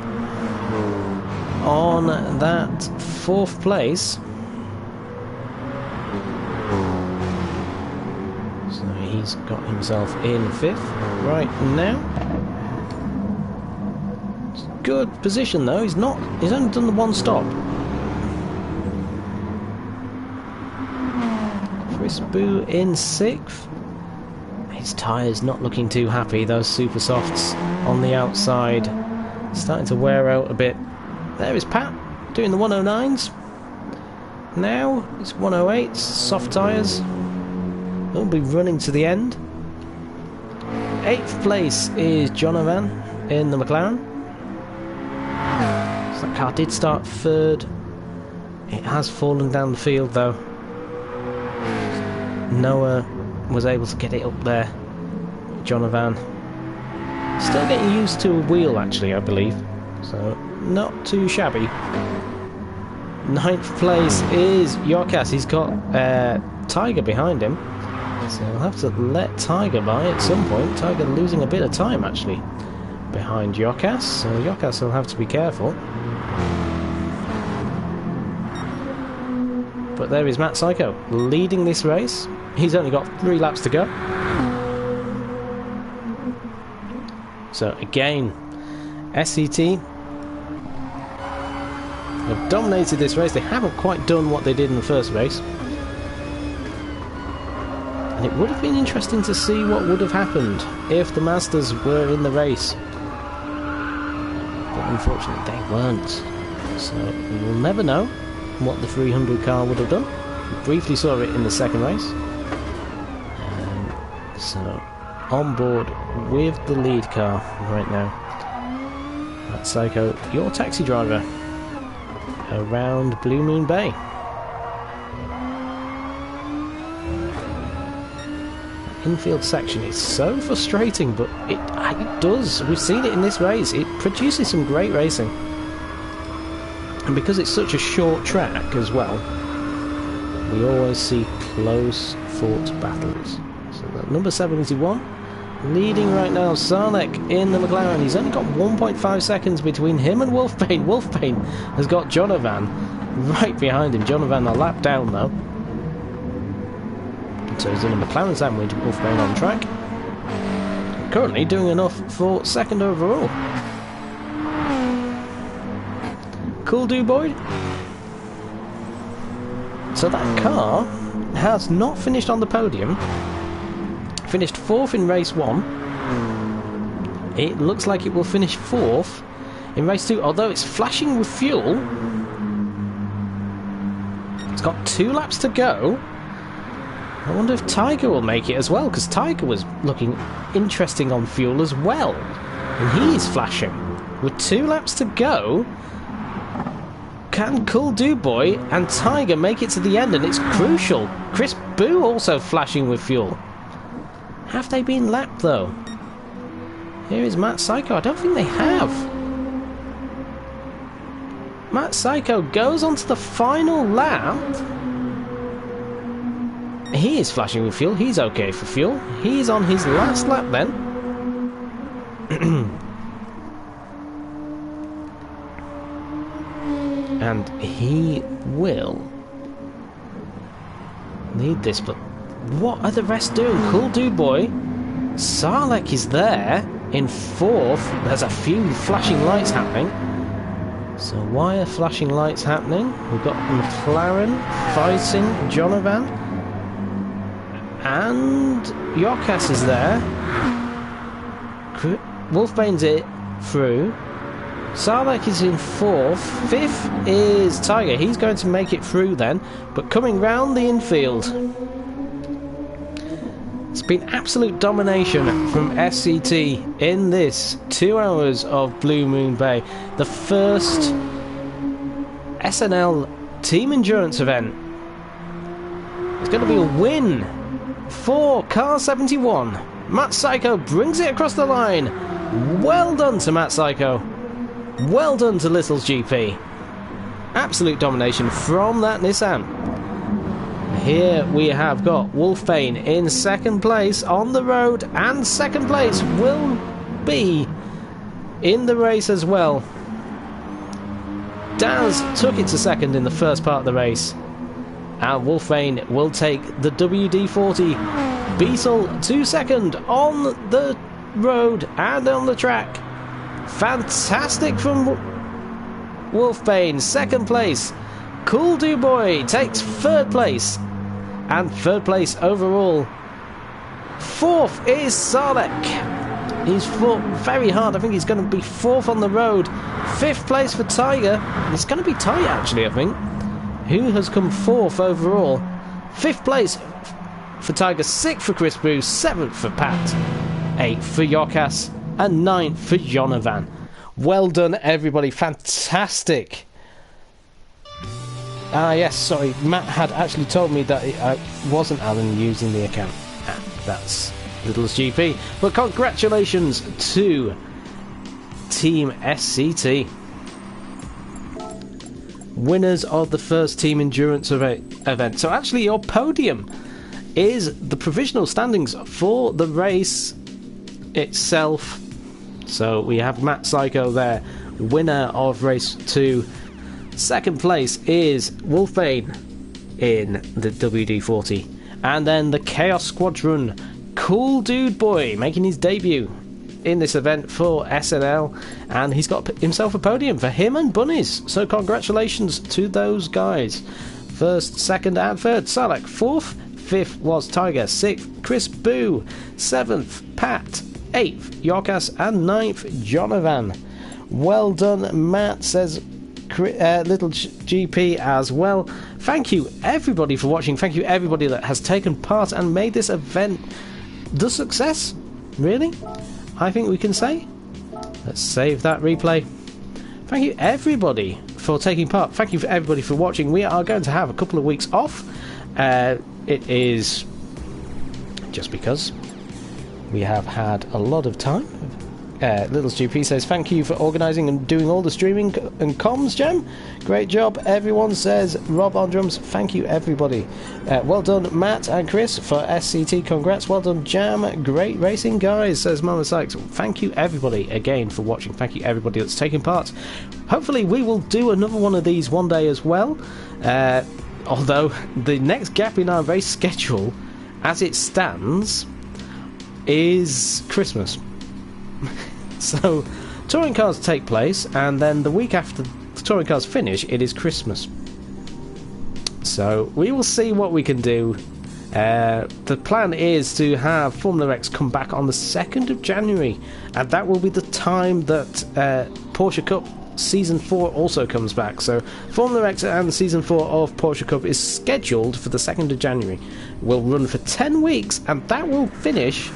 on that 4th place. So he's got himself in 5th right now. It's a good position though. He's only done the 1 stop. Chris Boo in 6th. His tyres not looking too happy. Those super softs on the outside starting to wear out a bit. There is Pat doing the 109s. Now it's 108s, soft tyres. He'll be running to the end. 8th place is Jonovan in the McLaren. So that car did start 3rd. It has fallen down the field though. Noah was able to get it up there. Jonovan still getting used to a wheel actually, I believe. So not too shabby. 9th place is Yokas. He's got Tiger behind him. So we'll have to let Tiger by at some point. Tiger losing a bit of time actually behind Yokas. So Yokas will have to be careful. But there is Matt Psycho leading this race. He's only got 3 laps to go. So again, SCT have dominated this race. They haven't quite done what they did in the first race. And it would have been interesting to see what would have happened if the Masters were in the race. But unfortunately they weren't. So we'll never know what the 300 car would have done. We briefly saw it in the second race. So on board with the lead car right now. That's Psycho, your taxi driver around Blue Moon Bay. Infield section is so frustrating, but it does. We've seen it in this race. It produces some great racing. And because it's such a short track as well, we always see close fought battles. So number 71 leading right now, Sarnek in the McLaren. He's only got 1.5 seconds between him and Wolfbane. Wolfbane has got Jonovan right behind him. Jonovan a lap down though. So he's in a McLaren sandwich, Wolfbane on track. Currently doing enough for 2nd overall. Cool Dude Boy. So that car has not finished on the podium. Finished 4th in race 1. It looks like it will finish 4th in race 2, although it's flashing with fuel. It's got 2 laps to go. I wonder if Tiger will make it as well, because Tiger was looking interesting on fuel as well. And he is flashing. With 2 laps to go, can Cool Dude Boy and Tiger make it to the end? And it's crucial. Chris Boo also flashing with fuel. Have they been lapped though? Here is Matt Psycho. I don't think they have. Matt Psycho goes on to the final lap. He is flashing with fuel. He's okay for fuel. He's on his last lap then. And he will need this, but what are the rest doing? Cool Dude Boy. Sarlek is there in 4th. There's a few flashing lights happening. So why are flashing lights happening? We've got McLaren fighting Jonovan. And Yokas is there. Wolfbane's it through. Sarlek is in 4th. 5th is Tiger. He's going to make it through then. But coming round the infield, it's been absolute domination from SCT in this 2 hours of Blue Moon Bay. The first SNL Team Endurance event. It's going to be a win for Car 71. Matt Psycho brings it across the line. Well done to Matt Psycho. Well done to Little's GP. Absolute domination from that Nissan. Here we have got Wolfbane in second place on the road, and second place will be in the race as well. Daz took it to second in the first part of the race, and Wolfbane will take the WD-40 Beetle to second on the road and on the track. Fantastic from Wolfbane, second place. Cool Do Boy takes third place, and third place overall. Fourth is Sarlek. He's fought very hard. I think he's going to be fourth on the road. Fifth place for Tiger. It's going to be tight, actually, I think. Who has come fourth overall? Fifth place for Tiger. Sixth for Chris Boo. Seventh for Pat. Eighth for Yokas. And ninth for Jonovan. Well done, everybody. Fantastic. Yes, sorry. Matt had actually told me that it wasn't Alan using the account. That's Little's GP. But congratulations to Team SCT. Winners of the first Team Endurance event. So actually your podium is the provisional standings for the race itself. So we have Matt Psycho there, winner of race 2. Second place is Wolfbane in the WD-40. And then the Chaos Squadron, Cool Dude Boy, making his debut in this event for SNL, and he's got himself a podium for him and Bunnies. So congratulations to those guys. First, second and third, Salak. Fourth, fifth was Tiger. Sixth, Chris Boo. Seventh, Pat. Eighth, Yokas. And ninth, Jonovan. Well done, Matt, says Little GP as well. Thank you everybody for watching. Thank you everybody that has taken part and made this event the success, really, I think we can say. Let's save that replay. Thank you everybody for taking part. Thank you for everybody for watching. We are going to have a couple of weeks off. It is just because we have had a lot of time. Little's GP says thank you for organising and doing all the streaming and comms, Gem. Great job, everyone, says Rob on drums. Thank you, everybody. Well done, Matt and Chris, for SCT. Congrats. Well done, Jam. Great racing, guys, says Mama Sykes. Thank you, everybody, again, for watching. Thank you, everybody that's taken part. Hopefully, we will do another one of these one day as well. Although, the next gap in our race schedule, as it stands, is Christmas. So, touring cars take place, and then the week after the touring cars finish, it is Christmas. So, we will see what we can do. The plan is to have Formula X come back on the 2nd of January, and that will be the time that Porsche Cup Season 4 also comes back. So, Formula X and Season 4 of Porsche Cup is scheduled for the 2nd of January. Will run for 10 weeks, and that will finish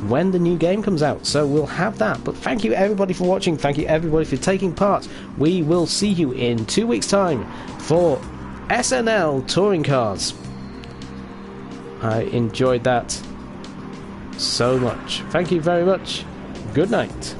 when the new game comes out. So we'll have that. But thank you everybody for watching. Thank you everybody for taking part. We will see you in 2 weeks time for SNL Touring Cars. I enjoyed that so much. Thank you very much. Good night.